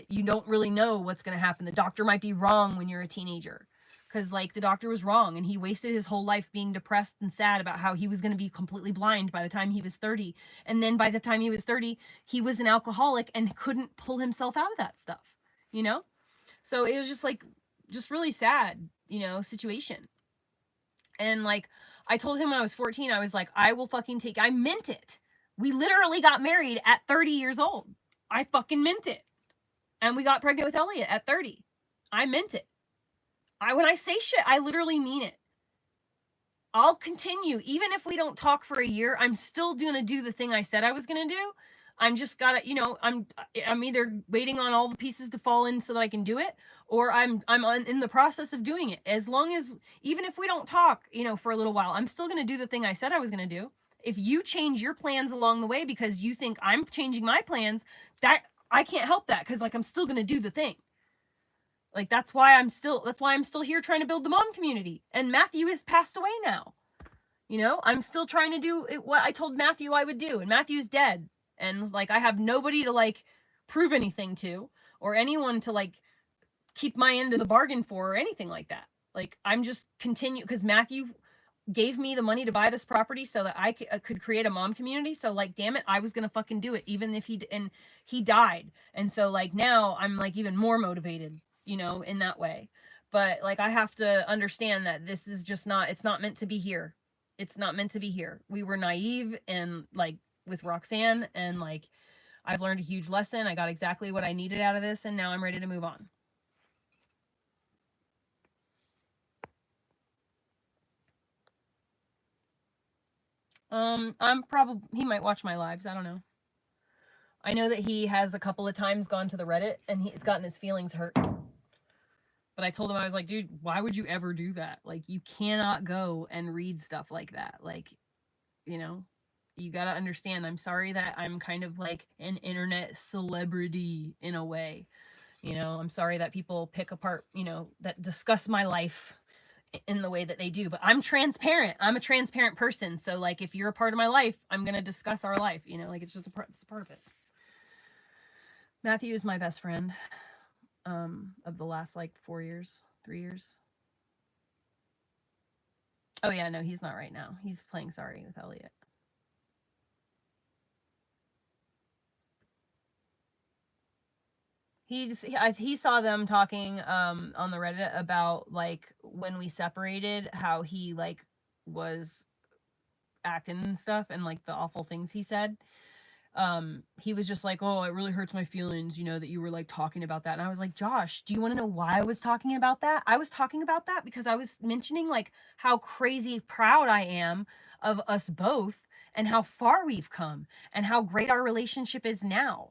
you don't really know what's going to happen. The doctor might be wrong when you're a teenager, because like the doctor was wrong and he wasted his whole life being depressed and sad about how he was going to be completely blind by the time he was 30. And then by the time he was 30, he was an alcoholic and couldn't pull himself out of that stuff, you know? So it was just like, just really sad, you know, situation. And like, I told him when I was 14, I was like, I will fucking take, I meant it. We literally got married at 30 years old. I fucking meant it. And we got pregnant with Elliot at 30. I meant it. When I say shit, I literally mean it. I'll continue. Even if we don't talk for a year, I'm still gonna do the thing I said I was gonna do. I'm just gotta, you know, I'm either waiting on all the pieces to fall in so that I can do it, or I'm in the process of doing it. As long as, even if we don't talk, you know, for a little while, I'm still gonna do the thing I said I was gonna do. If you change your plans along the way because you think I'm changing my plans, that I can't help that, because like I'm still gonna do the thing. Like that's why I'm still here trying to build the mom community. And Matthew has passed away now. You know, I'm still trying to do what I told Matthew I would do, and Matthew's dead. And like I have nobody to like prove anything to, or anyone to like keep my end of the bargain for, or anything like that. Like I'm just continue, because Matthew gave me the money to buy this property so that I could create a mom community. So like, damn it, I was gonna fucking do it, even if he died. And so like now I'm like even more motivated, you know, in that way. But like I have to understand that this is just not, it's not meant to be here. It's not meant to be here. We were naive, and like with Roxanne, and like I've learned a huge lesson. I got exactly what I needed out of this, and now I'm ready to move on. He might watch my lives. I don't know. I know that he has a couple of times gone to the Reddit and he's gotten his feelings hurt. But I told him, I was like, dude, why would you ever do that? Like, you cannot go and read stuff like that. Like, you know, you gotta understand, I'm sorry that I'm kind of like an internet celebrity in a way. You know, I'm sorry that people pick apart, you know, that discuss my life in the way that they do, but I'm transparent. I'm a transparent person. So like, if you're a part of my life, I'm going to discuss our life, you know, like it's just it's a part of it. Matthew is my best friend, of the last like 3 years. Oh yeah, no, he's not right now. He's playing sorry with Elliot. He saw them talking on the Reddit about like when we separated, how he like was acting and stuff, and like the awful things he said. He was just like, oh, it really hurts my feelings, you know, that you were like talking about that. And I was like, Josh, do you want to know why I was talking about that? I was talking about that because I was mentioning like how crazy proud I am of us both, and how far we've come, and how great our relationship is now.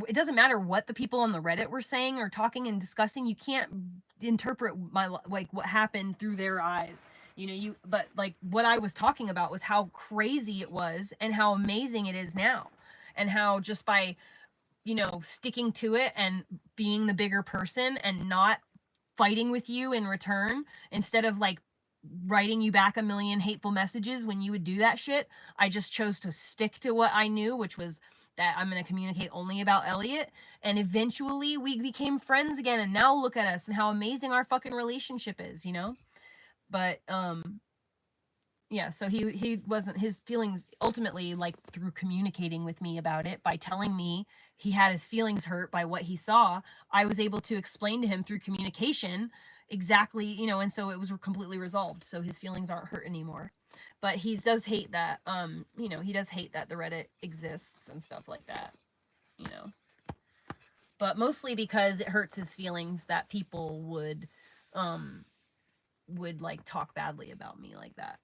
It doesn't matter what the people on the Reddit were saying or talking and discussing. You can't interpret my like what happened through their eyes, you know. But like what I was talking about was how crazy it was and how amazing it is now, and how just by, you know, sticking to it and being the bigger person and not fighting with you in return, instead of like writing you back a million hateful messages when you would do that shit, I just chose to stick to what I knew, which was that I'm going to communicate only about Elliot. And eventually we became friends again, and now look at us and how amazing our fucking relationship is, you know. But yeah, so he wasn't, his feelings ultimately, like through communicating with me about it, by telling me he had his feelings hurt by what he saw, I was able to explain to him through communication exactly, you know, and so it was completely resolved, so his feelings aren't hurt anymore. But he does hate that, you know, he does hate that the Reddit exists and stuff like that, you know. But mostly because it hurts his feelings that people would like talk badly about me like that.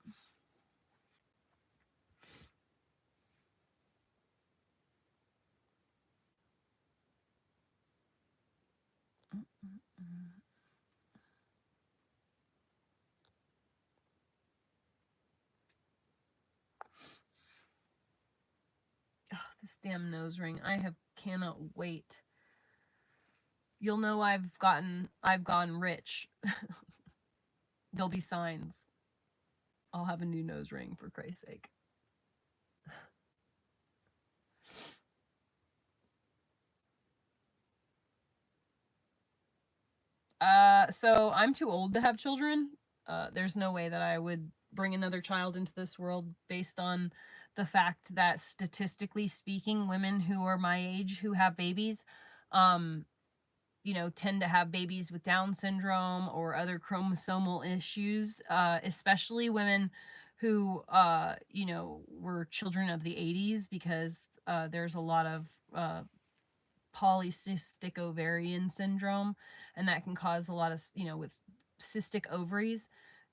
Oh, this damn nose ring. Cannot wait. You'll know I've gone rich. There'll be signs. I'll have a new nose ring, for Christ's sake. So I'm too old to have children. There's no way that I would bring another child into this world based on the fact that statistically speaking, women who are my age who have babies, you know, tend to have babies with Down syndrome or other chromosomal issues, especially women who, you know, were children of the 80s, because there's a lot of polycystic ovarian syndrome, and that can cause a lot of, you know, with cystic ovaries,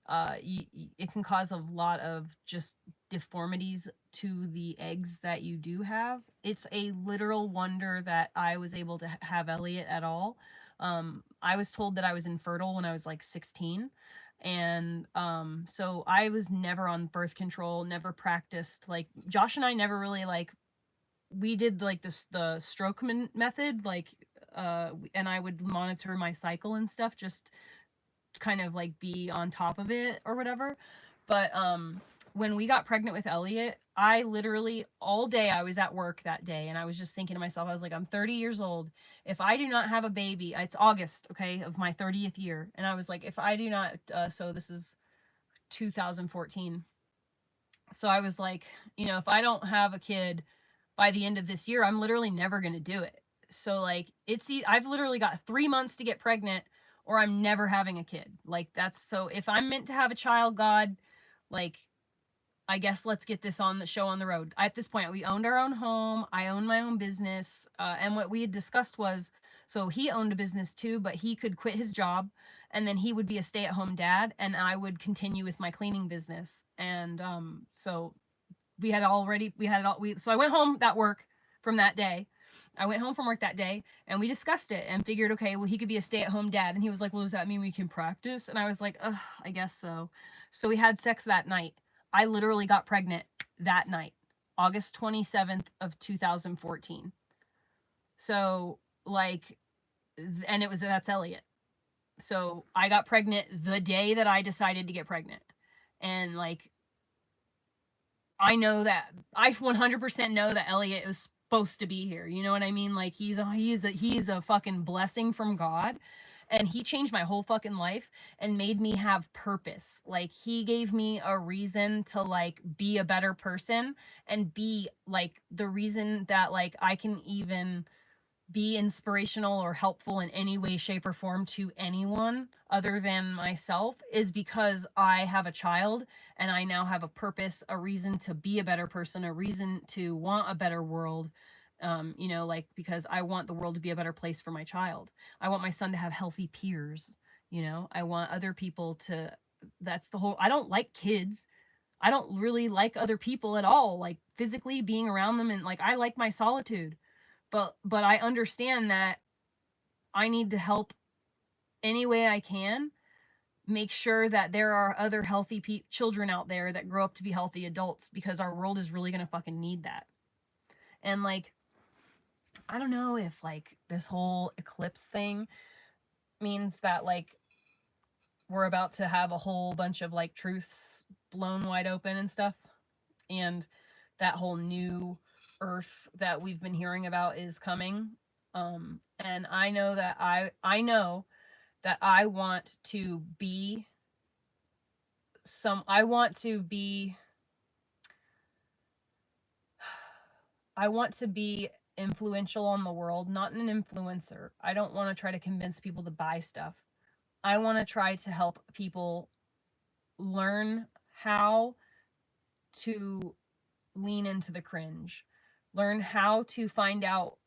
it can cause a lot of just deformities to the eggs that you do have. It's a literal wonder that I was able to have Elliot at all. I was told that I was infertile when I was like 16. And so I was never on birth control, never practiced. Like Josh and I never really like, we did like this, the stroke method, like, and I would monitor my cycle and stuff, just kind of like be on top of it or whatever. But when we got pregnant with Elliot, I literally all day, I was at work that day, and I was just thinking to myself, I was like, I'm 30 years old. If I do not have a baby, it's August, okay, of my 30th year. And I was like, if I do not, so this is 2014. So I was like, you know, if I don't have a kid by the end of this year, I'm literally never going to do it. So like, I've literally got 3 months to get pregnant, or I'm never having a kid. Like, that's, so if I'm meant to have a child, God, like, I guess let's get this on the show on the road. At this point, we owned our own home. I owned my own business. And what we had discussed was, so he owned a business too, but he could quit his job, and then he would be a stay-at-home dad, and I would continue with my cleaning business. And so we had already, so I went home from that day. I went home from work that day, and we discussed it and figured, okay, well, he could be a stay-at-home dad. And he was like, well, does that mean we can practice? And I was like, I guess so. So we had sex that night. I literally got pregnant that night, August 27th of 2014. So like, and that's Elliot. So I got pregnant the day that I decided to get pregnant. And like, I know that, I 100% know that Elliot is supposed to be here. You know what I mean? Like, he's a fucking blessing from God. And he changed my whole fucking life and made me have purpose. Like, he gave me a reason to like be a better person, and be like the reason that like I can even be inspirational or helpful in any way, shape, or form to anyone other than myself, is because I have a child, and I now have a purpose, a reason to be a better person, a reason to want a better world. You know, like, because I want the world to be a better place for my child. I want my son to have healthy peers. You know, I want other people to, that's the whole, I don't like kids. I don't really like other people at all, like physically being around them. And like, I like my solitude, but I understand that I need to help any way I can, make sure that there are other healthy children out there that grow up to be healthy adults, because our world is really going to fucking need that. And like, I don't know if like this whole eclipse thing means that like we're about to have a whole bunch of like truths blown wide open and stuff, and that whole new earth that we've been hearing about is coming. And I know that I know that I want to be influential on the world, not an influencer. I don't want to try to convince people to buy stuff. I want to try to help people learn how to lean into the cringe, learn how to find out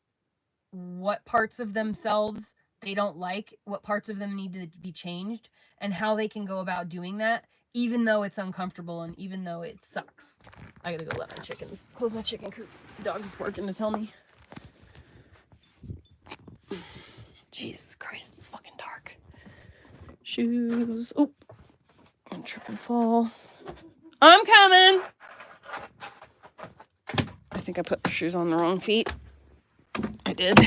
what parts of themselves they don't like, what parts of them need to be changed, and how they can go about doing that, even though it's uncomfortable and even though it sucks. I gotta go let my chickens, close my chicken coop. The dog's working to tell me. Jesus Christ, it's fucking dark. Shoes. Oh, I'm trip and fall. I'm coming. I think I put the shoes on the wrong feet. I did.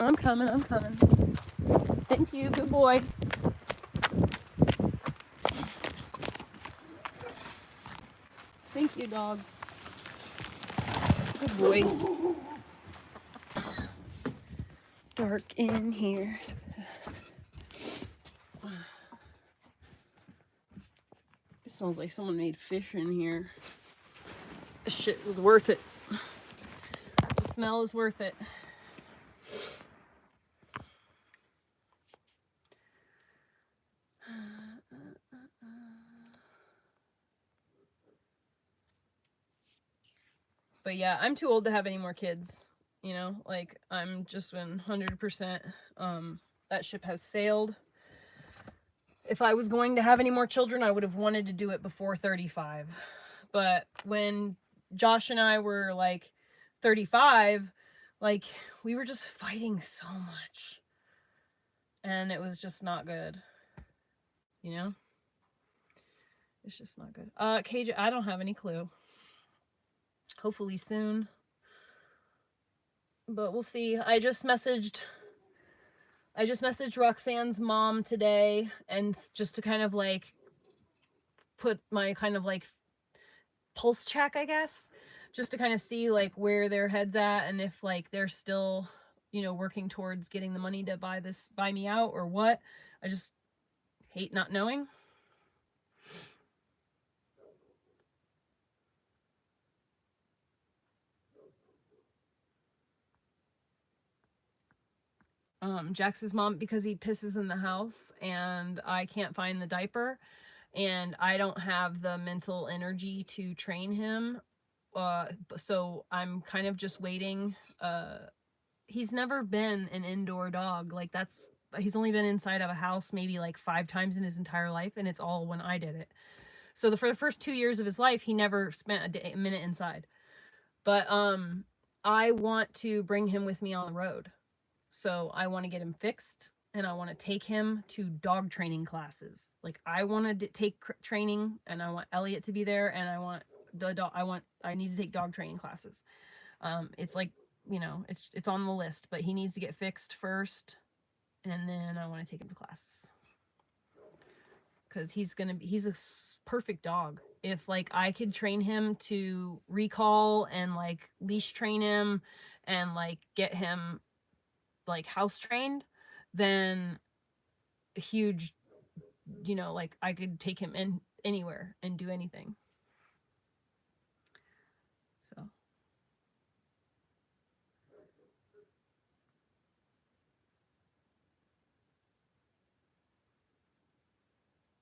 I'm coming. Thank you, good boy. Thank you, dog. Good boy. Dark in here. It smells like someone made fish in here. This shit was worth it. The smell is worth it. But yeah, I'm too old to have any more kids. You know, like I'm just 100%. That ship has sailed. If I was going to have any more children, I would have wanted to do it before 35. But when Josh and I were like 35, like we were just fighting so much. And it was just not good. You know? It's just not good. KJ, I don't have any clue. Hopefully soon. But we'll see. I just messaged Roxanne's mom today, and just to kind of like put my kind of like pulse check, I guess, just to kind of see like where their head's at and if like they're still, you know, working towards getting the money to buy me out or what. I just hate not knowing. Jax's mom, because he pisses in the house and I can't find the diaper and I don't have the mental energy to train him. So I'm kind of just waiting. He's never been an indoor dog. Like he's only been inside of a house maybe like 5 times in his entire life, and it's all when I did it. So for the first 2 years of his life, he never spent a minute inside. But I want to bring him with me on the road. So I want to get him fixed, and I want to take him to dog training classes. Like I want to take training, and I want Elliot to be there, and I want I need to take dog training classes. It's like, you know, it's on the list, but he needs to get fixed first, and then I want to take him to classes. Because he's a perfect dog. If like I could train him to recall and like leash train him and like get him like house trained, then a huge, you know, like I could take him in anywhere and do anything. So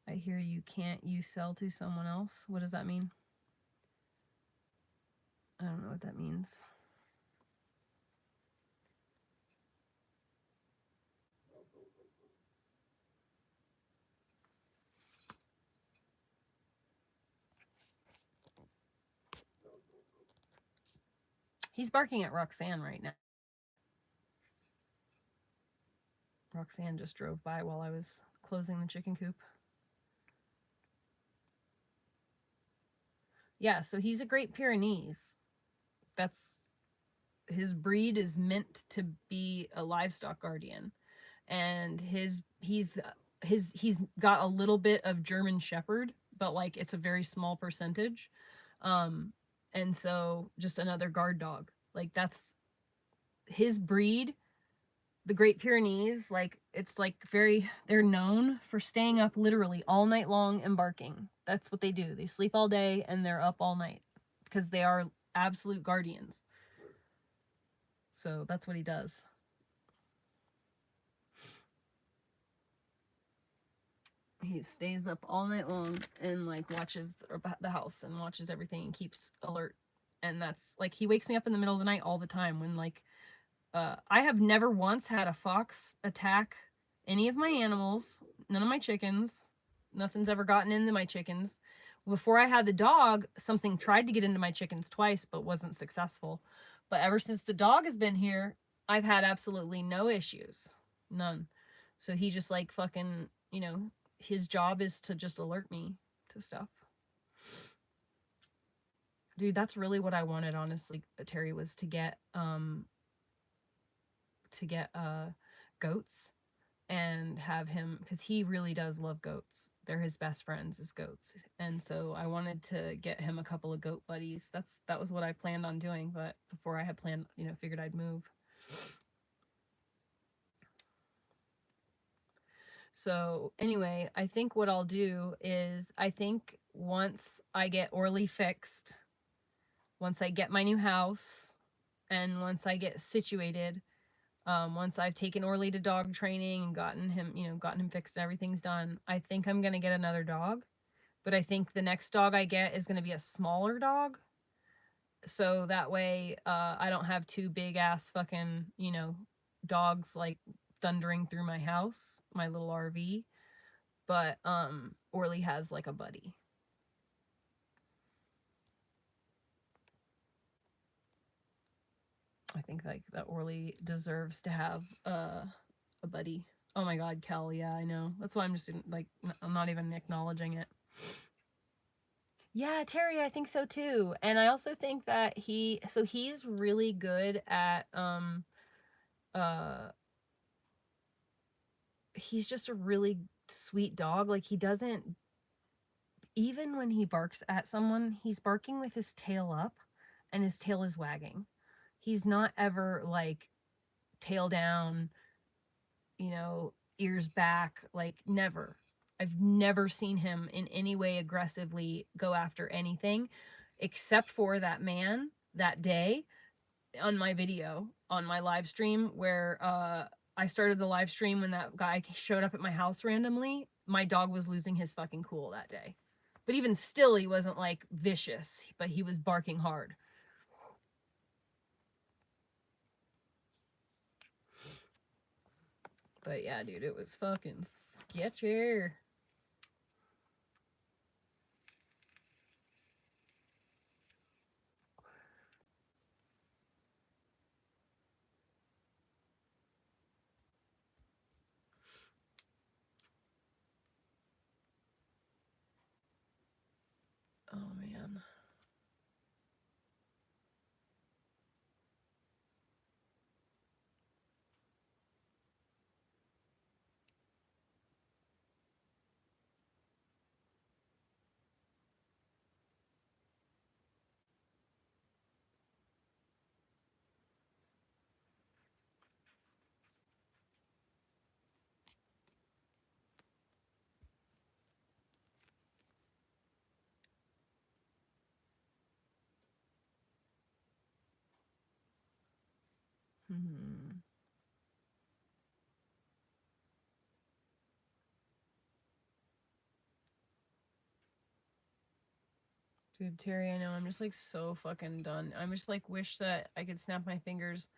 I hear you sell to someone else. What does that mean? I don't know what that means. He's barking at Roxanne right now. Roxanne just drove by while I was closing the chicken coop. Yeah, so he's a Great Pyrenees. His breed is meant to be a livestock guardian, and he's got a little bit of German Shepherd, but like it's a very small percentage. And so just another guard dog. Like that's his breed. The Great Pyrenees, like it's like they're known for staying up literally all night long and barking. That's what they do. They sleep all day and they're up all night because they are absolute guardians. So that's what he does. He stays up all night long and like watches the house and watches everything and keeps alert. And that's like, he wakes me up in the middle of the night all the time when like, I have never once had a fox attack any of my animals, none of my chickens. Nothing's ever gotten into my chickens. Before I had the dog, something tried to get into my chickens twice, but wasn't successful. But ever since the dog has been here, I've had absolutely no issues. None. So he just like fucking, you know, his job is to just alert me to stuff. Dude, that's really what I wanted, honestly, Terry, was to get goats and have him, because he really does love goats. They're his best friends is goats. And so I wanted to get him a couple of goat buddies. That was what I planned on doing, but before I had planned, figured I'd move. So anyway, I think what I'll do is, I think once I get Orly fixed, once I get my new house, and once I get situated, once I've taken Orly to dog training and gotten him fixed and everything's done, I think I'm gonna get another dog. But I think the next dog I get is gonna be a smaller dog. So that way, I don't have two big ass fucking, dogs like thundering through my house, my little RV. But Orly has like a buddy. I think like that Orly deserves to have a buddy. Oh my god, Kel, yeah, I know. That's why I'm just like, I'm not even acknowledging it. Yeah, Terry, I think so too. And I also think that he's really good at he's just a really sweet dog. Like, he doesn't, even when he barks at someone, he's barking with his tail up and his tail is wagging. He's not ever like tail down, ears back, like never. I've never seen him in any way aggressively go after anything, except for that man that day on my video, on my live stream, where I started the live stream when that guy showed up at my house randomly. My dog was losing his fucking cool that day. But even still, he wasn't like vicious, but he was barking hard. But yeah, dude, it was fucking sketchy. Oh man. Dude, Terry, I know, I'm just like so fucking done. I'm just like, wish that I could snap my fingers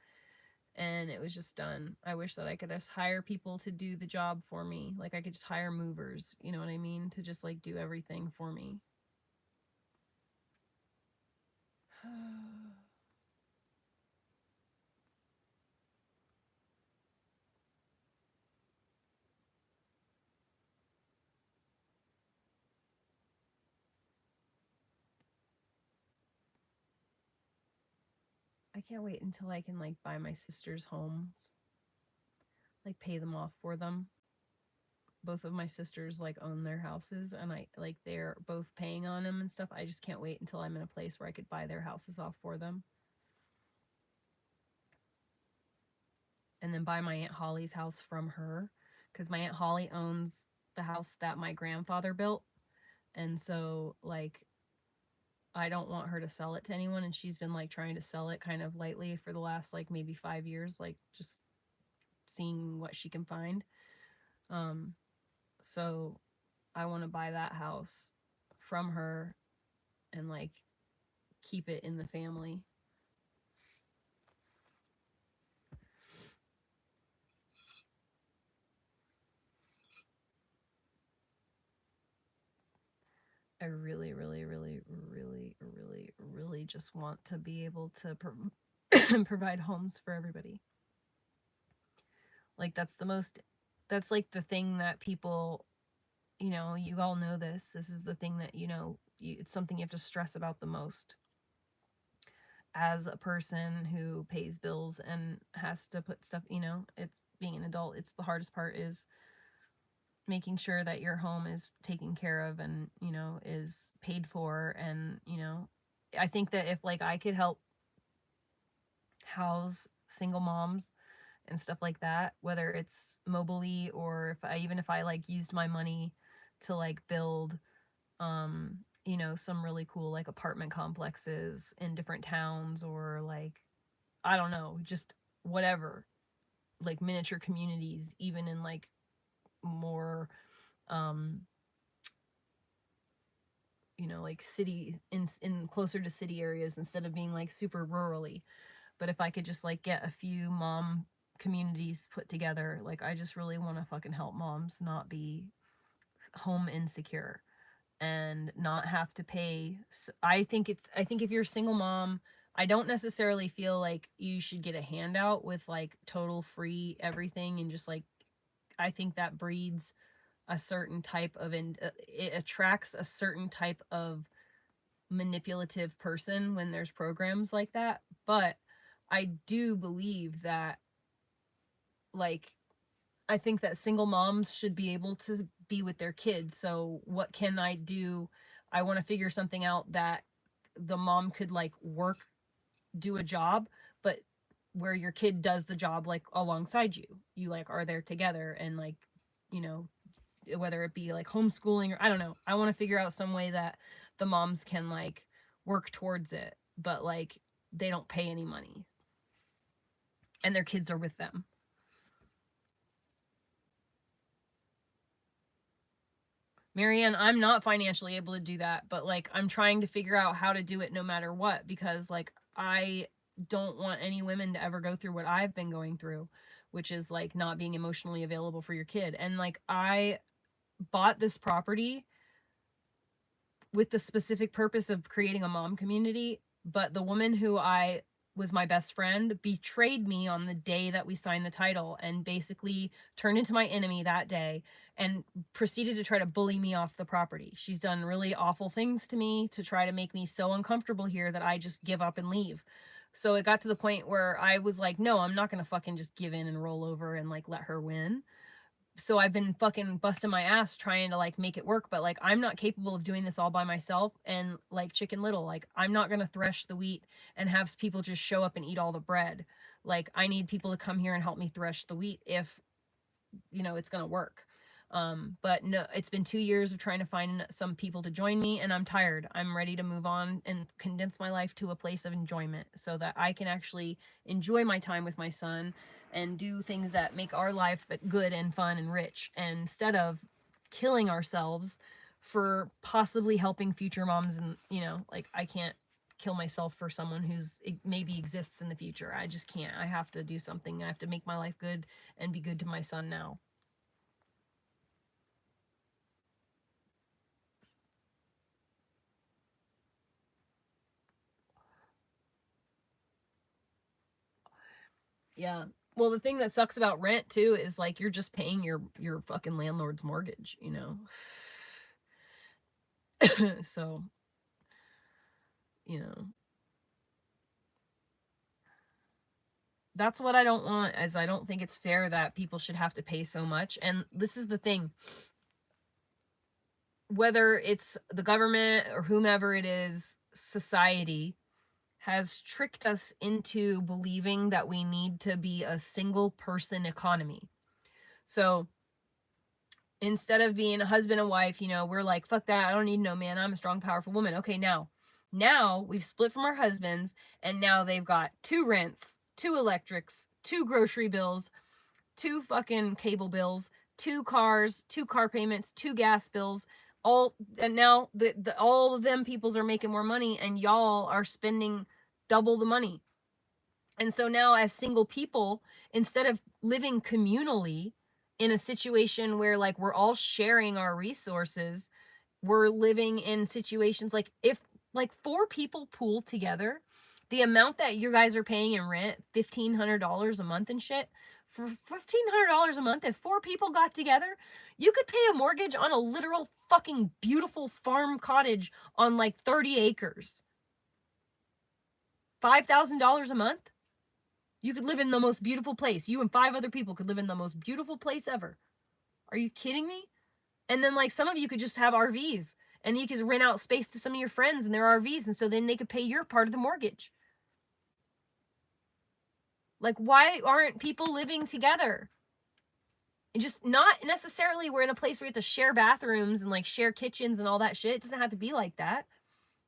and it was just done. I wish that I could just hire people to do the job for me. Like, I could just hire movers, you know what I mean? To just like do everything for me. I can't wait until I can like buy my sister's homes, like pay them off for them. Both of my sisters like own their houses, and I like they're both paying on them and stuff. I just can't wait until I'm in a place where I could buy their houses off for them. And then buy my Aunt Holly's house from her, because my Aunt Holly owns the house that my grandfather built. And so like, I don't want her to sell it to anyone, and she's been like trying to sell it kind of lightly for the last like maybe 5 years, like just seeing what she can find. So I want to buy that house from her and like keep it in the family. I really, really, really, really, really, really just want to be able to provide homes for everybody. Like, that's like the thing that people, you all know this. This is the thing that, it's something you have to stress about the most. As a person who pays bills and has to put stuff, being an adult, it's the hardest part is making sure that your home is taken care of and, you know, is paid for. And, you know, I think that if like I could help house single moms and stuff like that, whether it's mobily or if I like used my money to like build you know, some really cool like apartment complexes in different towns, or like I don't know, just whatever, like miniature communities even in like more um you know, like city in closer to city areas instead of being like super rurally. But if I could just like get a few mom communities put together, like I just really want to fucking help moms not be home insecure and not have to pay. I think if you're a single mom, I don't necessarily feel like you should get a handout with like total free everything and just like, I think that breeds a certain type of it attracts a certain type of manipulative person when there's programs like that. But I do believe that, like, I think that single moms should be able to be with their kids. So what can I do? I want to figure something out that the mom could like work, do a job, but where your kid does the job like alongside you. You like are there together and like, you know, whether it be like homeschooling or I don't know. I want to figure out some way that the moms can like work towards it, but like they don't pay any money and their kids are with them. Marianne, I'm not financially able to do that, but like I'm trying to figure out how to do it no matter what, because like I don't want any women to ever go through what I've been going through, which is like not being emotionally available for your kid. And like I bought this property with the specific purpose of creating a mom community, but the woman who I was my best friend betrayed me on the day that we signed the title and basically turned into my enemy that day and proceeded to try to bully me off the property. She's done really awful things to me to try to make me so uncomfortable here that I just give up and leave. So it got to the point where I was like, no, I'm not going to fucking just give in and roll over and like let her win. So I've been fucking busting my ass trying to like make it work, but like I'm not capable of doing this all by myself. And like Chicken Little, like I'm not gonna thresh the wheat and have people just show up and eat all the bread. Like I need people to come here and help me thresh the wheat if, you know, it's gonna work. But no, it's been 2 years of trying to find some people to join me, and I'm tired. I'm ready to move on and condense my life to a place of enjoyment so that I can actually enjoy my time with my son and do things that make our life good and fun and rich, and instead of killing ourselves for possibly helping future moms. And you know, like I can't kill myself for someone who's maybe exists in the future. I just can't. I have to do something. I have to make my life good and be good to my son now. Yeah. Well, the thing that sucks about rent too is like you're just paying your fucking landlord's mortgage, you know. So, you know, that's what I don't want, as I don't think it's fair that people should have to pay so much. And this is the thing. Whether it's the government or whomever it is, society has tricked us into believing that we need to be a single person economy. So instead of being a husband and wife, you know, we're like, fuck that. I don't need no man. I'm a strong, powerful woman. Okay, now we've split from our husbands, and now they've got 2 rents, 2 electrics, 2 grocery bills, 2 fucking cable bills, 2 cars, 2 car payments, 2 gas bills. And now all of them peoples are making more money, and y'all are spending double the money. And so now as single people, instead of living communally in a situation where like we're all sharing our resources, we're living in situations like if like 4 people pool together, the amount that you guys are paying in rent, $1,500 a month and shit, for $1,500 a month, if 4 people got together, you could pay a mortgage on a literal fucking beautiful farm cottage on like 30 acres. $5,000 a month? You could live in the most beautiful place. You and 5 other people could live in the most beautiful place ever. Are you kidding me? And then, like, some of you could just have RVs, and you could rent out space to some of your friends in their RVs, and so then they could pay your part of the mortgage. Like, why aren't people living together? And just not necessarily we're in a place where you have to share bathrooms and, like, share kitchens and all that shit. It doesn't have to be like that.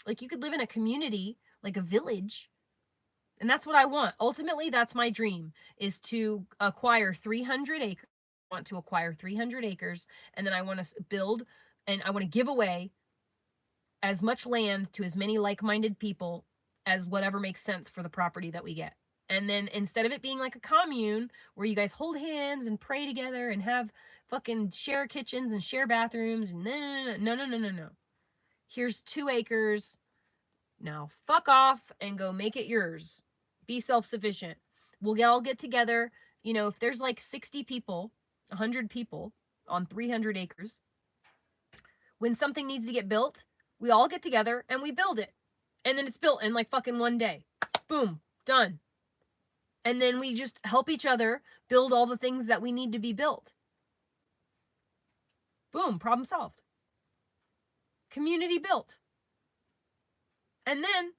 Like, you could live in a community, like a village. And that's what I want. Ultimately, that's my dream, is to acquire 300 acres. I want to acquire 300 acres, and then I want to build, and I want to give away as much land to as many like-minded people as whatever makes sense for the property that we get. And then instead of it being like a commune where you guys hold hands and pray together and have fucking share kitchens and share bathrooms, no. Here's 2 acres. Now fuck off and go make it yours. Be self-sufficient. We'll all get together. You know, if there's like 60 people, 100 people on 300 acres, when something needs to get built, we all get together and we build it. And then it's built in like fucking one day. Boom, done. And then we just help each other build all the things that we need to be built. Boom, problem solved. Community built. And then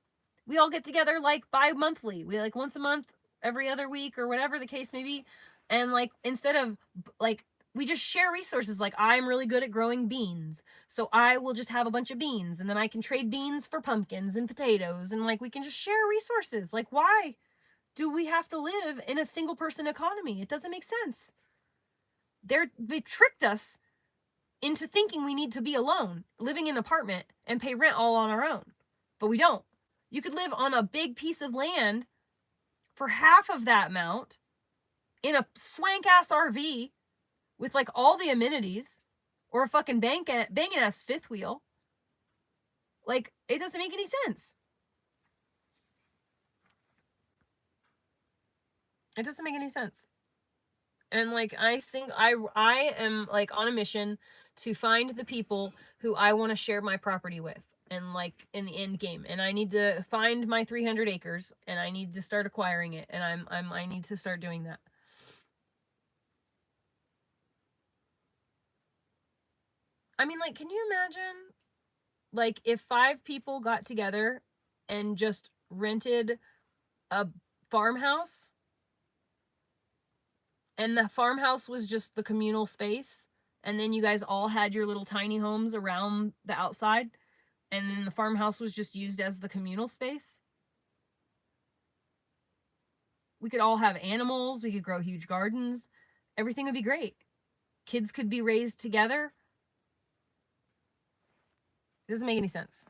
we all get together like bi-monthly. We like once a month, every other week, or whatever the case may be. And like, instead of like, we just share resources. Like, I'm really good at growing beans, so I will just have a bunch of beans, and then I can trade beans for pumpkins and potatoes, and like, we can just share resources. Like, why do we have to live in a single person economy? It doesn't make sense. They tricked us into thinking we need to be alone, living in an apartment and pay rent all on our own. But we don't. You could live on a big piece of land for half of that amount in a swank ass RV with like all the amenities, or a fucking banging ass fifth wheel. Like, it doesn't make any sense. It doesn't make any sense. And like, I am like on a mission to find the people who I want to share my property with, and like in the end game. And I need to find my 300 acres, and I need to start acquiring it. And I need to start doing that. I mean, like, can you imagine, like, if 5 people got together and just rented a farmhouse, and the farmhouse was just the communal space, and then you guys all had your little tiny homes around the outside, and then the farmhouse was just used as the communal space? We could all have animals, we could grow huge gardens, everything would be great. Kids could be raised together. It doesn't make any sense.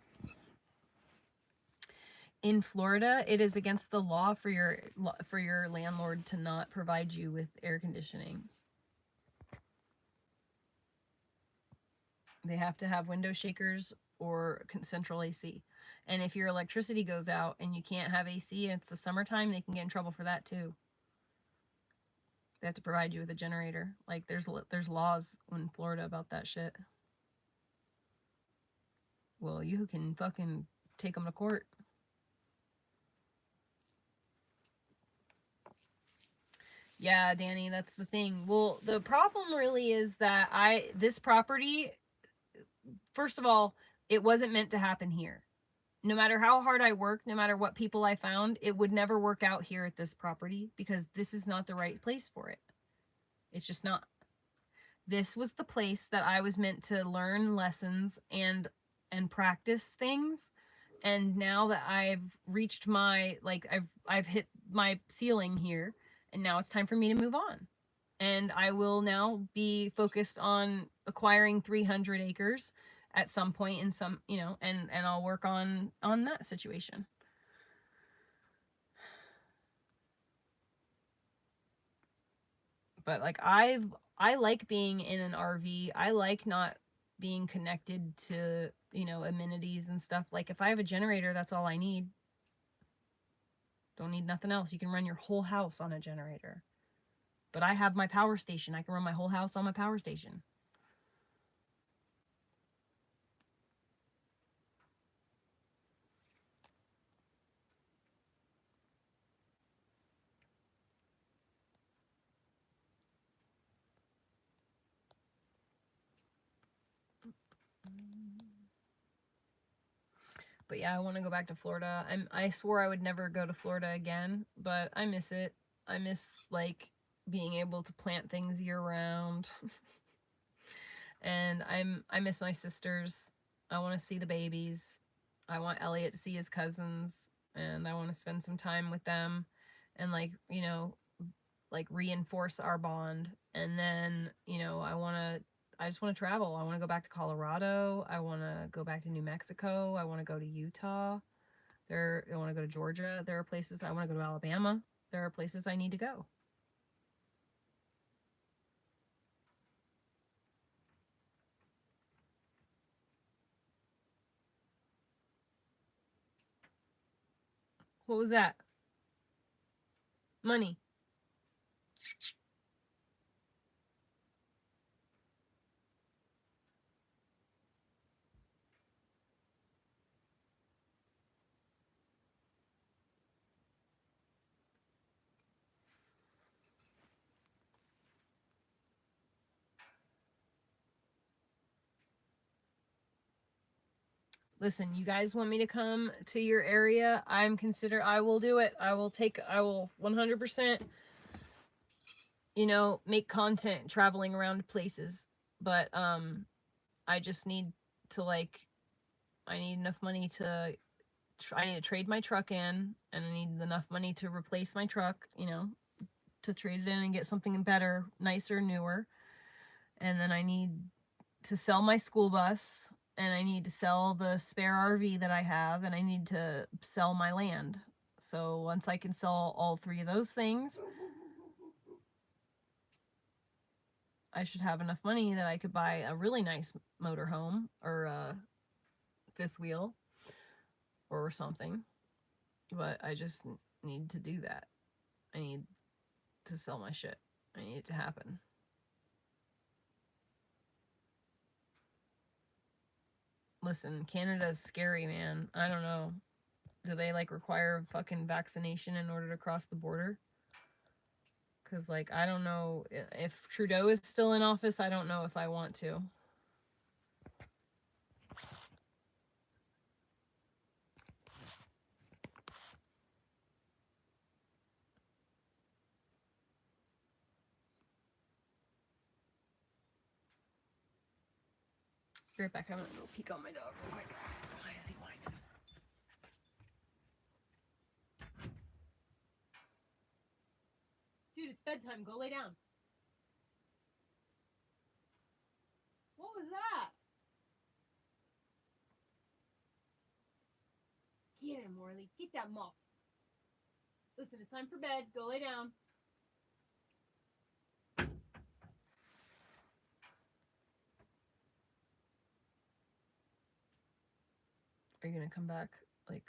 In Florida, it is against the law for your landlord to not provide you with air conditioning. They have to have window shakers or central AC. And if your electricity goes out and you can't have AC and it's the summertime, they can get in trouble for that too. They have to provide you with a generator. Like, there's laws in Florida about that shit. Well, you can fucking take them to court. Yeah, Danny, that's the thing. Well, the problem really is that this property, first of all, it wasn't meant to happen here. No matter how hard I worked, no matter what people I found, it would never work out here at this property, because this is not the right place for it. It's just not. This was the place that I was meant to learn lessons and practice things. And now that I've reached my, like, I've hit my ceiling here, and now it's time for me to move on. And I will now be focused on acquiring 300 acres at some point in some, you know, and I'll work on that situation. But like, I like being in an RV. I like not being connected to, you know, amenities and stuff. Like, if I have a generator, that's all I need. Don't need nothing else. You can run your whole house on a generator. But I have my power station. I can run my whole house on my power station. But yeah, I want to go back to Florida. I swore I would never go to Florida again, but I miss it. I miss like being able to plant things year round. And I miss my sisters. I want to see the babies. I want Elliot to see his cousins, and I want to spend some time with them and like, you know, like reinforce our bond. And then, you know, I just want to travel. I want to go back to Colorado. I want to go back to New Mexico. I want to go to Utah. I want to go to Georgia. There are places I want to go to Alabama. There are places I need to go. What was that? Money. Listen, you guys want me to come to your area? I will do it. I will 100%, you know, make content traveling around places. But I just need to like, I need enough money to, I need to trade my truck in, and I need enough money to replace my truck, you know, to trade it in and get something better, nicer, newer. And then I need to sell my school bus, and I need to sell the spare RV that I have, and I need to sell my land. So once I can sell all three of those things, I should have enough money that I could buy a really nice motorhome or a fifth wheel or something. But I just need to do that. I need to sell my shit. I need it to happen. Listen, Canada's scary, man. I don't know. Do they like require a fucking vaccination in order to cross the border? Because like, I don't know if Trudeau is still in office. I don't know if I want to. Be right back. I'm gonna go peek on my dog real quick. Why is he whining? Dude, it's bedtime. Go lay down. What was that? Get him, Morley. Get that mop. Listen, it's time for bed. Go lay down. Are you gonna come back? Like,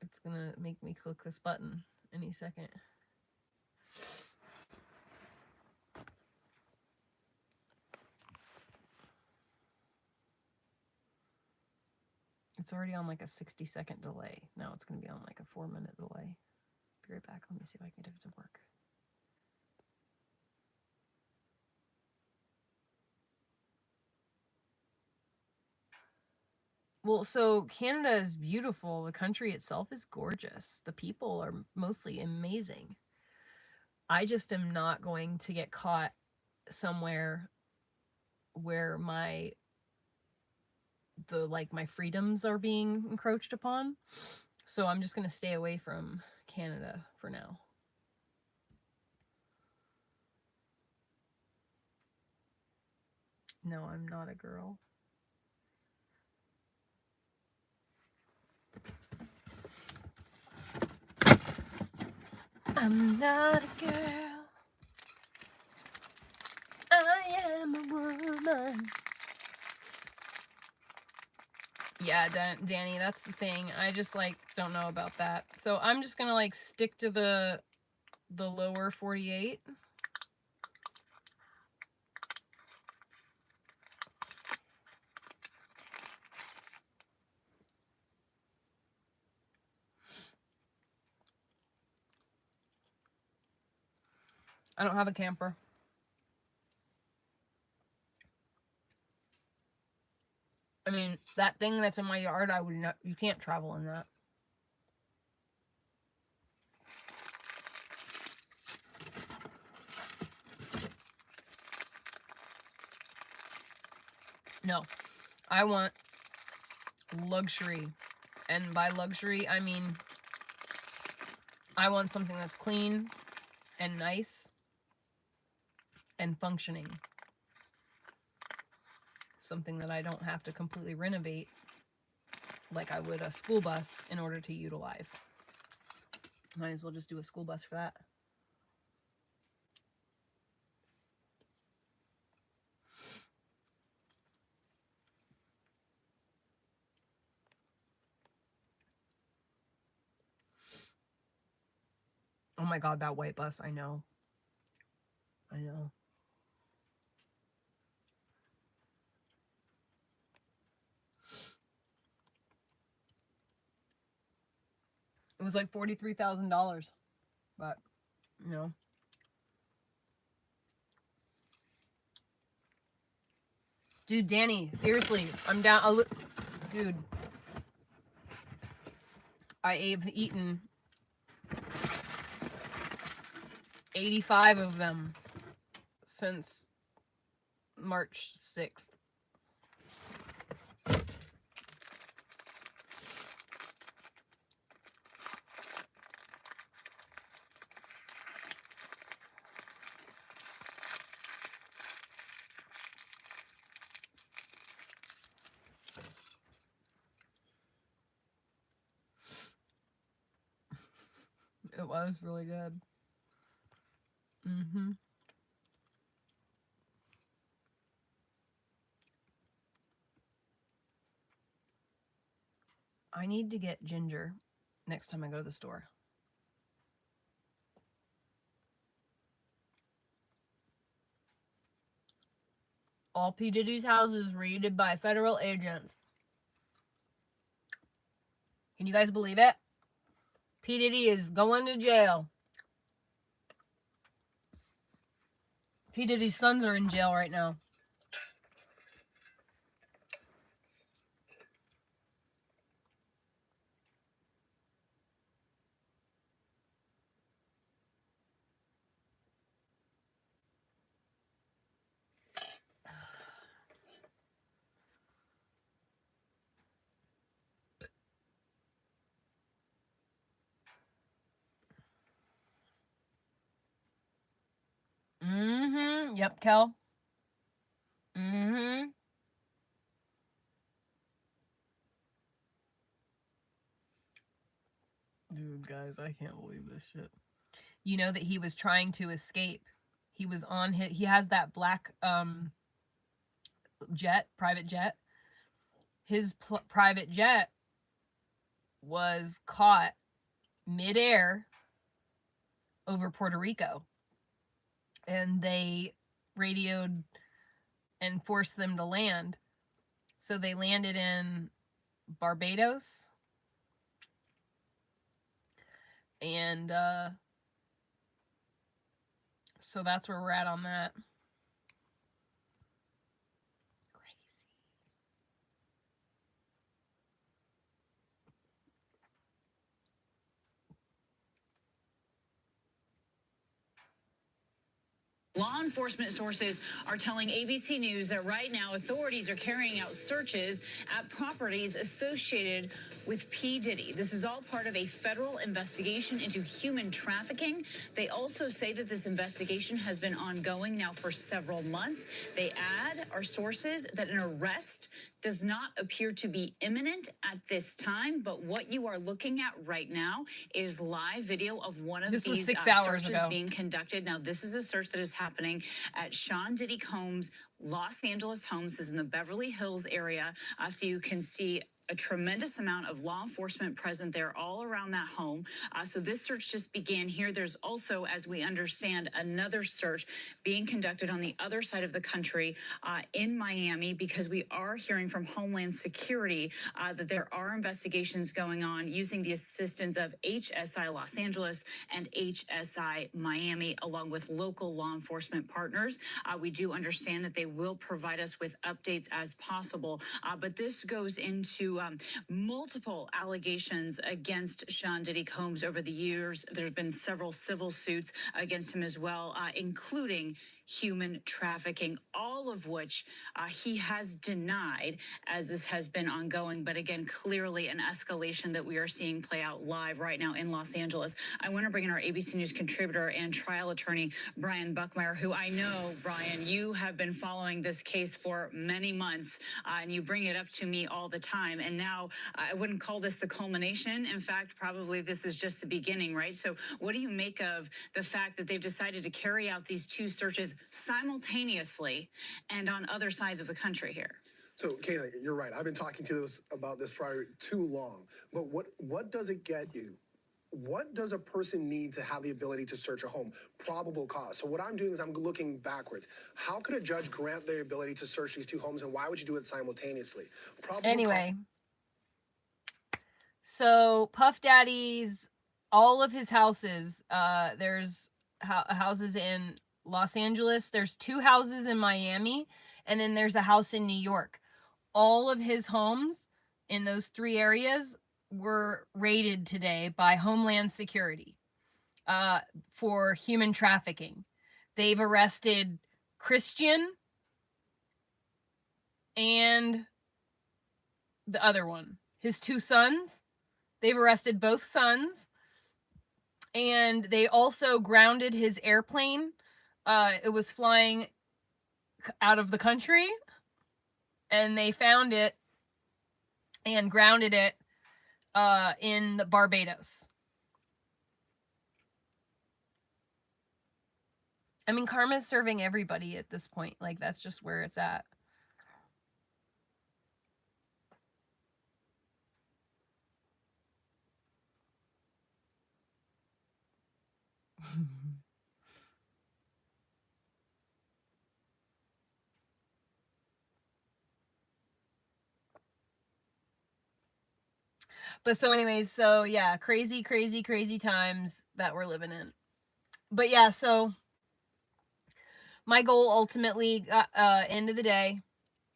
it's gonna make me click this button any second. It's already on like a 60-second delay. Now it's gonna be on like a 4-minute delay. Be right back. Let me see if I can get it to work. Well, so Canada is beautiful. The country itself is gorgeous. The people are mostly amazing. I just am not going to get caught somewhere where my freedoms are being encroached upon. So I'm just going to stay away from Canada for now. No, I'm not a girl. I'm not a girl. I am a woman. Yeah, Danny, that's the thing. I just like don't know about that. So I'm just gonna like stick to the lower 48. I don't have a camper. I mean, that thing that's in my yard, I would not. You can't travel in that. No, I want luxury, and by luxury, I mean I want something that's clean and nice and functioning. Something that I don't have to completely renovate like I would a school bus in order to utilize. Might as well just do a school bus for that. Oh my god, that white bus, I know. I know. It was like $43,000, but, you know. Dude, Danny, seriously, I'm down. Dude, I have eaten 85 of them since March 6th. It was really good. Mm-hmm. I need to get ginger next time I go to the store. All P. Diddy's houses raided by federal agents. Can you guys believe it? P. Diddy is going to jail. P. Diddy's sons are in jail right now. Mm-hmm. Yep, Kel. Mm-hmm. Dude, guys, I can't believe this shit. You know that he was trying to escape. He was on his, he has that black jet, private jet. His private jet was caught midair over Puerto Rico. And they radioed and forced them to land. So they landed in Barbados. And so that's where we're at on that.
Law enforcement sources are telling ABC News that right now authorities are carrying out searches at properties associated with P. Diddy. This is all part of a federal investigation into human trafficking. They also say that this investigation has been ongoing now for several months. They add, our sources, that an arrest does not appear to be imminent at this time, but what you are looking at right now is live video of one of these searches being conducted. Now, this is a search that is happening at Sean Diddy Combs' Los Angeles homes. This is in the Beverly Hills area, so you can see a tremendous amount of law enforcement present there all around that home. So this search just began here. There's also, as we understand, another search being conducted on the other side of the country in Miami, because we are hearing from Homeland Security that there are investigations going on using the assistance of HSI Los Angeles and HSI Miami, along with local law enforcement partners. We do understand that they will provide us with updates as possible, but this goes into multiple allegations against Sean Diddy Combs over the years. There's been several civil suits against him as well, including human trafficking, all of which he has denied as this has been ongoing. But again, clearly an escalation that we are seeing play out live right now in Los Angeles. I want to bring in our ABC News contributor and trial attorney, Brian Buckmeyer, who I know, Brian, you have been following this case for many months, and you bring it up to me all the time. And now I wouldn't call this the culmination. In fact, probably this is just the beginning, right? So what do you make of the fact that they've decided to carry out these two searches simultaneously and on other sides of the country here?
So, Kayla, you're right. I've been talking to us about this for too long. But what does it get you? What does a person need to have the ability to search a home? Probable cause. So what I'm doing is I'm looking backwards. How could a judge grant the ability to search these two homes, and why would you do it simultaneously?
Anyway, so Puff Daddy's, all of his houses, there's houses in Los Angeles, there's 2 houses in Miami, and then there's a house in New York. All of his homes in those 3 areas were raided today by Homeland Security for human trafficking. They've arrested Christian and the other one, his 2 sons. They've arrested both sons, and they also grounded his airplane. It was flying out of the country, and they found it and grounded it in the Barbados. I mean, karma's serving everybody at this point. Like, that's just where it's at. But so anyways, so yeah, crazy times that we're living in. But yeah, so my goal ultimately, end of the day,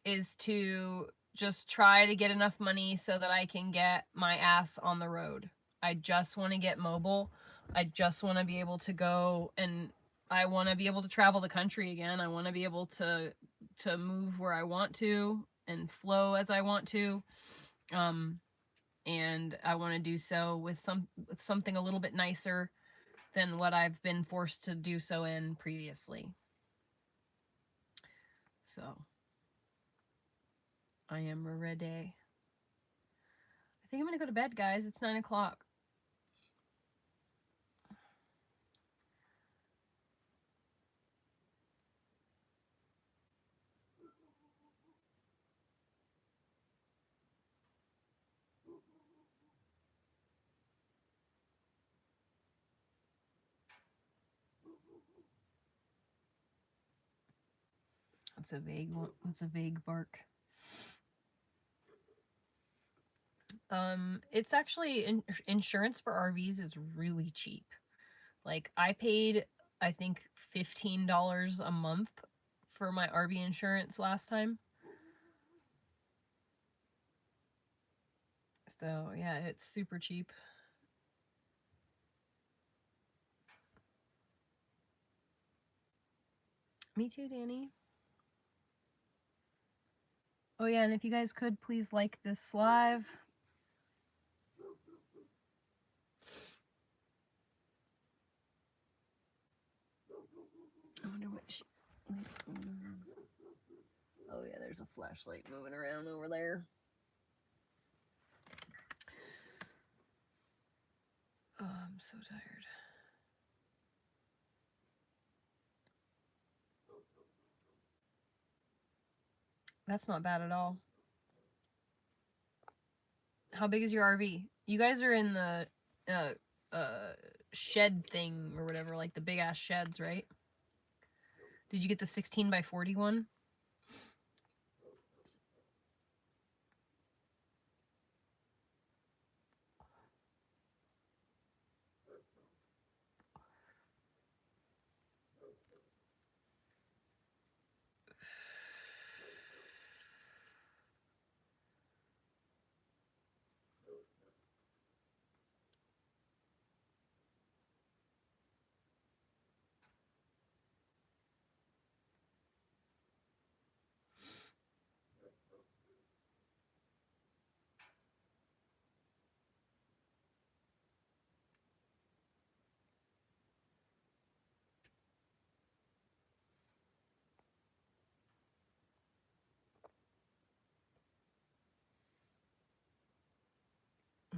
is to just try to get enough money so that I can get my ass on the road. I just want to get mobile. I just want to be able to go, and I want to be able to travel the country again. I want to be able to move where I want to and flow as I want to. And I want to do so with something a little bit nicer than what I've been forced to do so in previously. So I am ready. I think I'm gonna go to bed, guys. It's 9 o'clock. It's a vague one. It's a vague bark. It's actually insurance for RVs is really cheap. Like, I paid, I think, $15 a month for my RV insurance last time. So yeah, it's super cheap. Me too, Danny. Oh yeah, and if you guys could please like this live. I wonder what she's... Oh yeah, there's a flashlight moving around over there. Oh, I'm so tired. That's not bad at all. How big is your RV? You guys are in the shed thing or whatever, like the big ass sheds, right? Did you get the 16 by 40 one?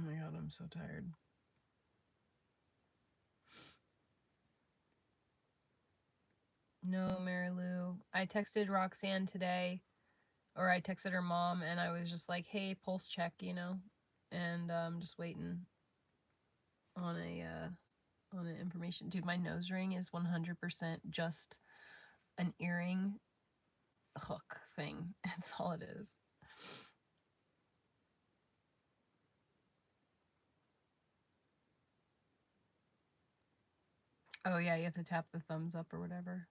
Oh my god, I'm so tired. No, Mary Lou. I texted Roxanne today, or I texted her mom, and I was just like, hey, pulse check, you know? And I'm just waiting on an information. Dude, my nose ring is 100% just an earring hook thing. That's all it is. Oh yeah, you have to tap the thumbs up or whatever.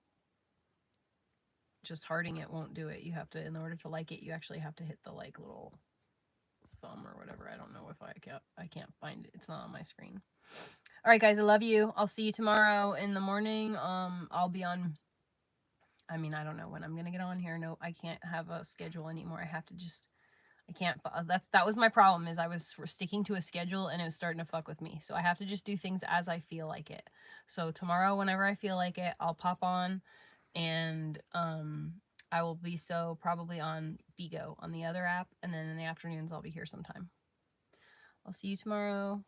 Just hearting it won't do it. You have to, in order to like it, you actually have to hit the like little thumb or whatever. I don't know if I can't find it. It's not on my screen. All right, guys, I love you. I'll see you tomorrow in the morning. I'll be on. I mean, I don't know when I'm gonna get on here. No, I can't have a schedule anymore. I have to just. I can't. That was my problem. Is I was sticking to a schedule and it was starting to fuck with me. So I have to just do things as I feel like it. So tomorrow, whenever I feel like it, I'll pop on, and I will be probably on Bigo on the other app, and then in the afternoons I'll be here sometime. I'll see you tomorrow.